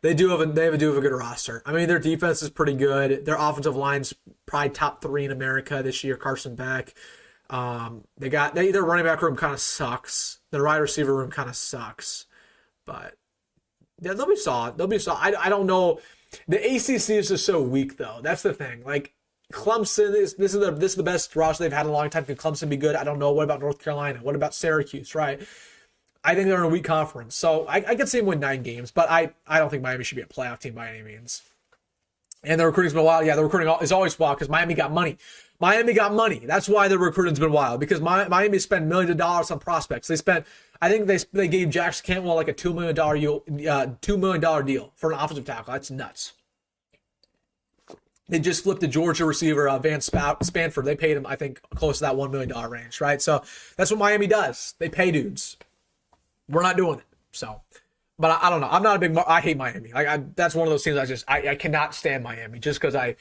they do have a good roster. I mean, their defense is pretty good. Their offensive line's probably top 3 in America this year. Carson Beck. Their running back room kind of sucks. Their wide receiver room kind of sucks. But yeah, they'll be solid. I don't know. The ACC is just so weak, though. That's the thing. Like, Clemson, this is the best roster they've had in a long time. Can Clemson be good? I don't know. What about North Carolina? What about Syracuse, right? I think they're in a weak conference. So I could see them win 9 games, but I don't think Miami should be a playoff team by any means. And the recruiting's been wild. Yeah, the recruiting is always wild because Miami got money. That's why the recruiting's been wild, because Miami spent millions of dollars on prospects. I think they gave Jackson Cantwell like a $2 million deal for an offensive tackle. That's nuts. They just flipped the Georgia receiver, Van Spanford. They paid him, I think, close to that $1 million range, right? So that's what Miami does. They pay dudes. We're not doing it. So, but I don't know. I'm not a big. I hate Miami. That's one of those teams. I cannot stand Miami just because I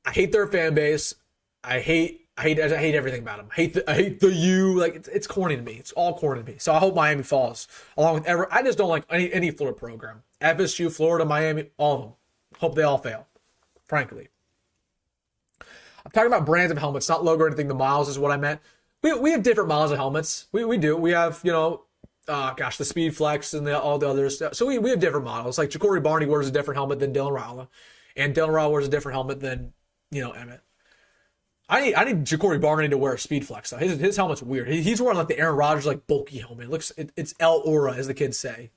hate their fan base. I hate everything about them. I hate the U. Like, it's corny to me. It's all corny to me. So I hope Miami falls along with I just don't like any Florida program. FSU, Florida, Miami, all of them. Hope they all fail. Frankly, I'm talking about brands of helmets, not logo or anything. The miles is what I meant. We have different miles of helmets. We do. We have the Speed Flex and all the others. So we have different models. Like Jacory Barney wears a different helmet than Dylan Raiola, and Dylan Raiola wears a different helmet than Emmett. I need Jacory Barney to wear a Speed Flex though. His helmet's weird. He's wearing like the Aaron Rodgers like bulky helmet. It's El Aura, as the kids say.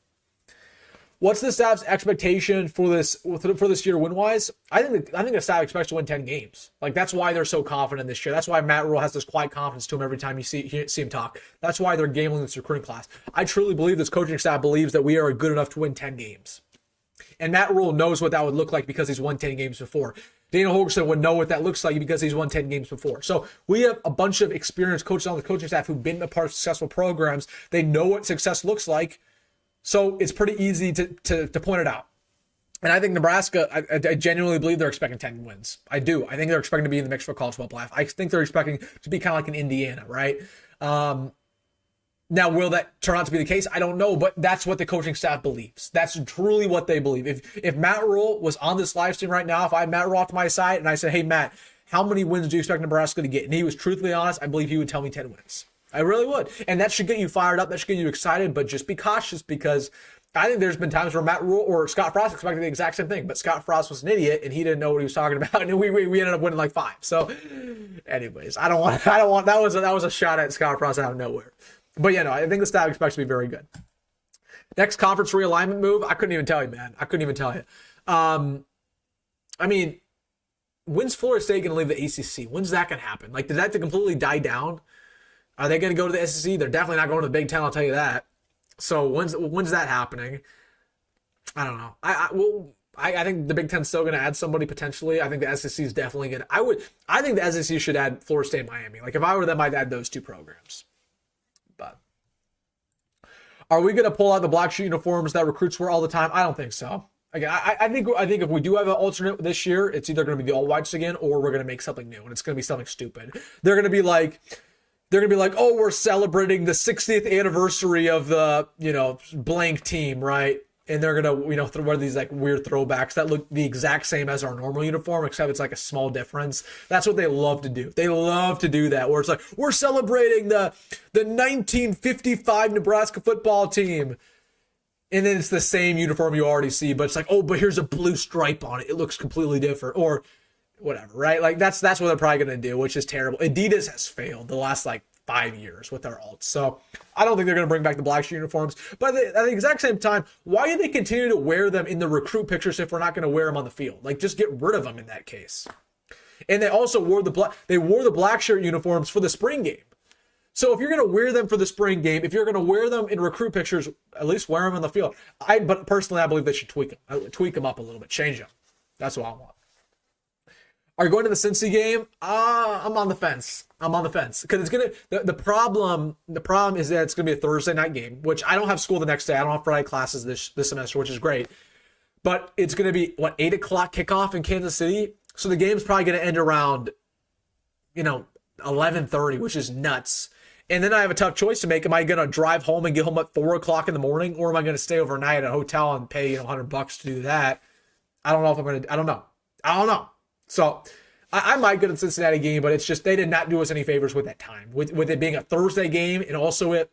What's the staff's expectation for this year win wise? I think the staff expects to win 10 games. Like, that's why they're so confident this year. That's why Matt Rule has this quiet confidence to him every time you see him talk. That's why they're gambling this recruiting class. I truly believe this coaching staff believes that we are good enough to win 10 games. And Matt Rule knows what that would look like because he's won 10 games before. Dana Holgorsen would know what that looks like because he's won 10 games before. So we have a bunch of experienced coaches on the coaching staff who've been a part of successful programs. They know what success looks like. So it's pretty easy to point it out. And I think Nebraska, I genuinely believe they're expecting 10 wins. I do. I think they're expecting to be in the mix for college football playoff. I think they're expecting to be kind of like an Indiana, right? Now, will that turn out to be the case? I don't know, but that's what the coaching staff believes. That's truly what they believe. If Matt Rule was on this live stream right now, if I had Matt Rule off to my side and I said, hey, Matt, how many wins do you expect Nebraska to get? And he was truthfully honest, I believe he would tell me 10 wins. I really would. And that should get you fired up. That should get you excited, but just be cautious because I think there's been times where Matt Rule or Scott Frost expected the exact same thing, but Scott Frost was an idiot and he didn't know what he was talking about, and we ended up winning like 5. So anyways, I don't want that was a shot at Scott Frost out of nowhere. But I think the staff expects to be very good. Next conference realignment move, I couldn't even tell you, man. I couldn't even tell you. I mean, when's Florida State going to leave the ACC? When's that going to happen? Like, did that completely die down? Are they going to go to the SEC? They're definitely not going to the Big Ten, I'll tell you that. So when's that happening? I don't know. I think the Big Ten's still going to add somebody potentially. I think the SEC is definitely going to. I think the SEC should add Florida State and Miami. Like, if I were them, I'd add those 2 programs. But are we going to pull out the black shoe uniforms that recruits wear all the time? I don't think so. Again, I think if we do have an alternate this year, it's either going to be the all whites again, or we're going to make something new, and it's going to be something stupid. They're going to be like, oh, we're celebrating the 60th anniversary of the, blank team, right? And they're going to, wear these like weird throwbacks that look the exact same as our normal uniform, except it's like a small difference. That's what they love to do. They love to do that, where it's like, we're celebrating the 1955 Nebraska football team. And then it's the same uniform you already see, but it's like, oh, but here's a blue stripe on it. It looks completely different. Or whatever, right? Like, that's what they're probably going to do, which is terrible. Adidas has failed the last like 5 years with their alts. So I don't think they're going to bring back the black shirt uniforms. But at the exact same time, why do they continue to wear them in the recruit pictures if we're not going to wear them on the field? Like, just get rid of them in that case. And they also wore the black shirt uniforms for the spring game. So if you're going to wear them for the spring game, if you're going to wear them in recruit pictures, at least wear them on the field. But personally, I believe they should tweak them up a little bit, change them. That's what I want. Are you going to the Cincy game? I'm on the fence. Because it's gonna the problem is that it's gonna be a Thursday night game, which I don't have school the next day. I don't have Friday classes this semester, which is great. But it's gonna be 8 o'clock kickoff in Kansas City. So the game's probably gonna end around 11:30, which is nuts. And then I have a tough choice to make. Am I gonna drive home and get home at 4 o'clock in the morning, or am I gonna stay overnight at a hotel and pay $100 to do that? I don't know if I'm gonna. I don't know. So I might go to the Cincinnati game, but it's just they did not do us any favors with that time, with it being a Thursday game, and also it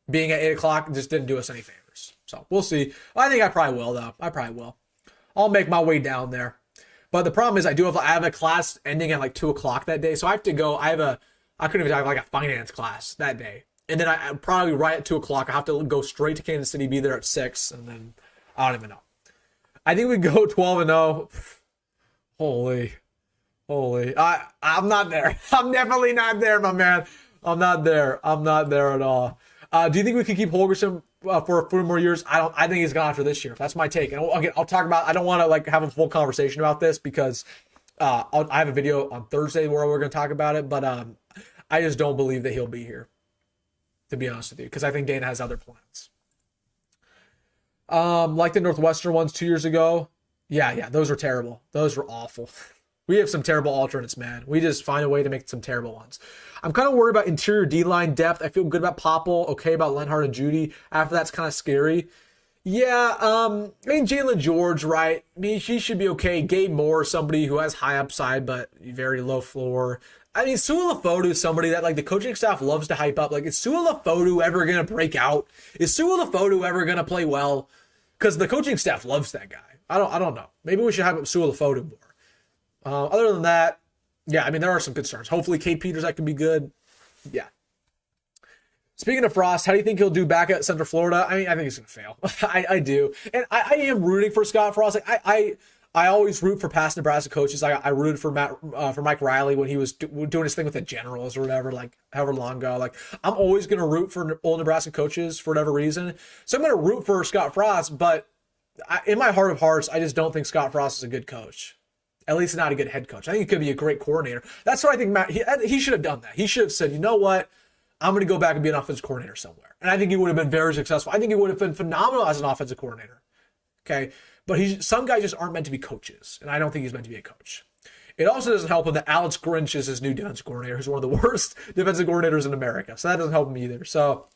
being at 8 o'clock. Just didn't do us any favors. So we'll see. I think I probably will though. I probably will. I'll make my way down there. But the problem is I have a class ending at 2 o'clock that day, so I have to go. I couldn't even have a finance class that day, and then I probably right at 2 o'clock I have to go straight to Kansas City, be there at 6, and then I don't even know. I think we go 12-0. Holy. I'm not there. I'm definitely not there, my man. I'm not there at all. Do you think we could keep Holgorsen for a few more years? I think he's gone after this year. That's my take. And I'll talk about. I don't want to have a full conversation about this because I have a video on Thursday where we're going to talk about it. But I just don't believe that he'll be here, to be honest with you, because I think Dane has other plans. Like the Northwestern ones 2 years ago. Yeah, those were terrible. Those were awful. We have some terrible alternates, man. We just find a way to make some terrible ones. I'm kind of worried about interior D-line depth. I feel good about Popple, okay about Lenhart and Judy. After that's kind of scary. Yeah, Jalen George, right? He should be okay. Gabe Moore, somebody who has high upside but very low floor. Su'a-Lafodu is somebody that the coaching staff loves to hype up. Is Su'a-Lafodu ever going to break out? Is Su'a-Lafodu ever going to play well? Because the coaching staff loves that guy. I don't know. Maybe we should hype up Su'a-Lafodu more. Other than that, yeah, there are some concerns. Hopefully Kate Peters, that can be good. Yeah. Speaking of Frost, how do you think he'll do back at Central Florida? I think he's going to fail. I do. And I am rooting for Scott Frost. I always root for past Nebraska coaches. I rooted for Mike Riley when he was doing his thing with the Generals or whatever, however long ago. I'm always going to root for old Nebraska coaches for whatever reason. So I'm going to root for Scott Frost, but in my heart of hearts, I just don't think Scott Frost is a good coach. At least not a good head coach. I think he could be a great coordinator. That's what I think he should have done that. He should have said, you know what? I'm going to go back and be an offensive coordinator somewhere. And I think he would have been very successful. I think he would have been phenomenal as an offensive coordinator. Okay? But some guys just aren't meant to be coaches. And I don't think he's meant to be a coach. It also doesn't help him that Alex Grinch is his new defensive coordinator, who's one of the worst defensive coordinators in America. So that doesn't help him either. So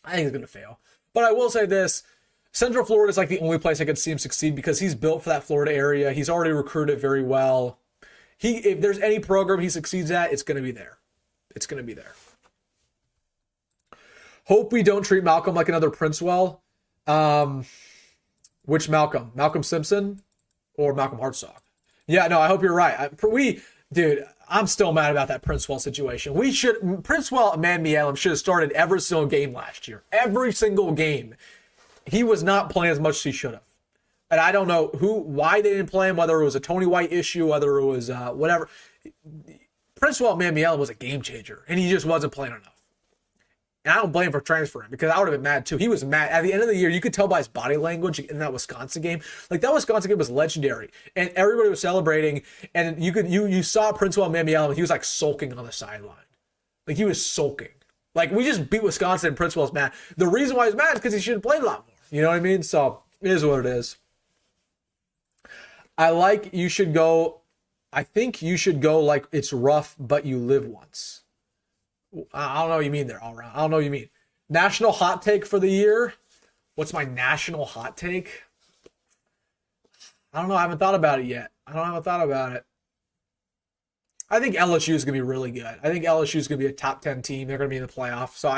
I think he's going to fail. But I will say this. Central Florida is the only place I could see him succeed because he's built for that Florida area. He's already recruited very well. If there's any program he succeeds at, it's going to be there. It's going to be there. Hope we don't treat Malcolm like another Princewell. Which Malcolm? Malcolm Simpson or Malcolm Hartsock? Yeah, no, I hope you're right. Dude, I'm still mad about that Princewell situation. Princewell and Mialem should have started every single game last year. Every single game. He was not playing as much as he should have. And I don't know why they didn't play him, whether it was a Tony White issue, whether it was whatever. Princewell Mialem was a game changer, and he just wasn't playing enough. And I don't blame him for transferring because I would have been mad too. He was mad. At the end of the year, you could tell by his body language in that Wisconsin game. That Wisconsin game was legendary. And everybody was celebrating. And you saw Princewell Mialem, and he was sulking on the sideline. He was sulking. We just beat Wisconsin and Princewell's mad. The reason why he's mad is because he should have played a lot more. You know what I mean? So it is what it is. I think you should go it's rough, but you live once. I don't know what you mean there, all around. I don't know what you mean. National hot take for the year. What's my national hot take? I don't know. I haven't thought about it yet. I think LSU is going to be really good. I think LSU is going to be a top 10 team. They're going to be in the playoff. So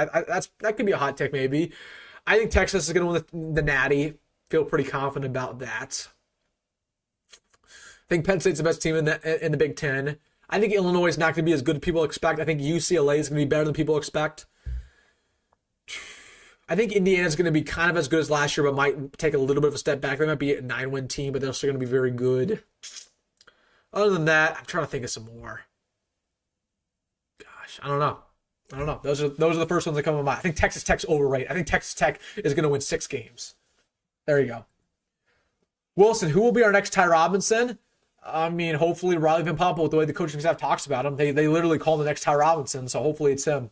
that could be a hot take maybe. I think Texas is going to win the Natty. Feel pretty confident about that. I think Penn State's the best team in the Big Ten. I think Illinois is not going to be as good as people expect. I think UCLA is going to be better than people expect. I think Indiana is going to be kind of as good as last year, but might take a little bit of a step back. They might be a 9-win team, but they're still going to be very good. Other than that, I'm trying to think of some more. Gosh, I don't know. Those are the first ones that come to mind. I think Texas Tech's overrated. I think Texas Tech is going to win 6 games. There you go. Wilson, who will be our next Ty Robinson? I mean, hopefully Riley Van Poppel, with the way the coaching staff talks about him. They literally call him the next Ty Robinson, so hopefully it's him.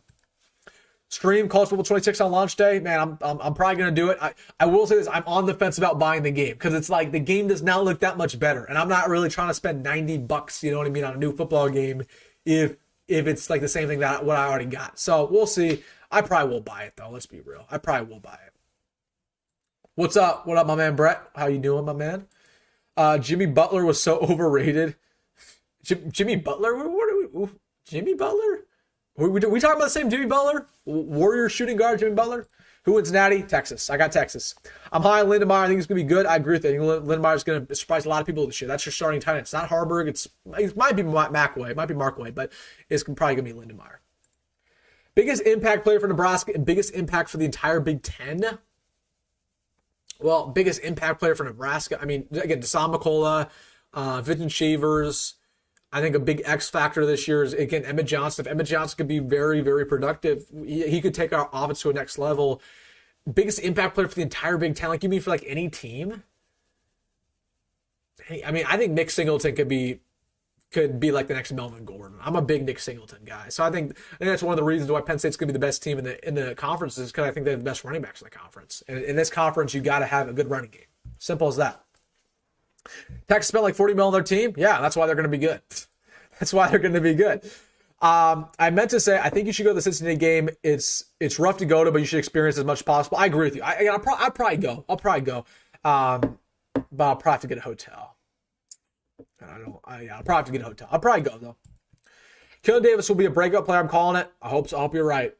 Stream College Football 26 on launch day. Man, I'm probably going to do it. I will say this. I'm on the fence about buying the game because it's like the game does not look that much better. And I'm not really trying to spend $90, you know what I mean, on a new football game if it's like the same thing that what I already got. So we'll see. I probably will buy it, though. Let's be real. I probably will buy it. What's up? What up, my man Brett? How you doing, my man? Jimmy Butler was so overrated. Jimmy Butler? What are we? Jimmy Butler? We talking about the same Jimmy Butler? Warrior shooting guard Jimmy Butler? Who wins Natty? Texas. I got Texas. I'm high on Lindenmeyer. I think it's going to be good. I agree with it. I think Lindenmeyer is going to surprise a lot of people this year. That's your starting tight end. It's not Haarberg. It might be Markway. It might be Markway, but it's probably going to be Lindenmeyer. Biggest impact player for Nebraska and biggest impact for the entire Big Ten? Well, biggest impact player for Nebraska. I mean, again, Deshaun McCullough, Vincent Shavers. I think a big X factor this year is, again, Emmett Johnson. If Emmett Johnson could be very, very productive, he could take our offense to a next level. Biggest impact player for the entire Big Ten, like you mean for like any team? I mean, I think Nick Singleton could be like the next Melvin Gordon. I'm a big Nick Singleton guy. So I think that's one of the reasons why Penn State's going to be the best team in the conference is because I think they have the best running backs in the conference. And in this conference, you got to have a good running game. Simple as that. Texas spent like $40 million on their team. Yeah, that's why they're going to be good. That's why they're going to be good. I meant to say, I think you should go to the Cincinnati game. It's rough to go to, but you should experience as much as possible. I agree with you. I'll probably go. But I'll probably have to get a hotel. I'll probably have to get a hotel. I'll probably go though. Keelan Davis will be a breakout player. I'm calling it. I hope you're right.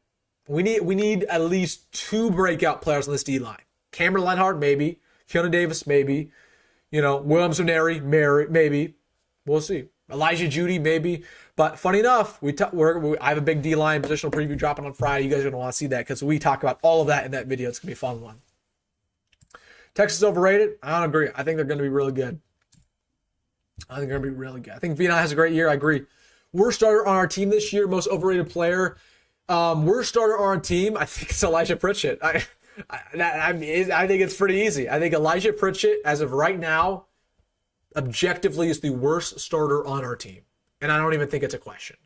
We need at least 2 breakout players on this D line. Cameron Lenhart, maybe. Keelan Davis, maybe. Williams Neri, maybe. We'll see. Elijah Judy, maybe. But funny enough, I have a big D-line positional preview dropping on Friday. You guys are going to want to see that because we talk about all of that in that video. It's going to be a fun one. Texas overrated? I don't agree. I think they're going to be really good. I think Vietnam has a great year. I agree. Worst starter on our team this year, most overrated player. Worst starter on our team, I think it's Elijah Pritchett. I think it's pretty easy. I think Elijah Pritchett, as of right now, objectively is the worst starter on our team. And I don't even think it's a question.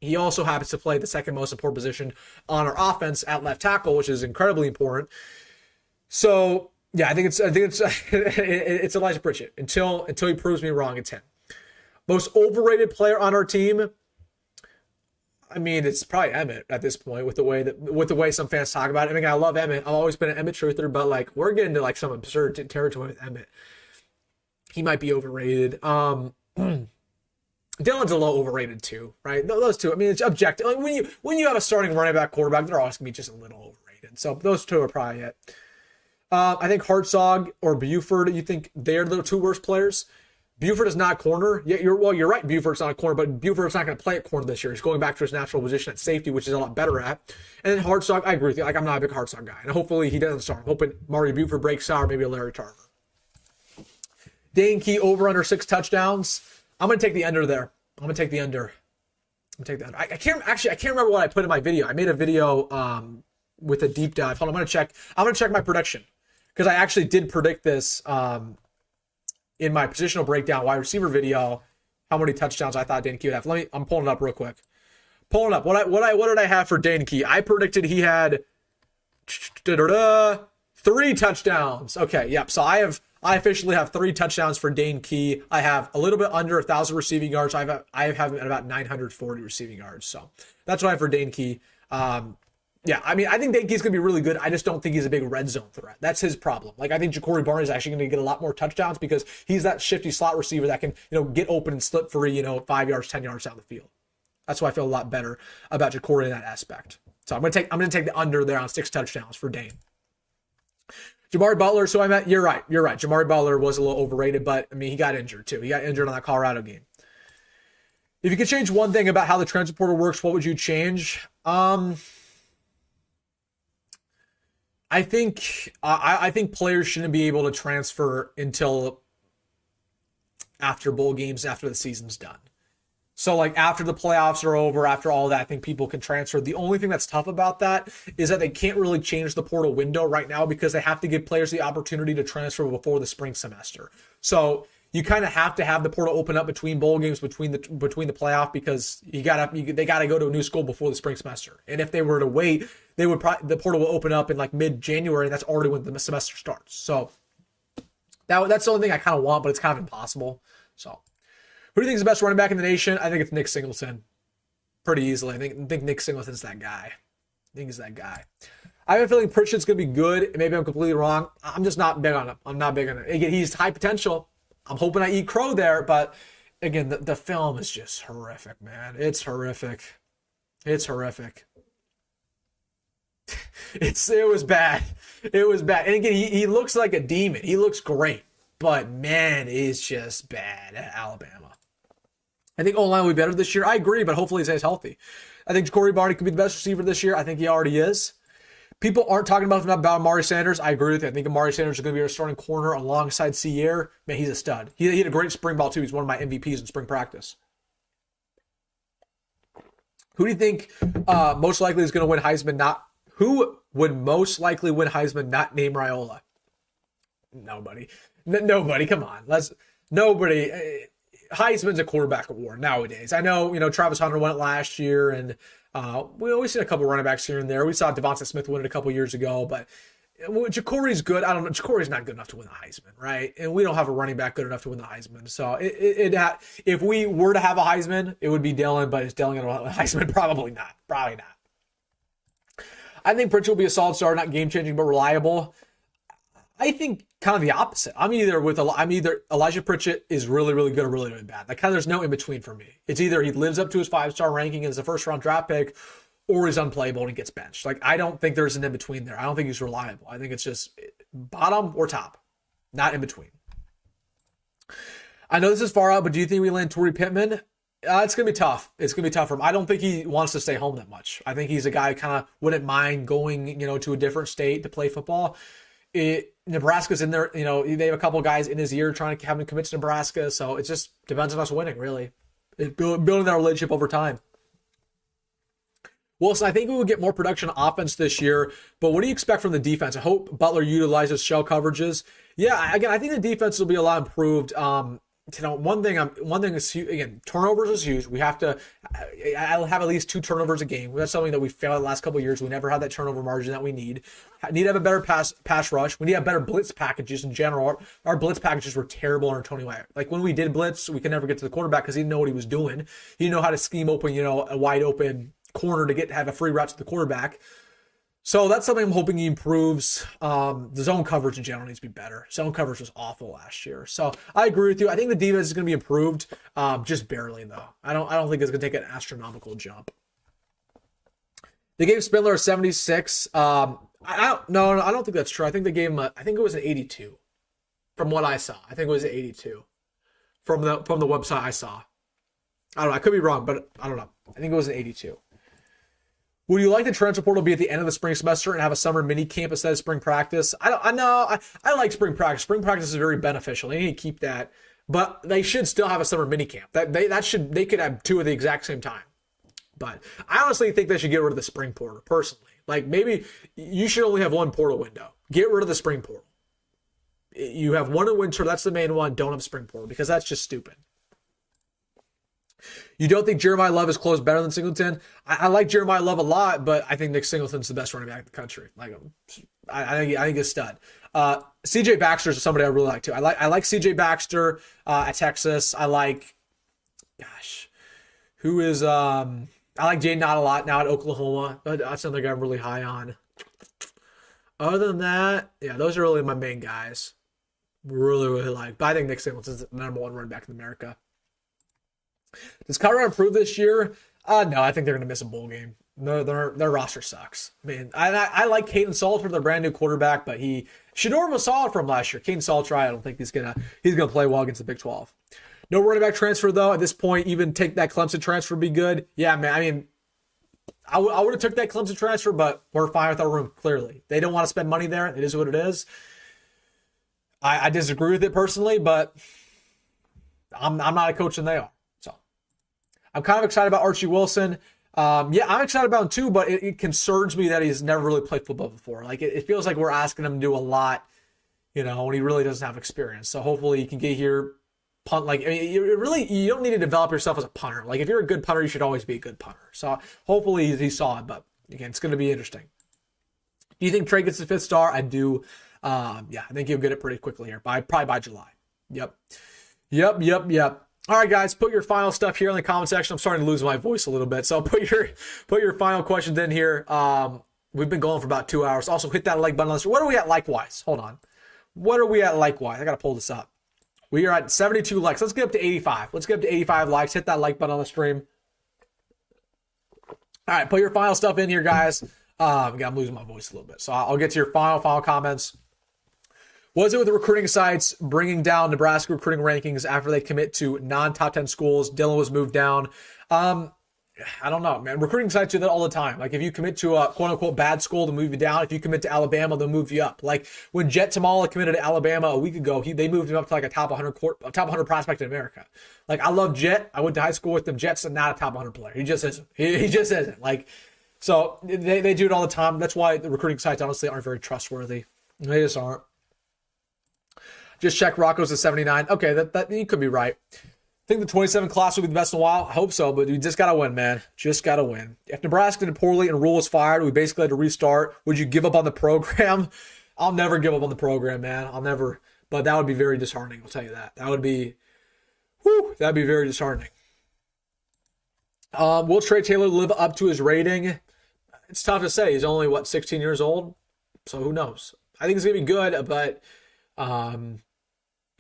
He also happens to play the second most important position on our offense at left tackle, which is incredibly important. So, yeah, I think it's it's Elijah Pritchett. Until he proves me wrong, it's him. Most overrated player on our team, I mean, it's probably Emmett at this point with the way some fans talk about it. I mean, I love Emmett. I've always been an Emmett truther, but like we're getting to like some absurd territory with Emmett. He might be overrated. Dylan's a little overrated too, right? Those two. I mean, it's objective. Like when you have a starting running back quarterback, they're always gonna be just a little overrated. So those two are probably it. I think Hartzog or Buford. You think they're the 2 worst players? Buford is not corner. Yeah, you're right. Buford's not a corner, but Buford's not going to play at corner this year. He's going back to his natural position at safety, which is a lot better at. And then Hartzog, I agree with you. Like I'm not a big Hartzog guy, and hopefully he doesn't start. I'm hoping Mario Buford breaks out, or maybe a Larry Tarver. Dane Key over under 6 touchdowns. I'm going to take the under there. I'm going to take the under. I can't remember what I put in my video. I made a video with a deep dive. Hold on, I'm going to check my prediction because I actually did predict this in my positional breakdown wide receiver video. How many touchdowns I thought Dane Key would have. I'm pulling it up real quick. Pulling up. What did I have for Dane Key? I predicted he had 3 touchdowns. Okay, yep. So I officially have 3 touchdowns for Dane Key. I have a little bit under 1,000 receiving yards. I have him at about 940 receiving yards. So that's what I have for Dane Key. Yeah, I mean, I think Dane Key's going to be really good. I just don't think he's a big red zone threat. That's his problem. Like, I think Jacory Barney is actually going to get a lot more touchdowns because he's that shifty slot receiver that can, get open and slip free, 5 yards, 10 yards down the field. That's why I feel a lot better about Jacory in that aspect. So I'm going to take the under there on 6 touchdowns for Dane. Jamari Butler, you're right. Jamari Butler was a little overrated, but I mean, he got injured too. He got injured on that Colorado game. If you could change one thing about how the transfer portal works, what would you change? I think players shouldn't be able to transfer until after bowl games, after the season's done. So like after the playoffs are over, after all that, I think people can transfer. The only thing that's tough about that is that they can't really change the portal window right now because they have to give players the opportunity to transfer before the spring semester. So you kind of have to have the portal open up between bowl games, between the playoff, because they gotta go to a new school before the spring semester. And if they were to wait, the portal will open up in like mid-January, and that's already when the semester starts. So that's the only thing I kind of want, but it's kind of impossible. So who do you think is the best running back in the nation? I think it's Nick Singleton. Pretty easily. I think Nick Singleton's that guy. I think he's that guy. I have a feeling Pritchett's going to be good. Maybe I'm completely wrong. I'm just not big on him. I'm not big on it. Again, he's high potential. I'm hoping I eat crow there, but again, the film is just horrific, man. It's horrific. It's horrific. It was bad. It was bad. And again, he looks like a demon. He looks great, but man, it's just bad at Alabama. I think O-line will be better this year. I agree, but hopefully he stays healthy. I think Jacory Barney could be the best receiver this year. I think he already is. People aren't talking about Amari Sanders. I agree with you. I think Amari Sanders is going to be our starting corner alongside Sierre. Man, he's a stud. He had a great spring ball, too. He's one of my MVPs in spring practice. Who do you think most likely is going to win Heisman? Who would most likely win Heisman not named Raiola? Nobody. Nobody. Come on. Nobody. Heisman's a quarterback award nowadays. I know, Travis Hunter won it last year, and we always seen a couple running backs here and there. We saw Devonta Smith win it a couple years ago, but Jacory's good. I don't know. Jacory's not good enough to win the Heisman, right? And we don't have a running back good enough to win the Heisman. So if we were to have a Heisman, it would be Dylan, but is Dylan going to win the Heisman? Probably not. Probably not. I think Pritchett will be a solid starter, not game-changing, but reliable. I think kind of the opposite. I'm either Elijah Pritchett is really, really good or really, really bad. There's no in between for me. It's either he lives up to his 5-star ranking as a first-round draft pick, or he's unplayable and he gets benched. I don't think there's an in between there. I don't think he's reliable. I think it's just bottom or top, not in between. I know this is far out, but do you think we land Torrey Pittman? It's going to be tough. It's going to be tough for him. I don't think he wants to stay home that much. I think he's a guy who kind of wouldn't mind going, to a different state to play football. Nebraska's in there, they have a couple guys in his ear trying to have him commit to Nebraska. So it just depends on us winning, really. Building that relationship over time. Wilson, I think we will get more production offense this year, but what do you expect from the defense? I hope Butler utilizes shell coverages. Yeah, again, I think the defense will be a lot improved. One thing is, again, turnovers is huge. I'll have at least 2 turnovers a game. That's something that we failed the last couple of years. We never had that turnover margin that we need. Need to have a better pass rush. We need to have better blitz packages in general. Our blitz packages were terrible under Tony White. When we did blitz, we could never get to the quarterback because he didn't know what he was doing. He didn't know how to scheme open, a wide open corner to have a free route to the quarterback. So that's something I'm hoping he improves. The zone coverage in general needs to be better. Zone coverage was awful last year. So I agree with you. I think the defense is going to be improved, just barely though. I don't think it's going to take an astronomical jump. They gave Spindler a 76. I don't think that's true. I think they gave him I think it was an 82 from what I saw. I think it was an 82 from the website I saw. I don't know. I could be wrong, but I don't know. I think it was an 82. Would you like the transfer portal to be at the end of the spring semester and have a summer mini camp instead of spring practice? I like spring practice. Spring practice is very beneficial. They need to keep that, but they should still have a summer mini camp. They could have 2 at the exact same time. But I honestly think they should get rid of the spring portal personally. Maybe you should only have 1 portal window. Get rid of the spring portal. You have 1 in winter. That's the main one. Don't have spring portal because that's just stupid. You don't think Jeremiah Love is close better than Singleton? I like Jeremiah Love a lot, but I think Nick Singleton's the best running back in the country. I think he's a stud. CJ Baxter is somebody I really like too. I like CJ Baxter at Texas. I like I like Jay Nott a lot now at Oklahoma. That's another guy I'm really high on. Other than that, yeah, those are really my main guys. Really, really like. But I think Nick Singleton's the number 1 running back in America. Does Colorado improve this year? No, I think they're going to miss a bowl game. Their roster sucks. I like Caden Salter, their brand new quarterback, but Shedeur was solid from last year. Caden Salter, I don't think he's gonna play well against the Big 12. No running back transfer, though. At this point, even take that Clemson transfer would be good. Yeah, man. I mean, I would have took that Clemson transfer, but we're fine with our room, clearly. They don't want to spend money there. It is what it is. I disagree with it personally, but I'm not a coach and they are. So I'm kind of excited about Archie Wilson. Yeah, I'm excited about him too, but it concerns me that he's never really played football before. Like, it feels like we're asking him to do a lot, when he really doesn't have experience. So hopefully he can get here, punt. Like, I mean, you don't need to develop yourself as a punter. Like, if you're a good punter, you should always be a good punter. So hopefully he saw it, but again, it's going to be interesting. Do you think Trey gets the 5th star? I do. Yeah, I think he'll get it pretty quickly here, probably by July. Yep. All right, guys, put your final stuff here in the comment section. I'm starting to lose my voice a little bit, so put your final questions in here. We've been going for about 2 hours. Also, hit that like button. What are we at likewise? Hold on. What are we at likewise? I got to pull this up. We are at 72 likes. Let's get up to 85. Let's get up to 85 likes. Hit that like button on the stream. All right, put your final stuff in here, guys. Again, I'm losing my voice a little bit, so I'll get to your final comments. Was it with the recruiting sites bringing down Nebraska recruiting rankings after they commit to non-top 10 schools? Dylan was moved down. I don't know, man. Recruiting sites do that all the time. Like, if you commit to a quote-unquote bad school, they'll move you down. If you commit to Alabama, they'll move you up. Like, when Jet Tamala committed to Alabama a week ago, they moved him up to like a top 100 prospect in America. Like, I love Jet. I went to high school with him. Jet's not a top 100 player. He just isn't. He just isn't. Like, so they do it all the time. That's why the recruiting sites honestly aren't very trustworthy. They just aren't. Just check Rocco's at 79. Okay, that you could be right. I think the 27 class will be the best in a while. I hope so, but we just got to win, man. Just got to win. If Nebraska did poorly and Rule was fired, we basically had to restart. Would you give up on the program? I'll never give up on the program, man. I'll never. But that would be very disheartening. I'll tell you that. That'd be very disheartening. Will Trey Taylor live up to his rating? It's tough to say. He's only, 16 years old? So who knows? I think it's going to be good, but man,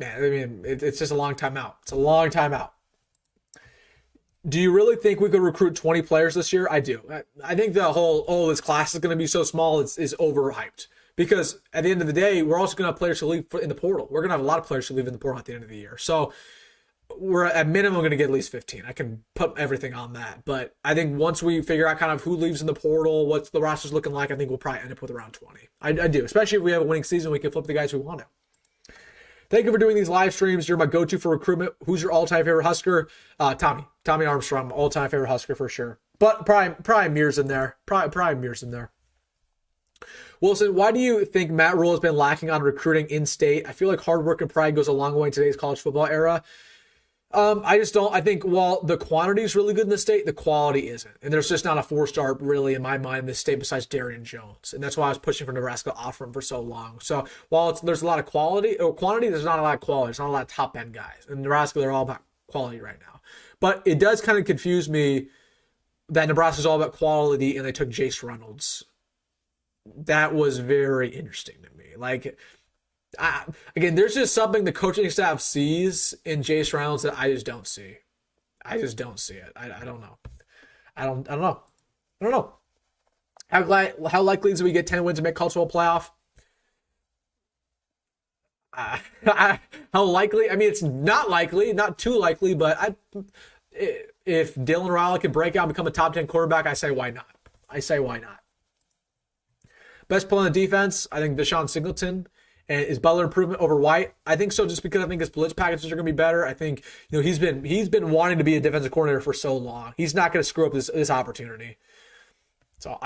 I mean, it's just a long time out. It's a long time out. Do you really think we could recruit 20 players this year? I do. I think the whole, this class is going to be so small is overhyped. Because at the end of the day, we're also going to have players who leave in the portal. We're going to have a lot of players who leave in the portal at the end of the year. So we're at minimum going to get at least 15. I can put everything on that. But I think once we figure out kind of who leaves in the portal, what the roster's looking like, I think we'll probably end up with around 20. I do. Especially if we have a winning season, we can flip the guys we want to. Thank you for doing these live streams. You're my go-to for recruitment. Who's your all-time favorite Husker? Tommy Armstrong, all-time favorite Husker for sure. But probably Mears in there. Probably Mears in there. Wilson, why do you think Matt Rule has been lacking on recruiting in-state? I feel like hard work and pride goes a long way in today's college football era. I just don't. I think while the quantity is really good in the state, the quality isn't. And there's just not a 4-star really in my mind in this state besides Darian Jones. And that's why I was pushing for Nebraska to offer him for so long. So while there's a lot of quantity, there's not a lot of quality. There's not a lot of top-end guys. In Nebraska, they're all about quality right now. But it does kind of confuse me that Nebraska's all about quality and they took Jace Reynolds. That was very interesting to me. Like, again, there's just something the coaching staff sees in Jace Reynolds that I just don't see. I just don't see it. I don't know. I don't know. How likely is it we get 10 wins and make college football playoff? How likely? I mean, it's not likely, not too likely, but if Dylan Raiola can break out and become a top 10 quarterback, I say why not? Best play on the defense, I think Deshaun Singleton. And is Butler improvement over White? I think so, just because I think his blitz packages are going to be better. I think he's been wanting to be a defensive coordinator for so long. He's not going to screw up this opportunity. So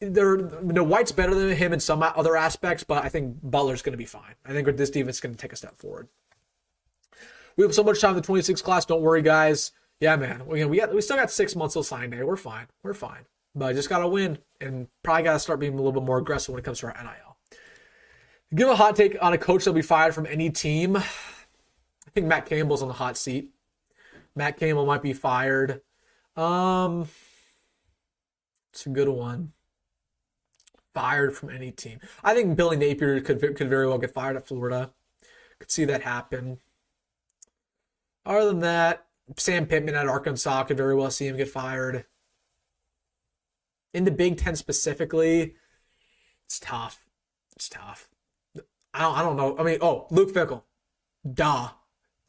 White's better than him in some other aspects, but I think Butler's going to be fine. I think this defense is going to take a step forward. We have so much time in the 26 class. Don't worry, guys. Yeah, man. We still got 6 months till sign day. We're fine. But I just got to win and probably got to start being a little bit more aggressive when it comes to our NIL. Give a hot take on a coach that'll be fired from any team. I think Matt Campbell's on the hot seat. Matt Campbell might be fired. It's a good one. Fired from any team. I think Billy Napier could very well get fired at Florida. Could see that happen. Other than that, Sam Pittman at Arkansas could very well see him get fired. In the Big Ten specifically, it's tough. I don't know. I mean, Luke Fickell. Duh.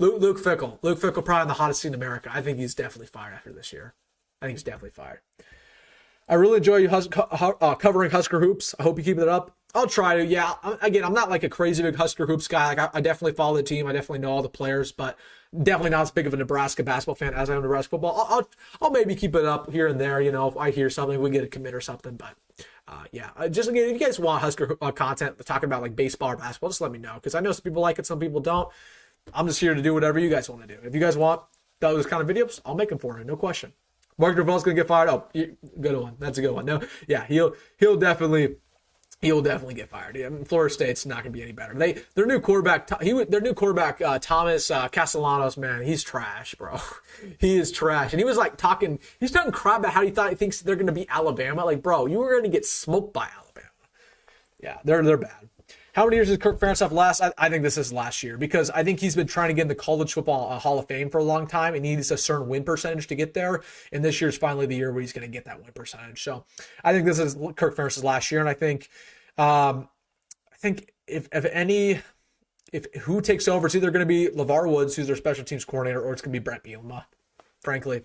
Luke Fickle. Luke Fickle probably on the hottest seat in America. I think he's definitely fired after this year. I think he's definitely fired. I really enjoy you covering Husker hoops. I hope you keep it up. I'll try to. Yeah, again, I'm not like a crazy big Husker hoops guy. Like I definitely follow the team. I definitely know all the players, but definitely not as big of a Nebraska basketball fan as I am Nebraska football. I'll maybe keep it up here and there. You know, if I hear something, we get a commit or something. But yeah, just again, if you guys want Husker content talking about like baseball or basketball, just let me know, because I know some people like it, some people don't. I'm just here to do whatever you guys want to do. If you guys want those kind of videos, I'll make them for you, no question. Mark Gravel's gonna get fired. Oh, good one. That's a good one. No, yeah, he'll definitely get fired. Yeah, Florida State's not gonna be any better. Their new quarterback, Thomas Castellanos, man, he's trash, bro. He is trash. And he was like talking crap about how he thinks they're gonna beat Alabama. Like, bro, you were gonna get smoked by Alabama. Yeah, they're bad. How many years does Kirk Ferentz have last? I think this is last year, because I think he's been trying to get in the college football Hall of Fame for a long time, and he needs a certain win percentage to get there. And this year's finally the year where he's going to get that win percentage. So I think this is Kirk Ferentz's last year. And I think if who takes over, it's either going to be LeVar Woods, who's their special teams coordinator, or it's going to be Brett Bielema, frankly.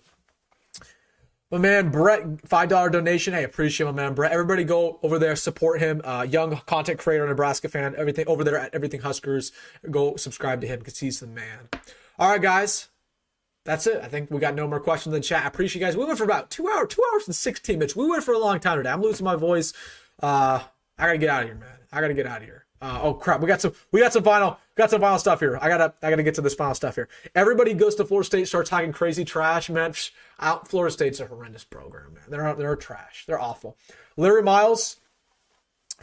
My man Brett, $5 donation. Hey, appreciate my man Brett. Everybody go over there, support him. Young content creator, Nebraska fan, everything over there at Everything Huskers. Go subscribe to him because he's the man. All right, guys. That's it. I think we got no more questions in the chat. I appreciate you guys. We went for about 2 hours and 16 minutes. We went for a long time today. I'm losing my voice. I gotta get out of here, man. I gotta get out of here. Oh crap, we got some final stuff here. I gotta get to this final stuff here. Everybody goes to Florida State, starts talking crazy trash, man. Florida State's a horrendous program, man. They're trash. They're awful. Larry Miles,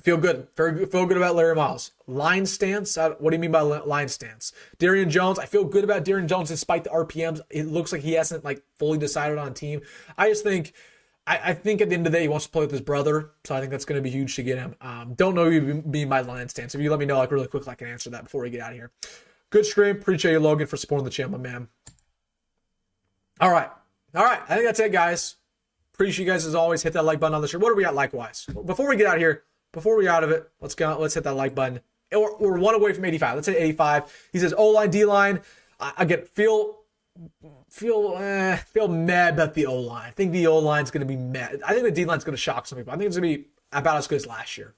feel good. Feel good about Larry Miles. Line stance. What do you mean by line stance? Darian Jones. I feel good about Darian Jones despite the RPMs. It looks like he hasn't like fully decided on a team. I just think. I think at the end of the day, he wants to play with his brother, so I think that's going to be huge to get him. Don't know who would be my line stance. If you let me know, like really quick, I can answer that before we get out of here. Good stream. Appreciate you, Logan, for supporting the channel, man. All right. I think that's it, guys. Appreciate you guys as always. Hit that like button on the stream. What are we at likewise? Before we get out of here, before we out of it, let's hit that like button. We're one away from 85. Let's hit 85. He says O-line, D-line. I get feel mad about the O-line. I think the O-line's going to be mad. I think the D-line's going to shock some people. I think it's going to be about as good as last year.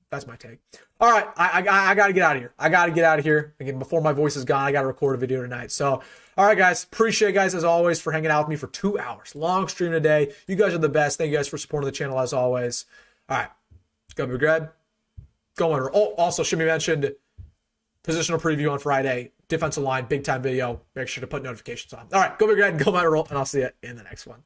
That's my take. All right, I got to get out of here. Again, before my voice is gone, I got to record a video tonight. So, all right, guys. Appreciate you guys, as always, for hanging out with me for 2 hours. Long stream today. You guys are the best. Thank you guys for supporting the channel, as always. All right. Go be good. Go on. Oh, also, should be mentioned, positional preview on Friday. Defensive line, big time video. Make sure to put notifications on. All right, go big red, go my roll, and I'll see you in the next one.